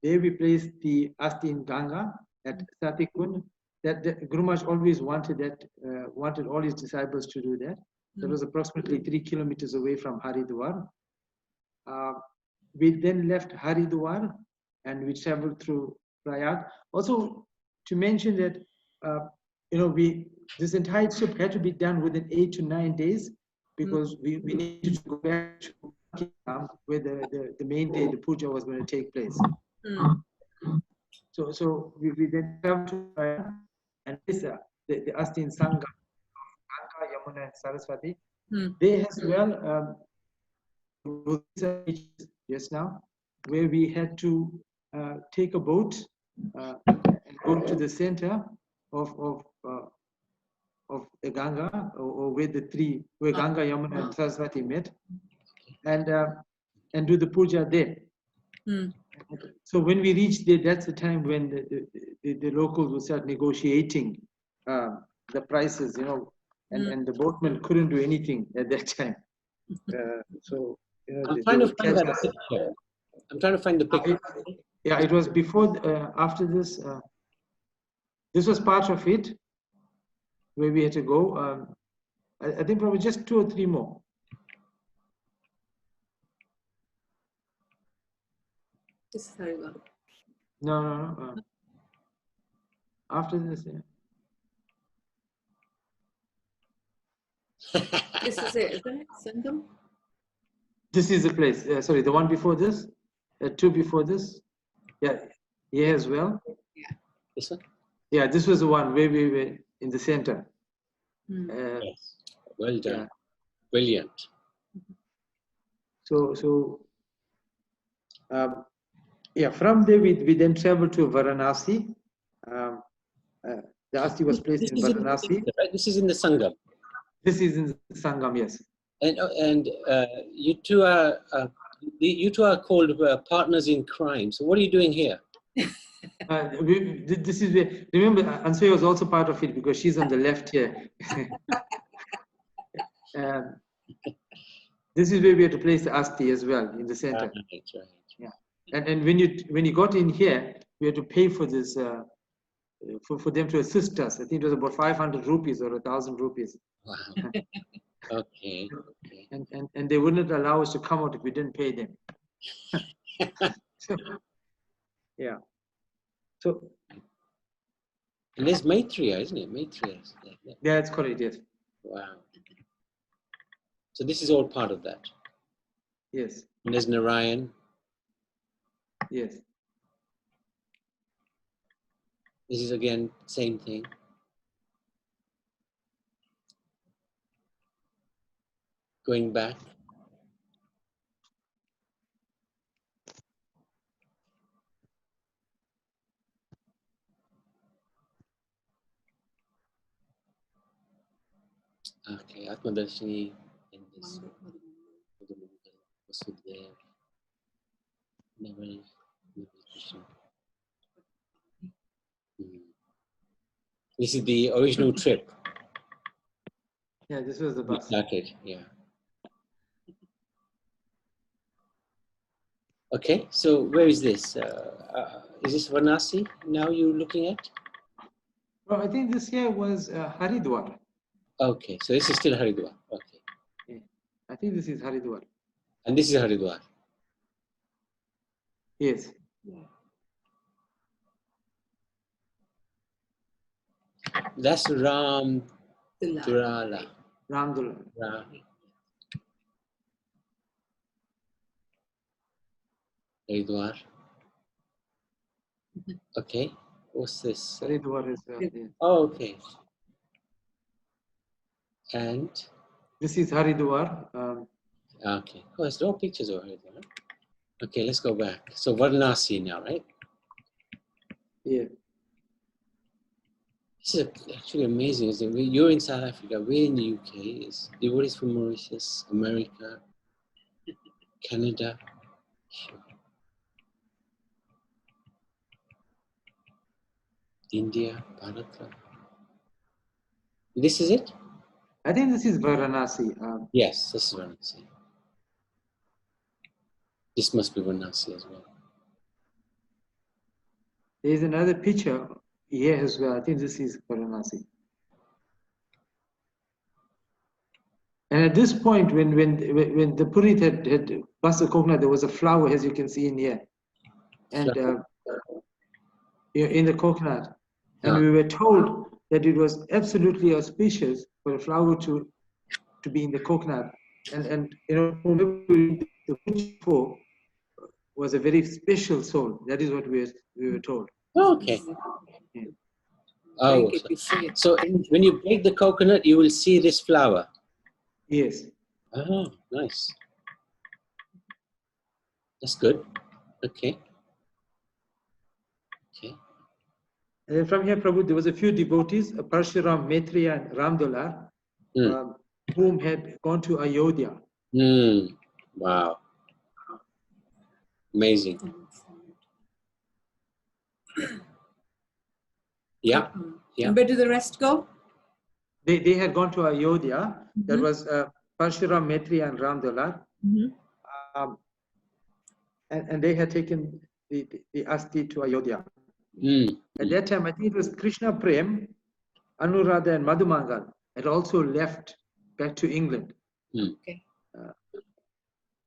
There we placed the Asti in Ganga at Satikund. That Guru Maharaj always wanted all his disciples to do that. That was approximately 3 kilometers away from Haridwar. We then left Haridwar and we traveled through Prayag. Also, to mention that, this entire trip had to be done within 8 to 9 days because we needed to go back to Pakistan where the main day, the puja was going to take place. So we then traveled to Prayag, and this, the Astin Sangam, Ganga, Yamuna, and Saraswati, they as well, just now, where we had to take a boat and go to the center of the Ganga, or where Ganga, Yamuna, and Saraswati met, and do the puja there. So when we reached there, that's the time when the locals would start negotiating the prices, and the boatmen couldn't do anything at that time. So I'm trying to find that picture. I'm trying to find the picture. Yeah, it was before, after this. This was part of it, where we had to go. I think probably just 2 or 3 more. This is Haridwar. No. After this, yeah. This is it, isn't it? Sangam? This is the place. Sorry, the one before this, 2 before this. Yeah, here as well. Yeah. This one? Yeah, this was the one where we were in the center. Yes. Well done. Yeah. Brilliant. So from there we then traveled to Varanasi. The Asti was placed in Varanasi. Right? This is in the Sangam. This is in the Sangam, yes. And you two are called partners in crime. So what are you doing here? This is where, remember, Answay was also part of it because she's on the left here. This is where we had to place the Asti as well, in the center. Right. Yeah, and when you got in here, we had to pay for this, for them to assist us. I think it was about 500 rupees or 1,000 rupees. Wow. Okay. And they wouldn't allow us to come out if we didn't pay them. Yeah. So. And there's Maitreya, isn't it? Maitreya. Yeah, it's correct, yes. Wow. So this is all part of that. Yes. And there's Narayan. Yes. This is again, same thing. Going back. Okay, Atmadarshini in this. Vasudeva. Never Krishna. This is the original trip. Yeah, this was the bus. We started, yeah. Okay, so where is this? Is this Varanasi now you're looking at? Well, I think this here was Haridwar. Okay, so this is still Haridwar. Okay. Yeah. I think this is Haridwar. And this is Haridwar. Yes. Yeah. That's Ram Durala. Ramdula. Haridwar. Okay. What's this? Haridwar is yeah. Oh, okay. And this is Haridwar. Okay. Oh, there's no pictures of Haridwar. Okay, let's go back. So Varanasi now, right? Yeah. This is actually amazing, isn't it? You're in South Africa, we're in the UK, devotees from Mauritius, America, Canada. Sure. India, Bharat. This is it? I think this is Varanasi. Yes, this is Varanasi. This must be Varanasi as well. There's another picture here as well. I think this is Varanasi. And at this point, when the Purit had bust the coconut, there was a flower, as you can see in here, and in the coconut. And we were told that it was absolutely auspicious for a flower to be in the coconut. And the Puja was a very special soul. That is what we were told. Okay. Oh, so when you break the coconut, you will see this flower. Yes. Oh, nice. That's good. Okay. Okay. And then from here, Prabhu, there was a few devotees, Parshuram, Maitreya, and Ramdolar, whom had gone to Ayodhya. Wow. Amazing. Yeah. Yeah. And where do the rest go? They had gone to Ayodhya. That was Parshuram, Maitreya, and Ramdolar. And they had taken the Asti to Ayodhya. At that time, I think it was Krishna Prem, Anuradha, and Madhumangal had also left back to England. Okay.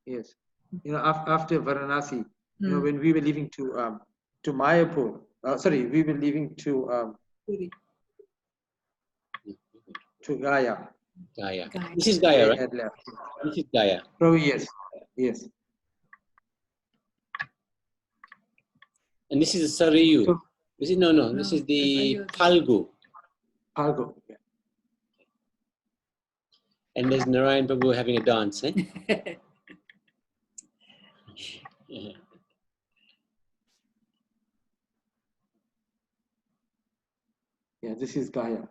Yes. After Varanasi, when we were leaving to Mayapur, we were leaving to Gaya. Gaya. This is Gaya, right? Had left. This is Gaya. Oh, yes. Yes. And this is the Sarayu. This is no. This is the Palgu. Palgu. Yeah. And there's Narayan Prabhu having a dance, eh? Yeah. Yeah, this is Gaya.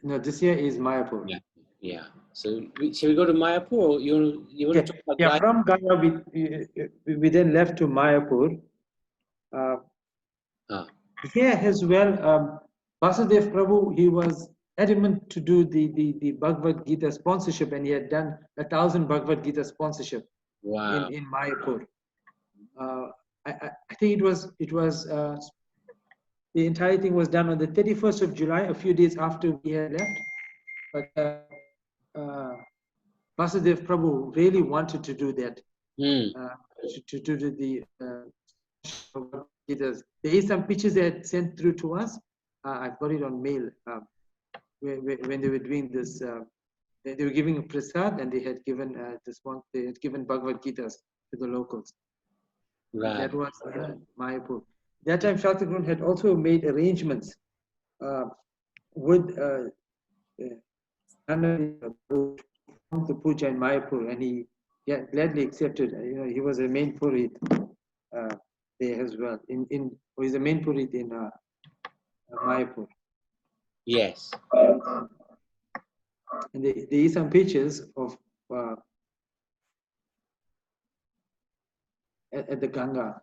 No, this here is Mayapur. Yeah. Yeah. So shall we go to Mayapur, or you want to talk about Gaya? From Gaya we then left to Mayapur. Here as well, Vasudev Prabhu, he was adamant to do the Bhagavad Gita sponsorship, and he had done 1,000 Bhagavad Gita sponsorship. Wow. in Mayapur. I think it was the entire thing was done on the 31st of July, a few days after we had left. But Vasudev Prabhu really wanted to do that. To do the Gitas. There is some pictures they had sent through to us. I've got it on mail. When they were doing this, they were giving a prasad, and they had given they had given Bhagavad Gitas to the locals. Right. That was Mayapur. That time, Shastakun had also made arrangements with the puja in Mayapur, and he gladly accepted. He was a main purit there as well. He's a main purit in Mayapur. Yes. And there is some pictures of at the Ganga.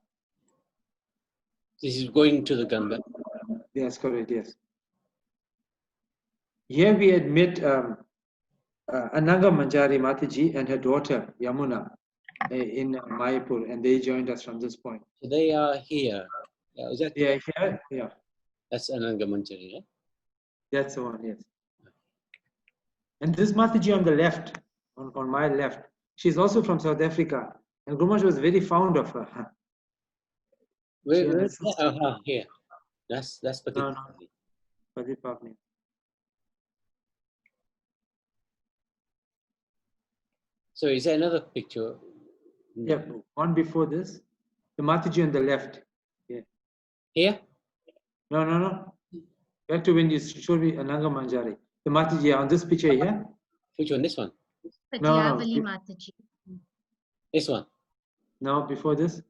This is going to the Ganga. Yes, correct. Yes. Here we had met Ananga Manjari Mataji and her daughter Yamuna in Mayapur, and they joined us from this point. So they are here. Is that? Yeah, here. Yeah. That's Ananga Manjari, right? That's the one. Yes. And this Mataji on the left, on my left, she's also from South Africa, and Gumash was very fond of her. Where is that? Here. That's Patipavni. Patipavni. So is there another picture? Yeah, one before this. The Mataji on the left. Yeah. Here? No. Back to when you showed me Ananga Manjari. The Mataji on this picture here. Which one? This one? No. Mataji. This one? No, before this.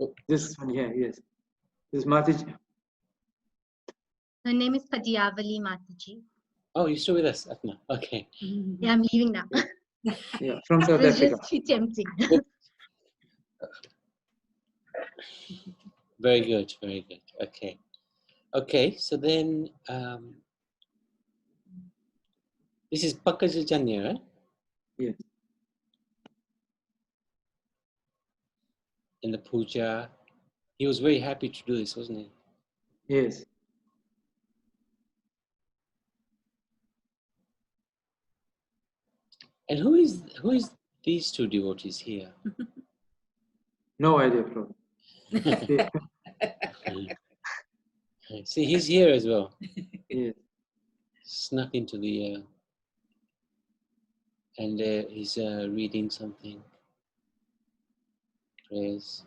Oh. This one here, yes. This Mataji. Her name is Padiyavali Mataji. Oh, you're still with us, Atma. Okay. Yeah, I'm leaving now. Yeah, from South Africa. It was just too tempting. Very good, very good. Okay. Okay, so then this is Pakajajanya, right? Yes. In the puja. He was very happy to do this, wasn't he? Yes. And who is these two devotees here? No idea, Prabhu. See, he's here as well. Yes. Snuck into the and he's reading something. Prayers.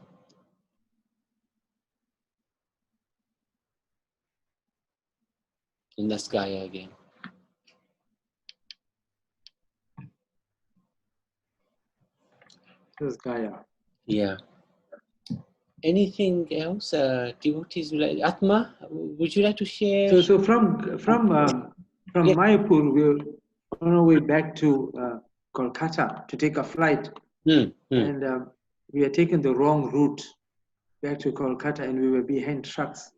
And that's Gaia again. This is Gaia. Yeah. Anything else? Devotees, Atma, would you like to share? So from Yeah. Mayapur, we're on our way back to Kolkata to take a flight, and we had taken the wrong route back to Kolkata, and we were behind trucks.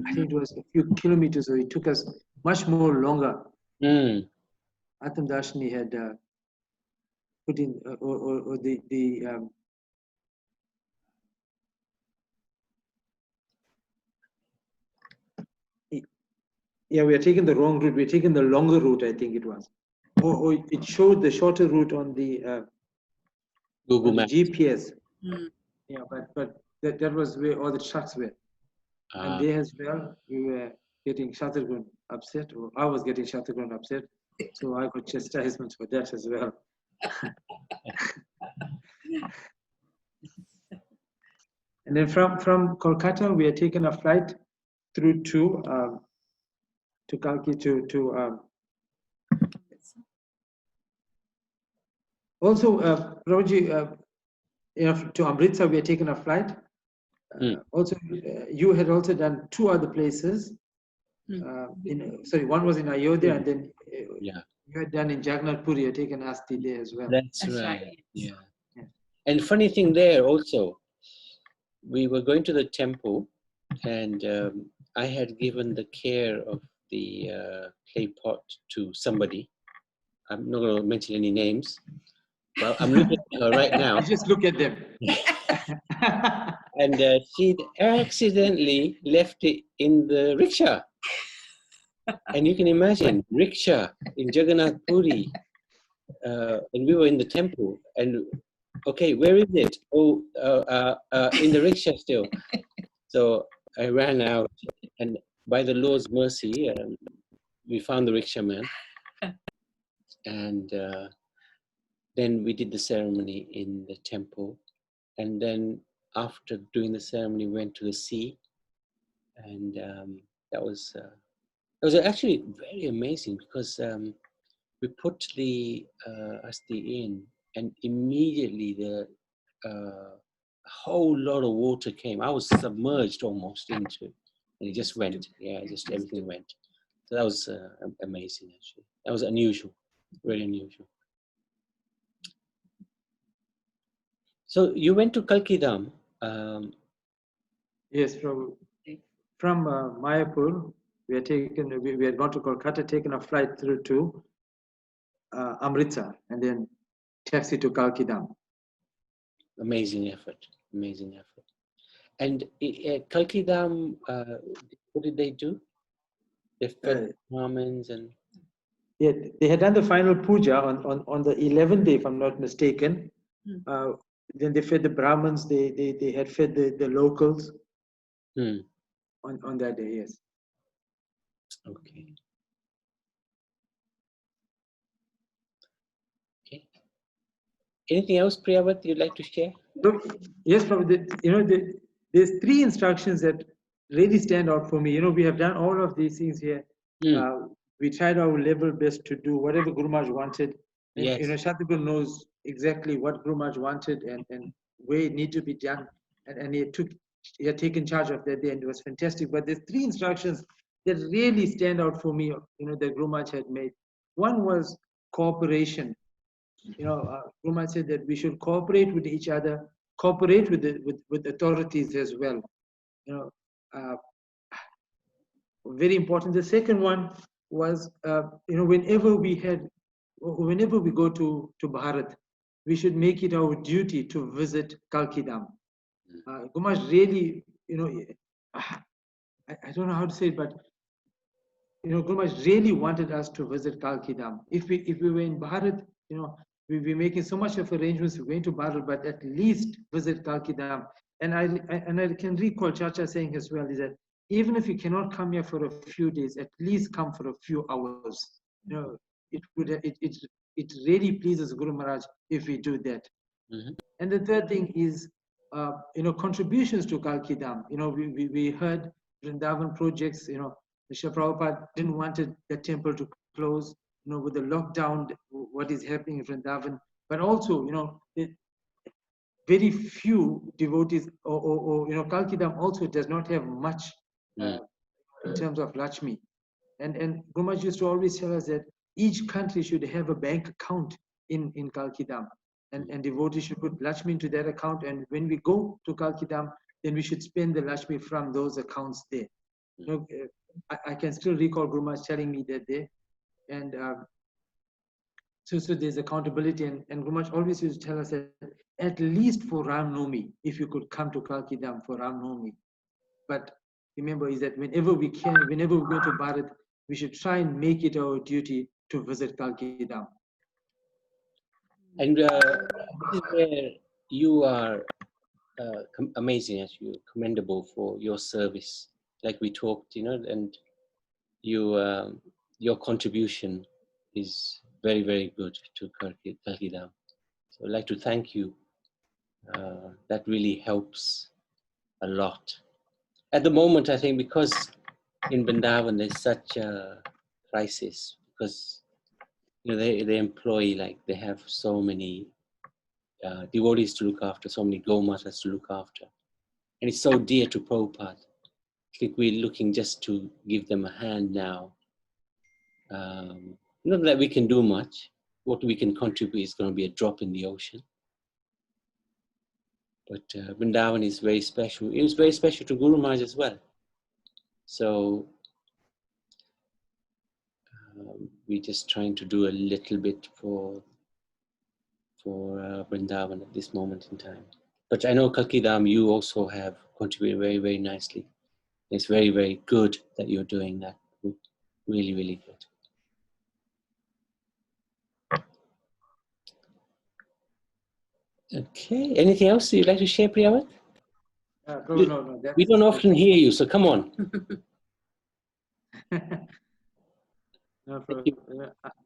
I think it was a few kilometers, so it took us much more longer. Atam Dashni had put in, or yeah, we are taking the wrong route. We're taking the longer route, I think it was. Or it showed the shorter route on the Google Maps. GPS. Yeah, but that was where all the trucks were. And there as well, we were getting Shatrughan upset, or I was getting Shatrughan upset. So I got chastisement for that as well. And then from Kolkata, we are taking a flight through to Kalki to also Prabhuji, to Amritsar, we are taking a flight. Also, you had also done two other places. One was in Ayodhya, and then you had done in Jagannath Puri. You had taken Asti there as well. That's right. Yeah. And funny thing there also, we were going to the temple, and I had given the care of the clay pot to somebody. I'm not going to mention any names, but I'm looking at her right now. Just look at them. And she'd accidentally left it in the rickshaw. And you can imagine, rickshaw in Jagannath Puri. And we were in the temple. And, okay, where is it? Oh, in the rickshaw still. So I ran out, and by the Lord's mercy, we found the rickshaw man. And then we did the ceremony in the temple. And then after doing the ceremony, we went to the sea. And that was actually very amazing, because we put the Asti in, and immediately the whole lot of water came. I was submerged almost into it, and it just went. Yeah, just everything went. So that was amazing, actually. That was unusual, very unusual. So you went to Kalkidam. Yes, from Mayapur, we had gone to Kolkata, taken a flight through to Amritsar, and then taxi to Kalkidam. Amazing effort, amazing effort. And Kalkidam, what did they do? They fed Brahmins and... Yeah, they had done the final puja on the 11th day, if I'm not mistaken. Then they fed the Brahmins, they had fed the locals on that day, yes. Okay. Okay. Anything else, Priyavat, you'd like to share? So, yes, Prabhu, there's three instructions that really stand out for me. We have done all of these things here. We tried our level best to do whatever Guru Maharaj wanted. And, Shantaguru knows exactly what Guru Maharaj wanted and where it needed to be done. And he had taken charge of that day, and it was fantastic. But there's three instructions that really stand out for me, that Guru Maharaj had made. One was cooperation. Guru Maharaj said that we should cooperate with each other, cooperate with authorities as well. Very important. The second one was, whenever we go to Bharat, we should make it our duty to visit Kalkidam. Guru Maharaj really, I don't know how to say it, but Guru Maharaj really wanted us to visit Kalkidam. If we were in Bharat, we're making so much of arrangements, we're going to Bharat, but at least visit Kalki Dham. And I can recall Chacha saying as well, is that even if you cannot come here for a few days, at least come for a few hours. You know, it really pleases Guru Maharaj if we do that. And the third thing is, you know, contributions to Kalki Dham. You know, we heard Vrindavan projects. You know, Srila Prabhupada didn't want the temple to close. You know, with the lockdown, what is happening in Vrindavan, but also, you know, very few devotees, or you know, Kalki Dham also does not have much in terms of Lakshmi. And Guru Maharaj used to always tell us that each country should have a bank account in Kalki Dham. And devotees should put Lakshmi into that account. And when we go to Kalki Dham, then we should spend the Lakshmi from those accounts there. You know, I can still recall Guru Maharaj telling me that day. And so there's accountability. And Guru Maharaj always used to tell us that at least for Ram Navami, if you could come to Kalki Dham for Ram Navami. But remember is that whenever we can, whenever we go to Bharat, we should try and make it our duty to visit Kalki Dham. And this is where you are amazing, as you commendable for your service, like we talked, you know, and you your contribution is very, very good to Kalki Dham. So I'd like to thank you. That really helps a lot. At the moment, I think because in Vrindavan there's such a crisis, because you know they employ, like they have so many devotees to look after, so many Gomatas to look after, and it's so dear to Prabhupada. I think we're looking just to give them a hand now. Not that we can do much. What we can contribute is going to be a drop in the ocean. But Vrindavan is very special. It was very special to Guru Maharaj as well. So we're just trying to do a little bit for Vrindavan at this moment in time. But I know Kalki Dham, you also have contributed very, very nicely. It's very, very good that you're doing that. Really, really good. Okay, anything else you'd like to share, Priyavat? No, we don't often hear you, so come on. No,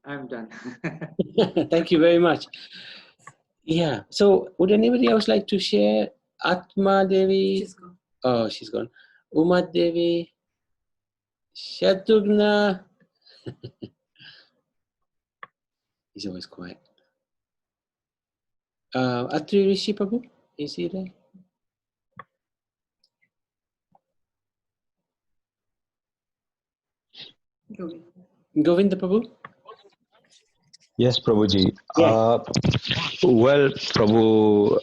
I'm done. Thank you very much. Yeah, so would anybody else like to share? Atma Devi? She's gone. Oh, she's gone. Uma Devi? Shatugna? He's always quiet. Atri Rishi Prabhu? Is he there? Govinda Prabhu? Yes, Prabhuji. Yeah. Well, Prabhu,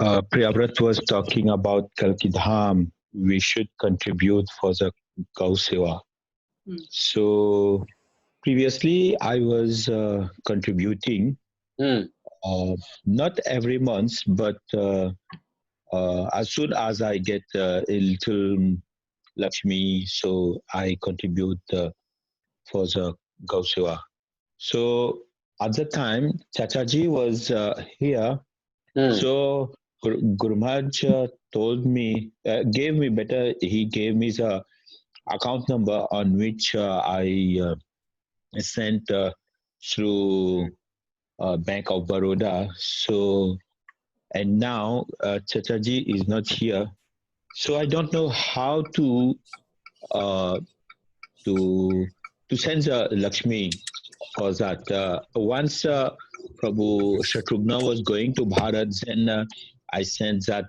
Priyavrat was talking about Kalki Dham. We should contribute for the Gau Seva. So previously I was contributing, not every month, but as soon as I get a little Lakshmi, so I contribute for the Gau Seva. So at the time, Chachaji was here. So Guru Maharaj told me, gave me the account number on which I sent through Bank of Baroda. So, and now Chachaji is not here. So I don't know how to send the Lakshmi for that. Once Prabhu Shatrugna was going to Bharat, then I sent that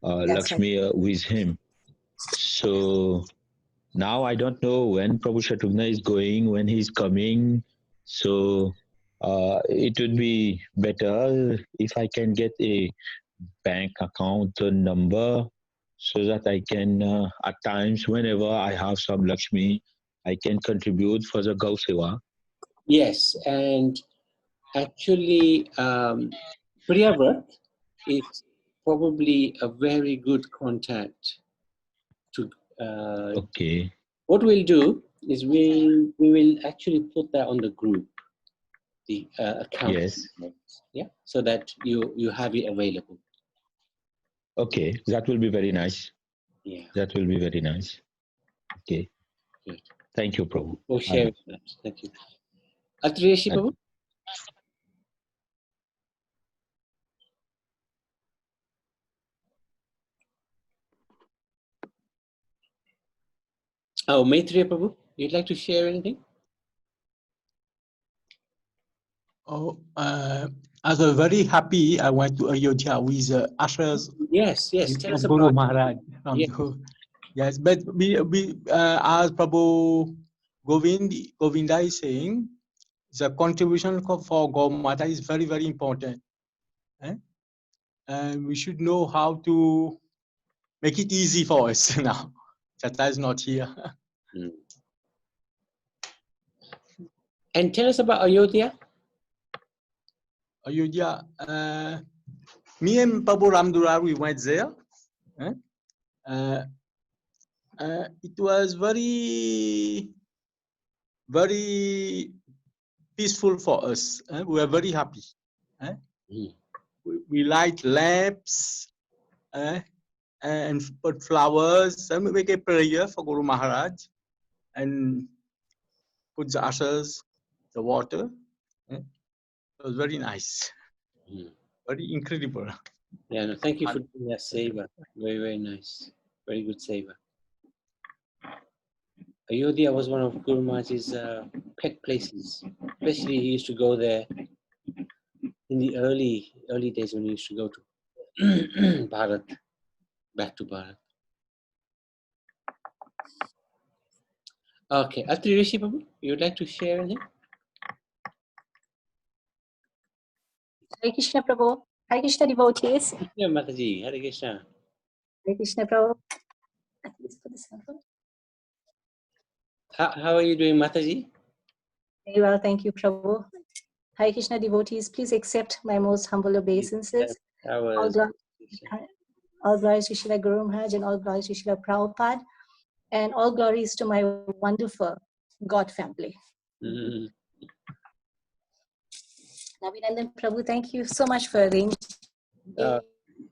Lakshmi with him. So now I don't know when Prabhu Shatrugna is going, when he's coming. So it would be better if I can get a bank account number so that I can, at times, whenever I have some Lakshmi, I can contribute for the Gau Seva. Yes, and actually, Priyavrat is probably a very good contact to. Okay. What we'll do is we will actually put that on the group. the account. Yes. Yeah, so that you have it available. Okay, that will be very nice. Yeah. That will be very nice. Okay. Good. Thank you, Prabhu. For sharing that. Thank you. Atriyeshi Prabhu? Oh, Maitreya Prabhu, you'd like to share anything? Oh, I was very happy. I went to Ayodhya with ushers. Yes, yes. Tell us Guru about Maharaj. Yes, but we as Prabhu Govinda is saying, the contribution for Gau Mata is very, very important. And we should know how to make it easy for us now. Chata is not here. And tell us about Ayodhya. Ayodhya, me and Prabhu Ramdurar, we went there. It was very, very peaceful for us. We were very happy. We light lamps and put flowers and we make a prayer for Guru Maharaj and put the ashes, the water. It was very nice. Very incredible. Yeah, no, thank you for doing that seva. Very, very nice. Very good seva. Ayodhya was one of Guru Maharaj's pet places. Especially he used to go there in the early days when he used to go to Bharat, back to Bharat. Okay, Atri Rishi Prabhu, you would like to share anything? Hare Krishna Prabhu. Hare Krishna devotees. Yeah, Mataji. Hare Krishna. Hare Krishna Prabhu. How are you doing, Mataji? Very well, thank you, Prabhu. Hare Krishna devotees, please accept my most humble obeisances. All glories to Srila Guru Maharaj and all glories to Srila Prabhupada, and all glories to my wonderful God family. Navinandan Prabhu, thank you so much for arranging.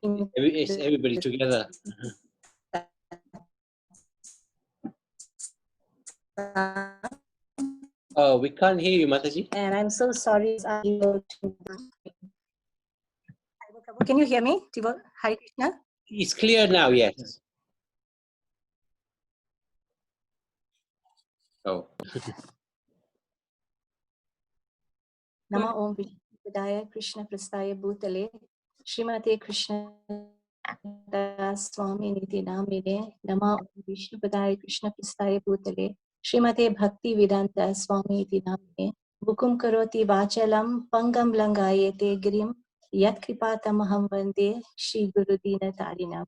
It's everybody together. Oh, we can't hear you, Mataji. And I'm so sorry. Can you hear me? Hare Krishna. It's clear now, yes. Oh. Nama Om Vidaya Krishna Prastaya Bhutale Srimate Krishna Das Swami Niti Namine Nama Om Vishnu Padaya Krishna Prastaya Bhutale Srimate Bhakti Vedanta Swami Niti Namine Bukum Karoti Vachalam Pangam Langayate Girim Yat Kripatamaham Vande Shri Guru Dina Tarinam.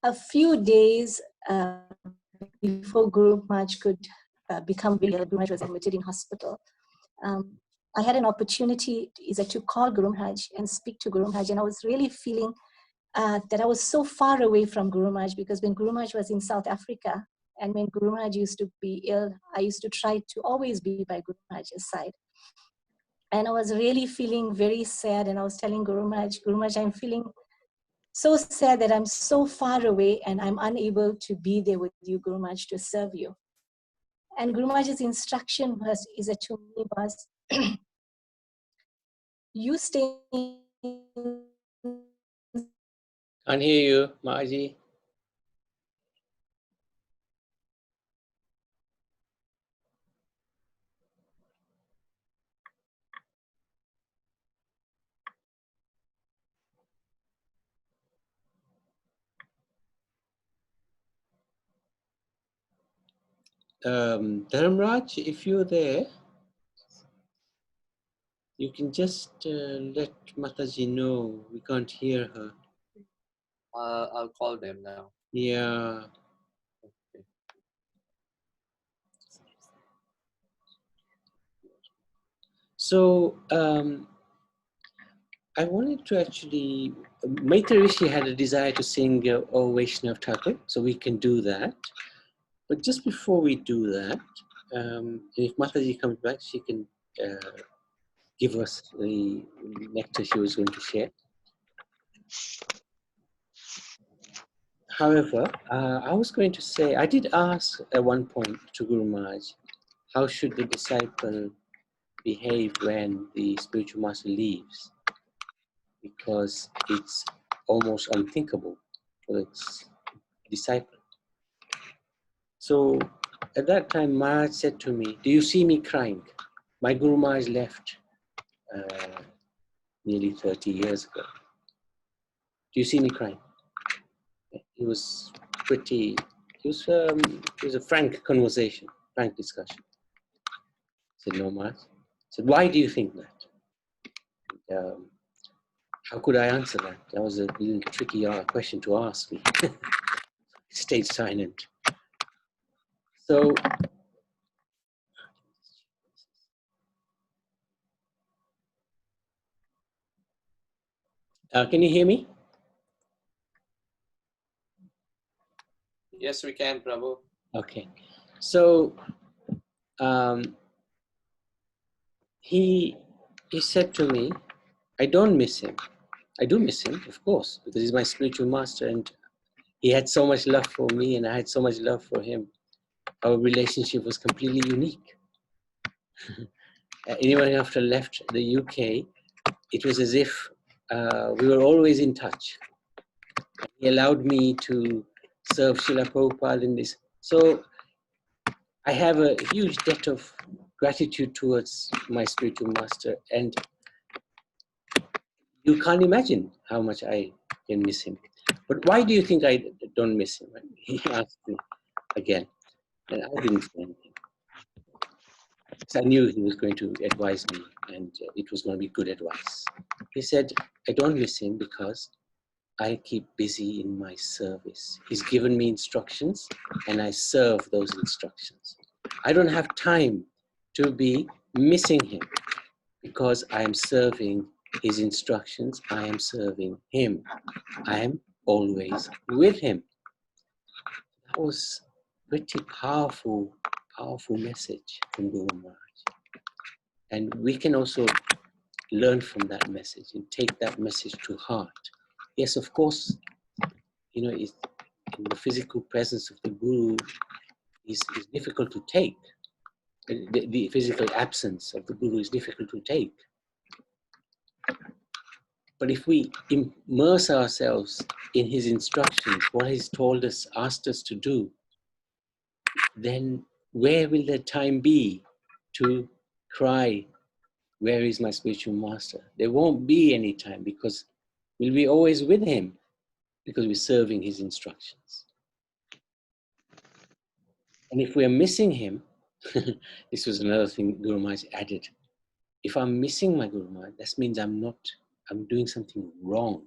A few days before Guru Maharaj could become real, Guru Maharaj was admitted in hospital. I had an opportunity to call Guru Maharaj and speak to Guru Maharaj, and I was really feeling that I was so far away from Guru Maharaj, because when Guru Maharaj was in South Africa and when Guru Maharaj used to be ill, I used to try to always be by Guru Maharaj's side. And I was really feeling very sad, and I was telling Guru Maharaj, I'm feeling so sad that I'm so far away and I'm unable to be there with you, Guru Maharaj, to serve you. And Guru Maharaj's instruction to me was, you stay. Can't hear you, Mataji. Dharamraj, if you're there, you can just let Mataji know we can't hear her. I'll call them now. Yeah. Okay. So I wanted to actually, Maitreya Rishi had a desire to sing O Vaishnav Thakur, so we can do that. But just before we do that, if Mataji comes back, she can give us the nectar she was going to share. However, I was going to say, I did ask at one point to Guru Maharaj, how should the disciple behave when the spiritual master leaves? Because it's almost unthinkable for its disciple. So at that time, Maharaj said to me, do you see me crying? My Guru Maharaj left nearly 30 years ago. Do you see me crying? It was pretty, it was a frank conversation, frank discussion. I said, no, Maharaj. I said, why do you think that? How could I answer that? That was a little tricky question to ask me. Stayed silent. So, can you hear me? Yes, we can, Prabhu. Okay. So, he said to me, I don't miss him. I do miss him, of course, because he's my spiritual master and he had so much love for me and I had so much love for him. Our relationship was completely unique. Even after I left the UK, it was as if we were always in touch. He allowed me to serve Srila Prabhupada in this. So I have a huge debt of gratitude towards my spiritual master, and you can't imagine how much I can miss him. But why do you think I don't miss him? He asked me again, and I didn't say anything. Because I knew he was going to advise me, and it was going to be good advice. He said, I don't miss him because I keep busy in my service. He's given me instructions, and I serve those instructions. I don't have time to be missing him because I am serving his instructions. I am serving him. I am always with him. That was a pretty powerful message from Guru Maharaj. And we can also learn from that message and take that message to heart. Yes, of course, you know, in the physical presence of the Guru is difficult to take. The physical absence of the Guru is difficult to take. But if we immerse ourselves in his instructions, what he's told us, asked us to do, then where will the time be to cry, where is my spiritual master? There won't be any time because we'll be always with him because we're serving his instructions. And if we're missing him, this was another thing Guru Maharaj added. If I'm missing my Guru Maharaj, that means I'm doing something wrong.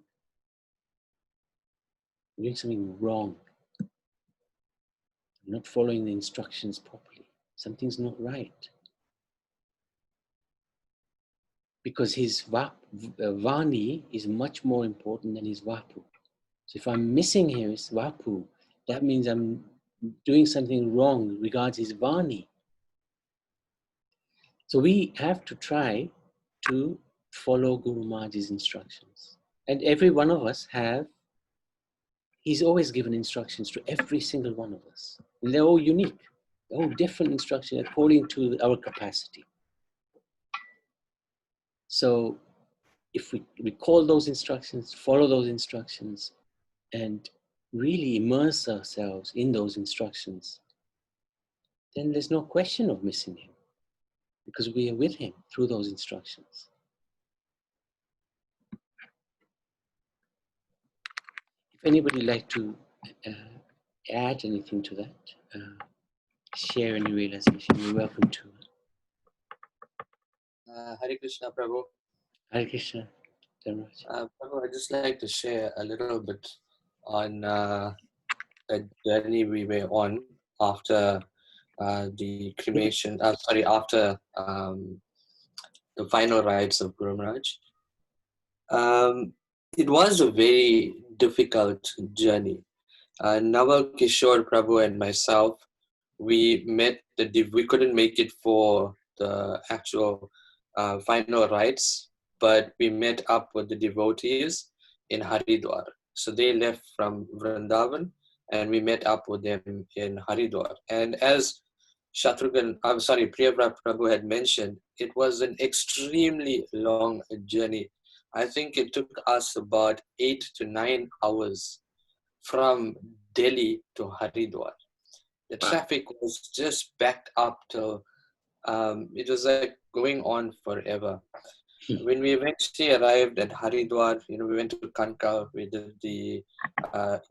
I'm doing something wrong. I'm not following the instructions properly. Something's not right. Because his Vani is much more important than his Vapu. So if I'm missing his Vapu, that means I'm doing something wrong regards his Vani. So we have to try to follow Guru Maharaj's instructions. And every one of us he's always given instructions to every single one of us. And they're all unique. They're all different instructions according to our capacity. So if we recall those instructions, follow those instructions, and really immerse ourselves in those instructions, then there's no question of missing him because we are with him through those instructions. If anybody would like to add anything to that, share any realization, you're welcome to. Hare Krishna, Prabhu. Hare Krishna. Prabhu, I'd just like to share a little bit on the journey we were on after the cremation, after the final rites of Guru Maharaj. It was a very difficult journey. Naval Kishore Prabhu and myself, we met we couldn't make it for the actual final rites, but we met up with the devotees in Haridwar. So they left from Vrindavan, and we met up with them in Haridwar. And as Priyavrat Prabhu had mentioned, it was an extremely long journey. I think it took us about 8 to 9 hours from Delhi to Haridwar. The traffic was just backed up till it was like going on forever. When we eventually arrived at Haridwar, we went to Kanka, we did the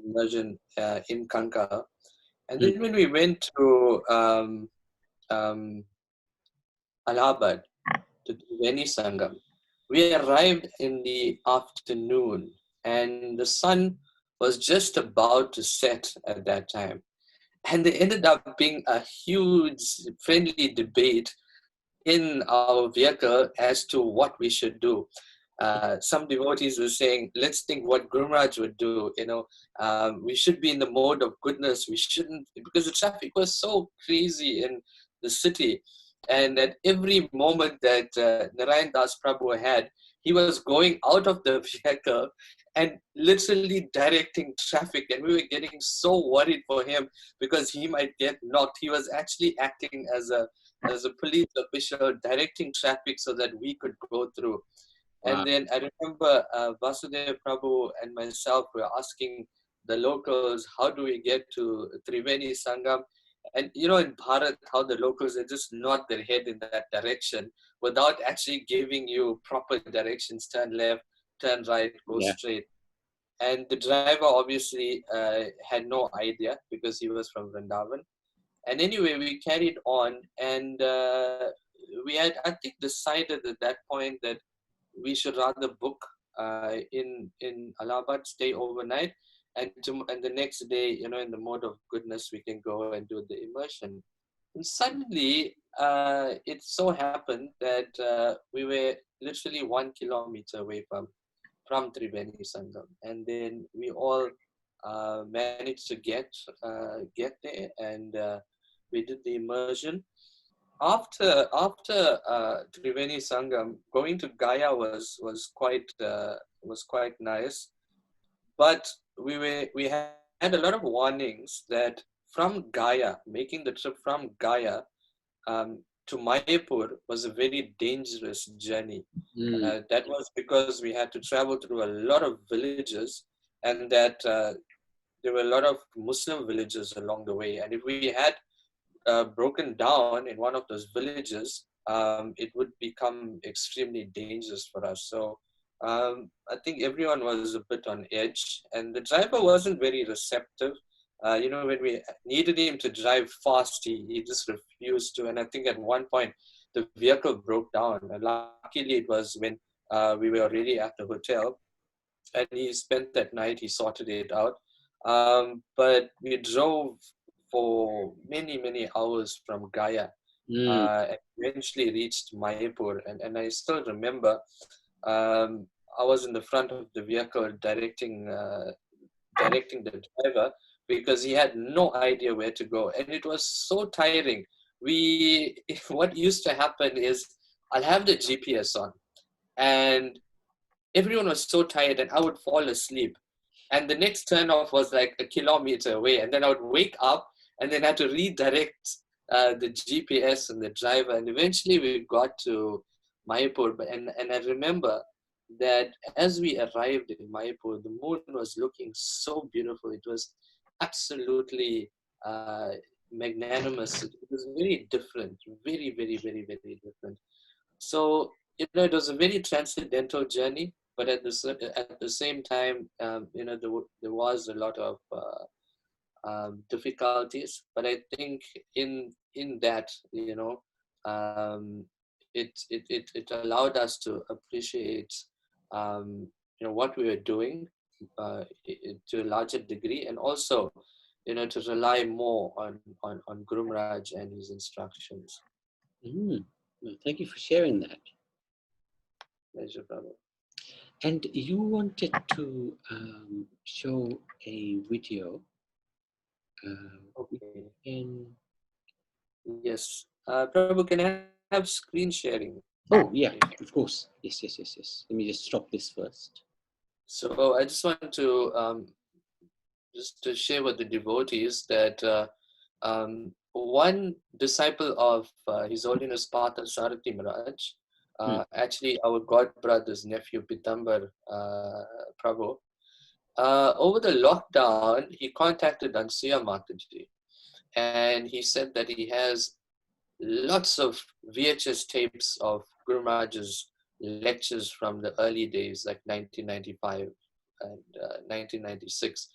immersion in Kanka. And then when we went to Allahabad, to Triveni Sangam, we arrived in the afternoon, and the sun was just about to set at that time. And there ended up being a huge friendly debate in our vehicle as to what we should do. Some devotees were saying, let's think what Guru Maharaj would do. We should be in the mode of goodness. We shouldn't, because the traffic was so crazy in the city. And at every moment that Narayan Das Prabhu had, he was going out of the vehicle and literally directing traffic. And we were getting so worried for him because he might get knocked. He was actually acting as a police official, directing traffic so that we could go through. Wow. And then I remember Vasudev Prabhu and myself were asking the locals, how do we get to Triveni Sangam? And in Bharat, how the locals, they just nod their head in that direction without actually giving you proper directions, turn left, turn right, go straight. And the driver obviously had no idea because he was from Vrindavan. And anyway, we carried on, and we had, I think, decided at that point that we should rather book in Allahabad, stay overnight, and the next day, in the mode of goodness, we can go and do the immersion. And suddenly, it so happened that we were literally 1 kilometer away from Triveni Sangam, and then we all managed to get there, and we did the immersion. After Triveni Sangam, going to Gaya was quite nice, but we had a lot of warnings that from Gaya, making the trip from Gaya to Mayapur was a very dangerous journey. That was because we had to travel through a lot of villages, and that there were a lot of Muslim villages along the way. And if we had broken down in one of those villages, it would become extremely dangerous for us. So I think everyone was a bit on edge, and the driver wasn't very receptive. When we needed him to drive fast, he just refused to. And I think at one point, the vehicle broke down. And luckily, it was when we were already at the hotel, and he spent that night, he sorted it out. But we drove for many, many hours from Gaya, and eventually reached Mayapur. And I still remember I was in the front of the vehicle directing the driver because he had no idea where to go. And it was so tiring. What used to happen is I'll have the GPS on, and everyone was so tired, and I would fall asleep. And the next turnoff was like 1 kilometer away. And then I would wake up and then had to redirect the GPS and the driver. And eventually we got to Mayapur. And I remember that as we arrived in Mayapur, the moon was looking so beautiful. It was absolutely magnanimous. It was very different, very, very, very, very different. So, it was a very transcendental journey. But at the same time, there was a lot of difficulties. But I think in that, it allowed us to appreciate, what we were doing to a larger degree, and also, to rely more on Guru Maharaj and his instructions. Well, thank you for sharing that. Pleasure, brother. And you wanted to show a video. Okay. Yes. Prabhu, can I have screen sharing? Oh, yeah, of course. Yes, yes, yes, yes. Let me just stop this first. So I just want to just to share with the devotees that one disciple of His Holiness Partha Sarathi Maharaj, actually our god brother's nephew Pitambar Prabhu, over the lockdown, he contacted Ansuya Mataji, and he said that he has lots of VHS tapes of Guru Maharaj's lectures from the early days, like 1995 and 1996.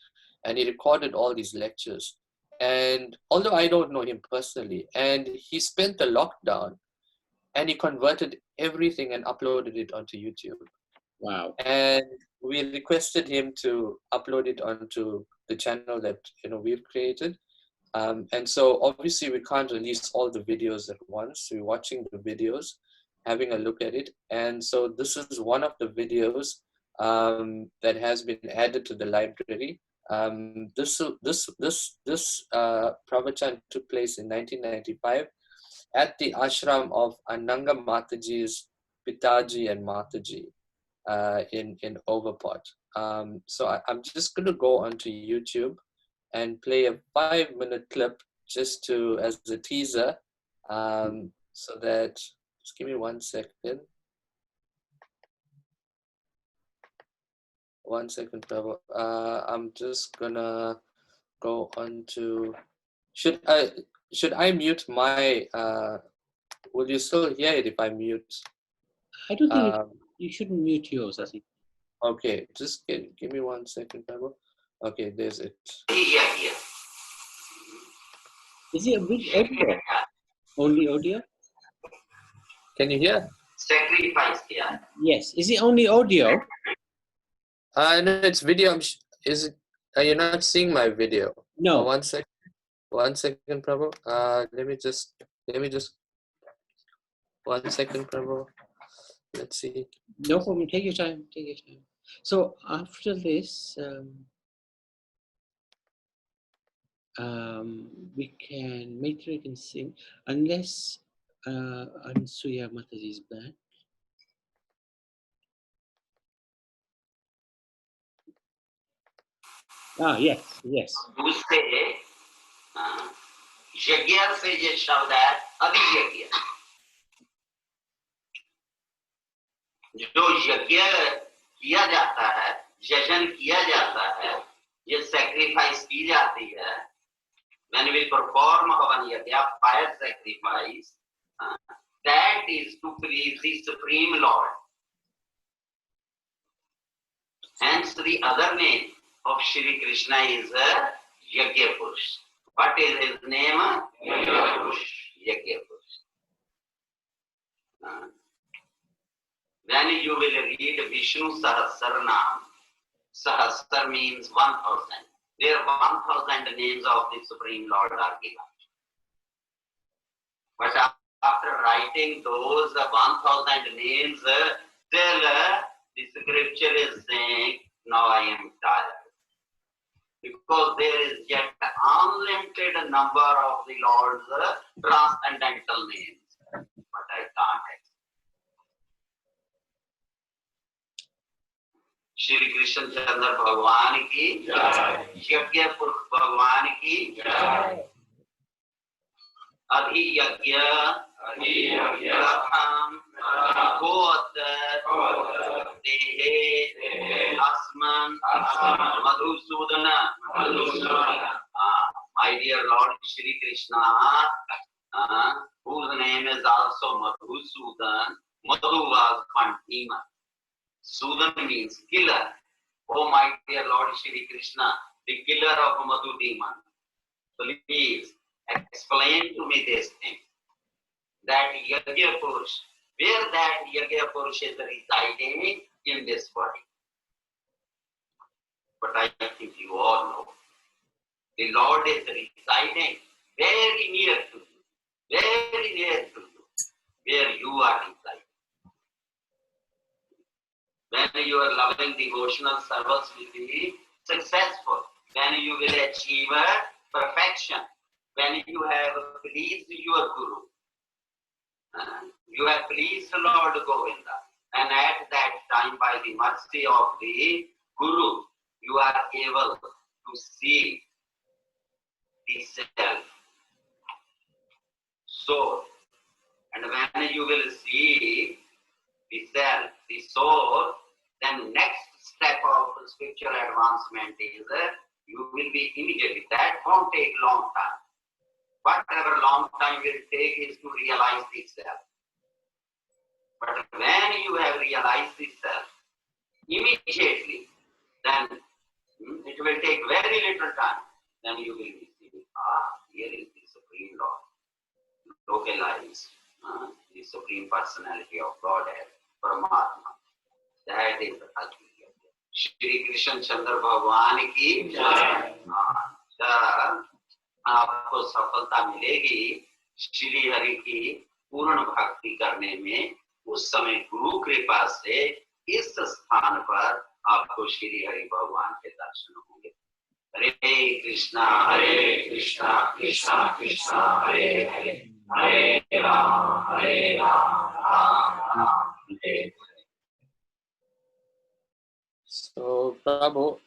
And he recorded all these lectures. And although I don't know him personally, and he spent the lockdown and he converted everything and uploaded it onto YouTube. Wow. And we requested him to upload it onto the channel that we've created. And so obviously we can't release all the videos at once. We're watching the videos, having a look at it. And so this is one of the videos that has been added to the library. This pravachan took place in 1995 at the ashram of Ananga Mataji's Pitaji and Mataji in Overport. So I'm just going to go onto YouTube and play a 5-minute clip just to as a teaser, so that just give me 1 second. 1 second, Prabhu. I'm just gonna go on to. Should I mute my? Will you still hear it if I mute? I don't think you shouldn't mute yours, I think. Okay, just give me 1 second, Prabhu. Okay, there's it. Is it with audio? Only audio? Can you hear? Sacrifice, yeah. Yes. Is it only audio? No, it's video. Is it? You're not seeing my video? No. 1 second. 1 second, Prabhu. Let me just. 1 second, Prabhu. Let's see. No problem. Take your time. Take your time. So after this, we can Maitri can sing unless Ansuya Mataji is back. Yes, yes. दूसरे यज्ञ से ये शब्द है अभियज्ञ, जो यज्ञ किया जाता है, यजन किया जाता है, ये सैक्रिफाइस की जाती है. When we perform havan yajna, fire sacrifice, that is to please the Supreme Lord. Hence the other name of Shri Krishna is Yajna Purush. What is his name? Yajna Purush. Yajna Purush. Then you will read Vishnu Sahasranam. Sahasra means 1000. There are 1000 names of the Supreme Lord are given. But after writing those 1000 names, still the scripture is saying, now I am tired. Because there is yet unlimited number of the Lord's transcendental names. But I can't explain. Shri Krishna चंद्र भगवान की यज्ञ पुरुष भगवान की अधियज्ञ अस्मन् Madhusudan. My dear Lord Shri Krishna, whose name is also Madhusudan. Madhu was one demon. Sudan means killer. Oh my dear Lord Shri Krishna, the killer of Madhu demon. Please explain to me this thing. That Yajna Purush, where that Yajna Purush is residing in this body. But I think you all know. The Lord is residing very near to you. Very near to you. Where you are residing. When your loving devotional service will be successful, then you will achieve perfection. when you have pleased your Guru, you have pleased Lord Govinda, and at that time, by the mercy of the Guru, you are able to see the self. So, and when you will see the self, the soul, then next step of spiritual advancement is you will be immediately. That won't take long time. Whatever long time will take is to realize the self. But when you have realized the self, immediately, then it will take very little time. Then you will be seeing, here is the Supreme Lord, localized, the Supreme Personality of Godhead, Paramatma. That is the ultimate. Shri Krishna Chandra Bhagwan की जय। जब आपको सफलता मिलेगी श्री हरि की पूर्ण भक्ति करने में, उस समय गुरु कृपा से इस स्थान पर आपको श्री हरि भगवान के दर्शन होंगे। हरे कृष्णा कृष्णा कृष्णा हरे हरे, हरे राम राम राम हरे। So, Prabhu,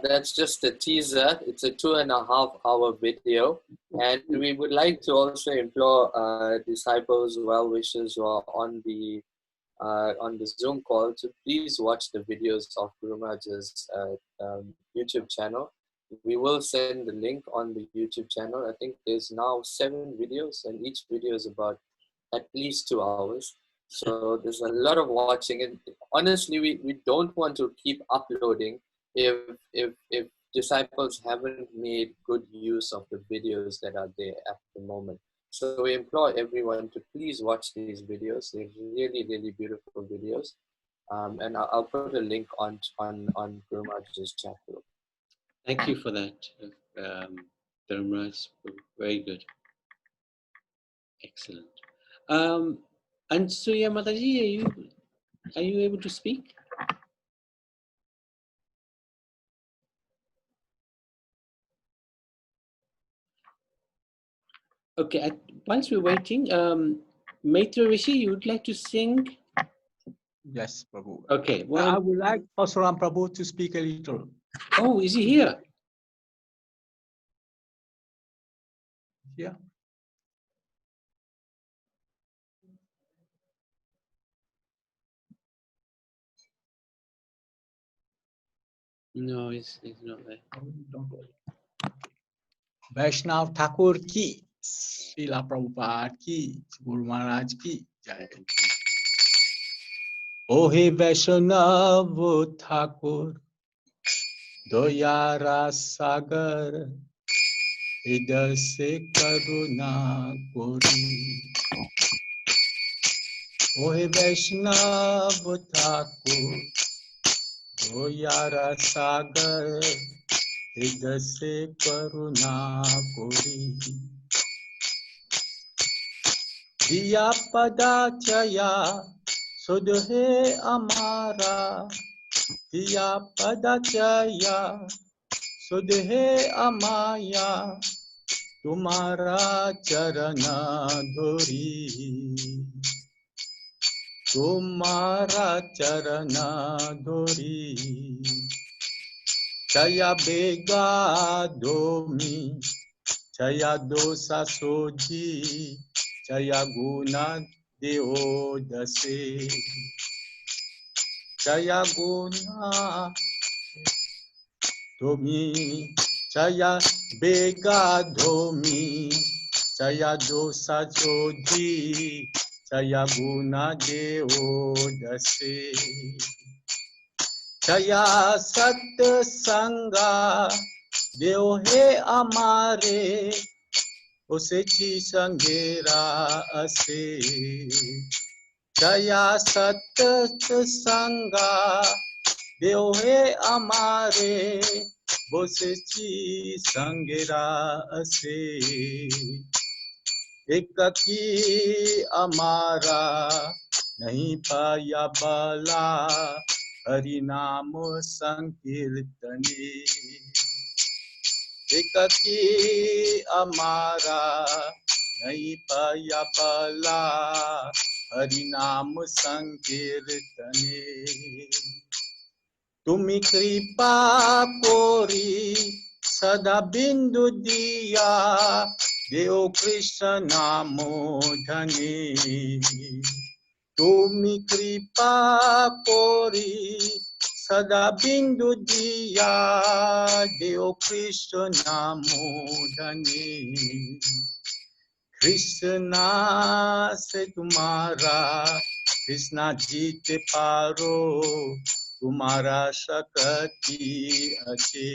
that's just a teaser. It's a 2.5-hour video, and we would like to also implore disciples, well-wishers who are on the Zoom call to please watch the videos of Guru Maharaj's YouTube channel. We will send the link on the YouTube channel. I think there's now 7 videos, and each video is about at least 2 hours. So there's a lot of watching, and honestly, we don't want to keep uploading if disciples haven't made good use of the videos that are there at the moment. So we implore everyone to please watch these videos. They're really, really beautiful videos. And I'll put a link on Guru Maharaj's chapter. Thank you for that, Dharmaraj. Very good. Excellent. And Suya Mataji, are you able to speak? Okay, whilst we're waiting, Maitra Rishi, you would like to sing? Yes, Prabhu. Okay. Well, I would like Pasaram Prabhu to speak a little. Oh, is he here? Yeah. No, he's not there. Don't worry. Vaishnav Thakur ki, Srila Prabhupada ki, Guru Maharaj ki jai. O he Vaishnav Thakur, Doyara Sagar, Hridaya se karuna kori. O he Vaishnav Thakur, Doyara Sagar, Hridaya se karuna kori. Diya padachaya sudhe amara, Diya padachaya sudhe amaya, Tumhara charana dhori, Tumhara charana dhori. Chaya bega domi, Chaya dosa soji, Chaya guna deo dase. Chaya guna domi, Chaya bega domi, Chaya dosa soji, Chaya guna deo dase. Chaya sat sanga deo he amare, Ose chi sangera ase. Chaya sat sanga deo he amare, Ose chi sangera ase. Ekaki amara nahi paya bala, Hari Naam Sankirtane. एककी अमारा नहीं पाया बला हरि नाम संकीर्तने तुम्ही कृपा कोरी सदा बिंदु दिया देव कृष्ण नामो धनी तुम्ही कृपा कोरी सदा बिंदु दिया देव कृष्ण नामो धनी कृष्णा से तुम्हारा कृष्णा जीत पारो तुम्हारा शक्ति अच्छे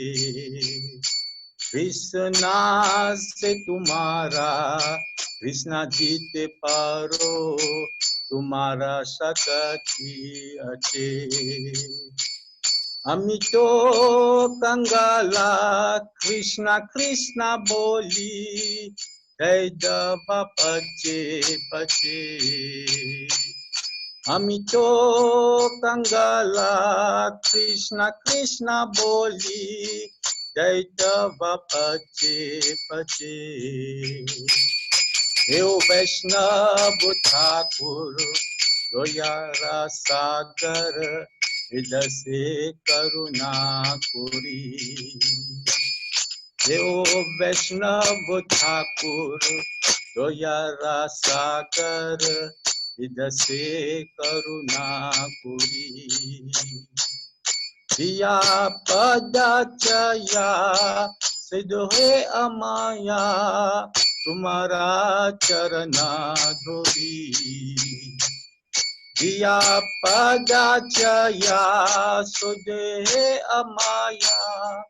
कृष्णा से तुम्हारा कृष्णा जीत पारो तुम्हारा शक्ति अच्छे अमितो कंगाला कृष्णा कृष्णा बोली जय दबा पचे पचे अमितो कंगाला कृष्णा कृष्णा बोली जय दबा पचे पचे देव वैष्णव ठाकुर दयारा सागर हृदय से करुणा पुरी देव वैष्णव ठाकुर दयारा सागर हृदय से करुणा पुरी दिया पदाचया सिद्ध है अमाया तुम्हारा चरना धोरी दिया पदाचया सुध है अमाया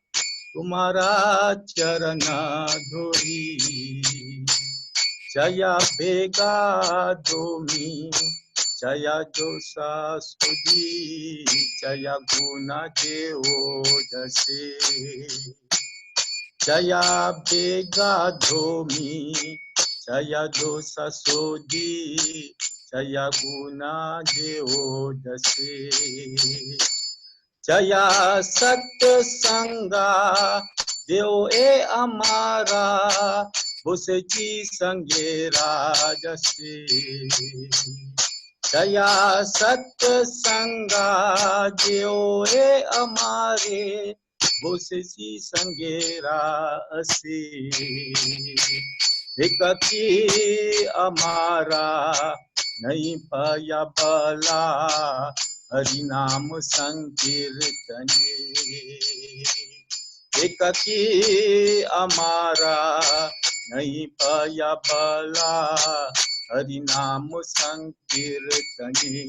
तुम्हारा चरना धोरी जया बेगा दोमी जया जोसा सुधी जया गुना देव जसे जया बेगा धोमी जया जोसा सोधी जया गुना देव जसे जया सत्य संगा देव ए अमारा बुसची संगे राजसे जया सत्य संगा देव ए अमारे बुसची संगेरा असे एककी अमारा नहीं पाया बला हरि नाम संकीर्तने एककी अमारा नहीं पाया बला हरि नाम संकीर्तने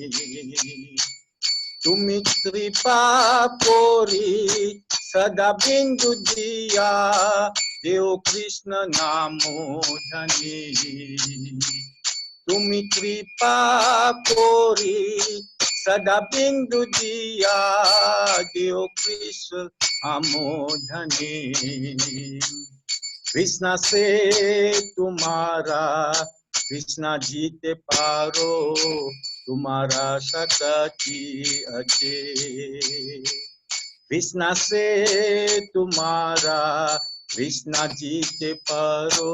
तुम्ही कृपा कोरी सदा बिंदु दिया देव कृष्ण नामो धनी तुम्ही कृपा कोरी सदा बिंदु दिया देव कृष्ण नामो धनी कृष्णा से तुम्हारा कृष्णा जीते पारो तुम्हारा शक्ति अच्छे कृष्णा से तुम्हारा कृष्णा जीते पारो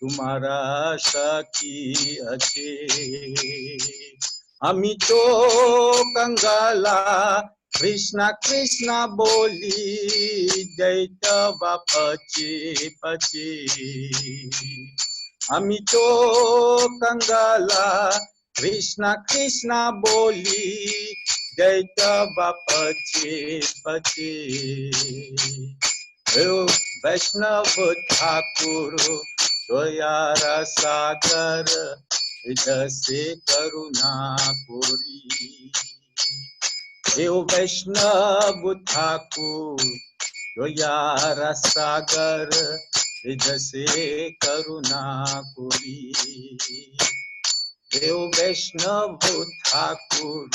तुम्हारा शक्ति अच्छे अमी तो कंगाला कृष्णा कृष्णा बोली दैत पचे पचे अमी तो कंगाला कृष्णा कृष्णा बोली दैत पचे पचे वैष्णव ठाकुर दयारा सागर हृदय से करुणा पुरी देव वैष्णव ठाकुर दयारा सागर हृदय से करुणा पुरी देव वैष्णव ठाकुर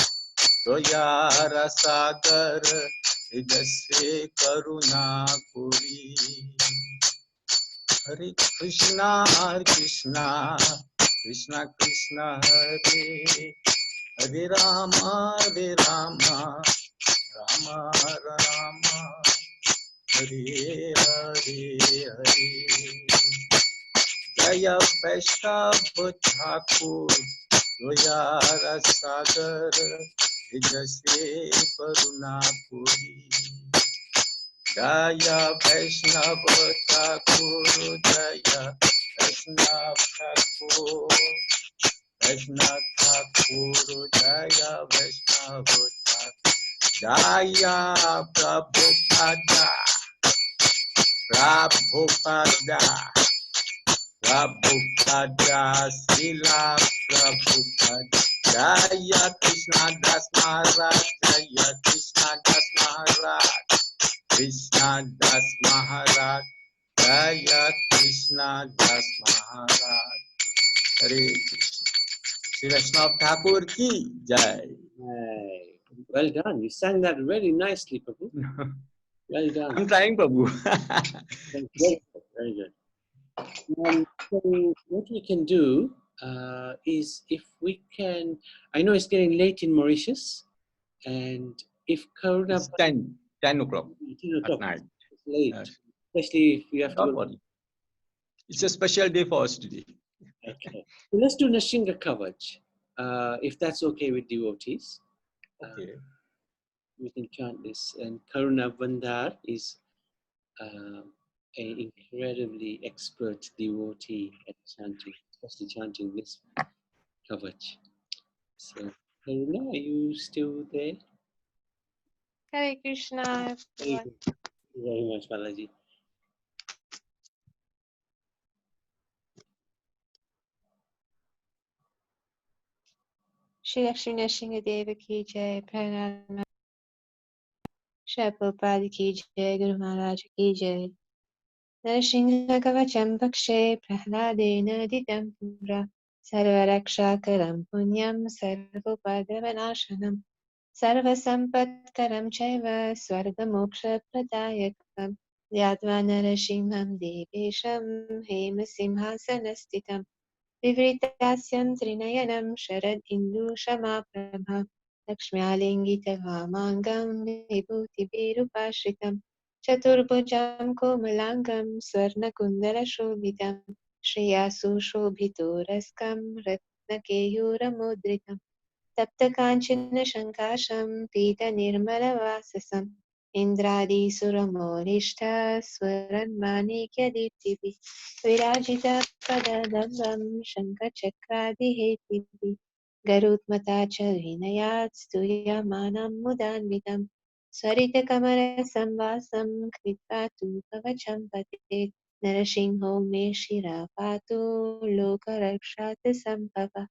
दयारा सागर हृदय से करुणा पुरी हरे Krishna Krishna Krishna Hare Hare Ram Ram Ram Hare Hare. Jaya Vaishnava Thakur Goya Rasagar Vijase Karuna Puri. Jaya Vaishnava Thakur Jaya Vaishnava Thakur Vaishnava Thakur Jaya Vaishnava Thakur Jaya Prabhupada Prabhupada Prabhupada Srila Prabhupada Jaya Krishna Das Maharaj Jaya Krishna Das Maharaj Krishna Das Maharaj Jaya Krishna Das Maharaj. Hare Krishna. Shri Vaishnav Thakur ki jai. Well done. You sang that very nicely, Prabhu. Well done. I'm trying, Prabhu. Very good. Very good. So what we can do is, if we can, I know it's getting late in Mauritius, and if Karuna... It's 10 o'clock 10 o'clock. at night. It's late, Yes. especially if you have Don't to... worry. It's a special day for us today. Okay. So let's do Nashinga Kavach, if that's okay with devotees. Okay. We can chant this. And Karuna Vandar is an incredibly expert devotee at chanting, especially chanting this Kavach. So, Karuna, are you still there? Hare Krishna, everyone. Thank you very much, Balaji. Shri Lakshmi Nrsimha Deva ki jai, Pranam Shri Prabhupada ki jai, Guru Maharaj ki jai. Nrsimha Kavacham Bhakshe Prahladena Ditam Pura Sarvaraksha-karam Punyam Sarvopada-vanashanam Sarvasampatkaram Chaiva Swargamoksha-pradayakam Yadva Narasimham Devesham Hemasimhasanastitam Vivritasyan Trinayanam Sharad Indushamaprabha Lakshmyalingitavamangam Vibhuti-birupashritam Chaturbhujam Komalangam Swarnakundarashobhitam Shriyasu Shobhitoraskam Ratnakeyuramudritam Taptakanchana Shankasham Pita Nirmalavasasam Indradi Suramorishta Swaranmanikya Diptivi Virajita Padadambam Shankachakradi Garutmata Vinayat Stuyamanam Mudanvitam Swarita Kamara Samvasam Kripatu Kavacham Pate Narasingho Me Shirapatu Lokarakshata Sambhava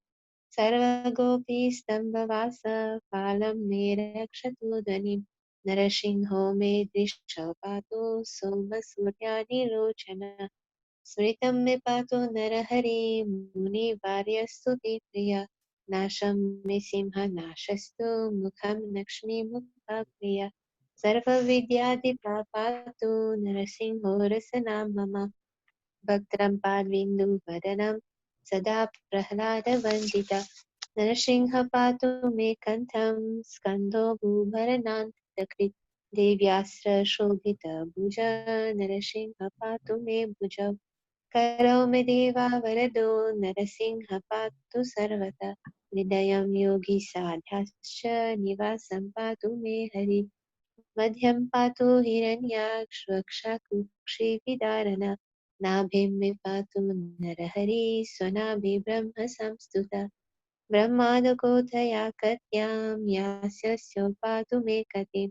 Sarvagopi Stambhavasa Phalam Nirakshatu Dhanim Narasingho Me Drishapatu Soma Suryani Rochana Smritam me pato narahari muni varyastu priya Nasham me simha nashastu mukham nakshmi mukha priya Sarva vidyadi papatu narasingho rasanam mama Bhaktram padvindu vadanam sada prahlada vandita Narasingha patu me kantham skando bhuvaranantakrit Devyasra shobhita bhuja Narasingha patu me bhuja Karo me deva varado Narasingha patu sarvata Hridayam yogi sadhyascha nivasam patu me hari Madhyam patu hiranyaksh vakshakukshi vidarana Nabhim me patu narahari Swanabhi brahma samstuta Brahmadakotaya katyam Yasyasya patu me katim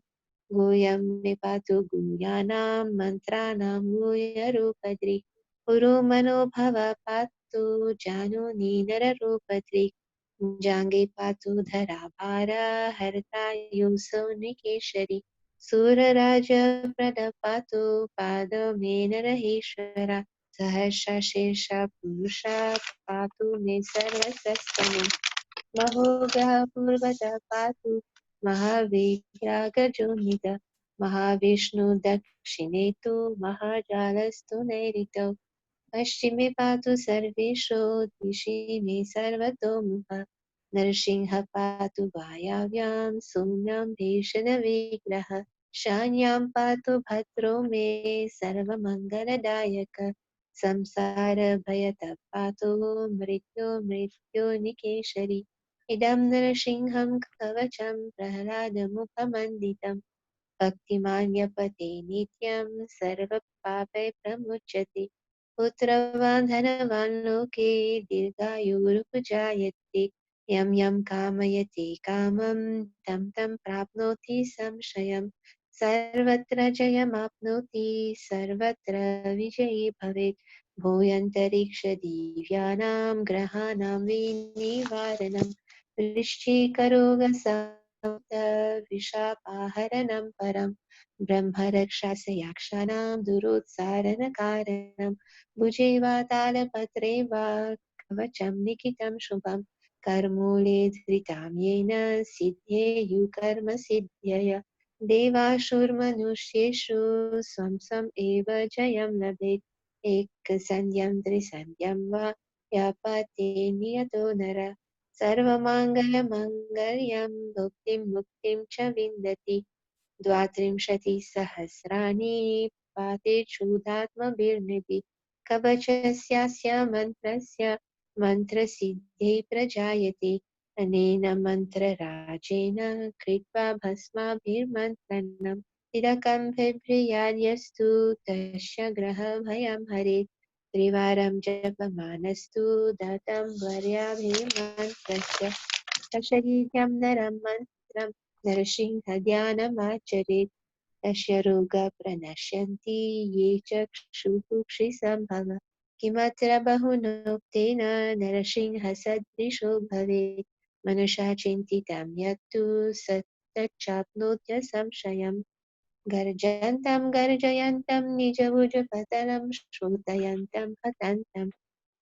Guyam me patu guyanam Mantranam guyarupadri Uru mano bhava patu januni nararupadri Jange patu dharabhara Harta yuso nikeshari Sura raja pradapatu pada me naraheshwara Sahasha shesha purusha patu me sarvasastane Mahoga purvata patu Mahavigragarjonita Mahavishnu dakshinetu Mahajalastu nairito Paschime patu sarvesho dishi me sarvato muha Narasingha patu vayavyam sumyam bhishana vigraha शान्यां पातु भद्रो मे सर्वमङ्गलदायक संसार भयतः पातु मृत्युनिकेशरी इदं नरसिंहं कवचं प्रह्लादमुखमण्डितं भक्तिमान् यपते नित्यं सर्वपापै प्रमुच्यते पुत्रवान् धनवान् लोके दीर्घायुरुपजायते यं यं कामयते कामं तं तं प्राप्नोति संशयं सर्वत्र जयमाप्नोति सर्वत्र विजयी भवेत् भूयन्तरिक्षदिव्यानां ग्रहाणां विनिवारणं वृश्चिकरोगसंहतं परं ब्रह्मरक्षासयाक्षाणां दुरोत्सारणकारणं भुजे वा तालपत्रे वा कवचं लिखितं शुभं कर्मूले धृतां येन सिद्धेयुकर्मसिद्ध्यय देवासुर्मनुष्येषु स्वं स्वम् एव जयं लभेत् एकसन्ध्यं त्रिसन्ध्यं वा यापते नियतो नर सर्वमाङ्गलमाङ्गल्यं भुक्तिं मुक्तिं च विन्दति 32 पाते क्षुधात्मभिर्निधि कवचस्यास्य मन्त्रस्य मन्त्रसिद्धे प्रजायते अनेन मन्त्रराजेन कृत्वा भस्माभिर्मन्त्रणम् तिलकम्भिर्याद्यस्तु तस्य ग्रहभयं हरेत् त्रिवारं जपमानस्तु दत्तं वर्याभिर्मन्त्रस्य सशरीर्यं नरं मन्त्रं नरसिंहध्यानमाचरेत् तस्य रोगाः प्रणश्यन्ति ये चक्षुषिसम्भव किमत्र बहुनोक्तेन नरसिंहसदृशो भवेत् मनुषा चिन्तितं यत्तु सत्तच्चाप्नोत्य संशयम् गर्जन्तं गर्जयन्तं निजभुजपतनं श्रोतयन्तं हतन्तं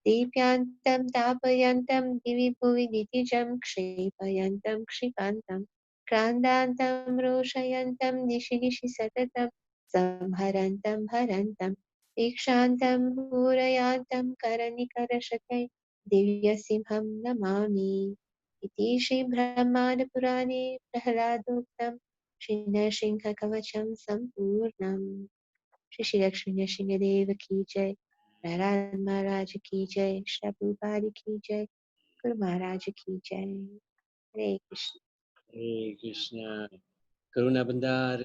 दीप्यान्तं तापयन्तं दिवि भुवि दितिजं क्षेपयन्तं क्षिपन्तं क्रान्तान्तं रोषयन्तं दिशि दिशि सततं संहरन्तं हरन्तं दीक्षान्तं पूरयान्तं करनिकरशतै दिव्यसिंहं नमामि इति श्रीब्रह्माण्डपुराणे प्रह्लादोक्तं श्रीनरसिंहकवचं सम्पूर्णम् श्री लक्ष्मी नरसिंहदेव की जय प्रहलाद महाराज की जय श्री प्रभुपाद की जय गुरु महाराज की जय हरे Krishna Hare Krishna. Karuna Bandar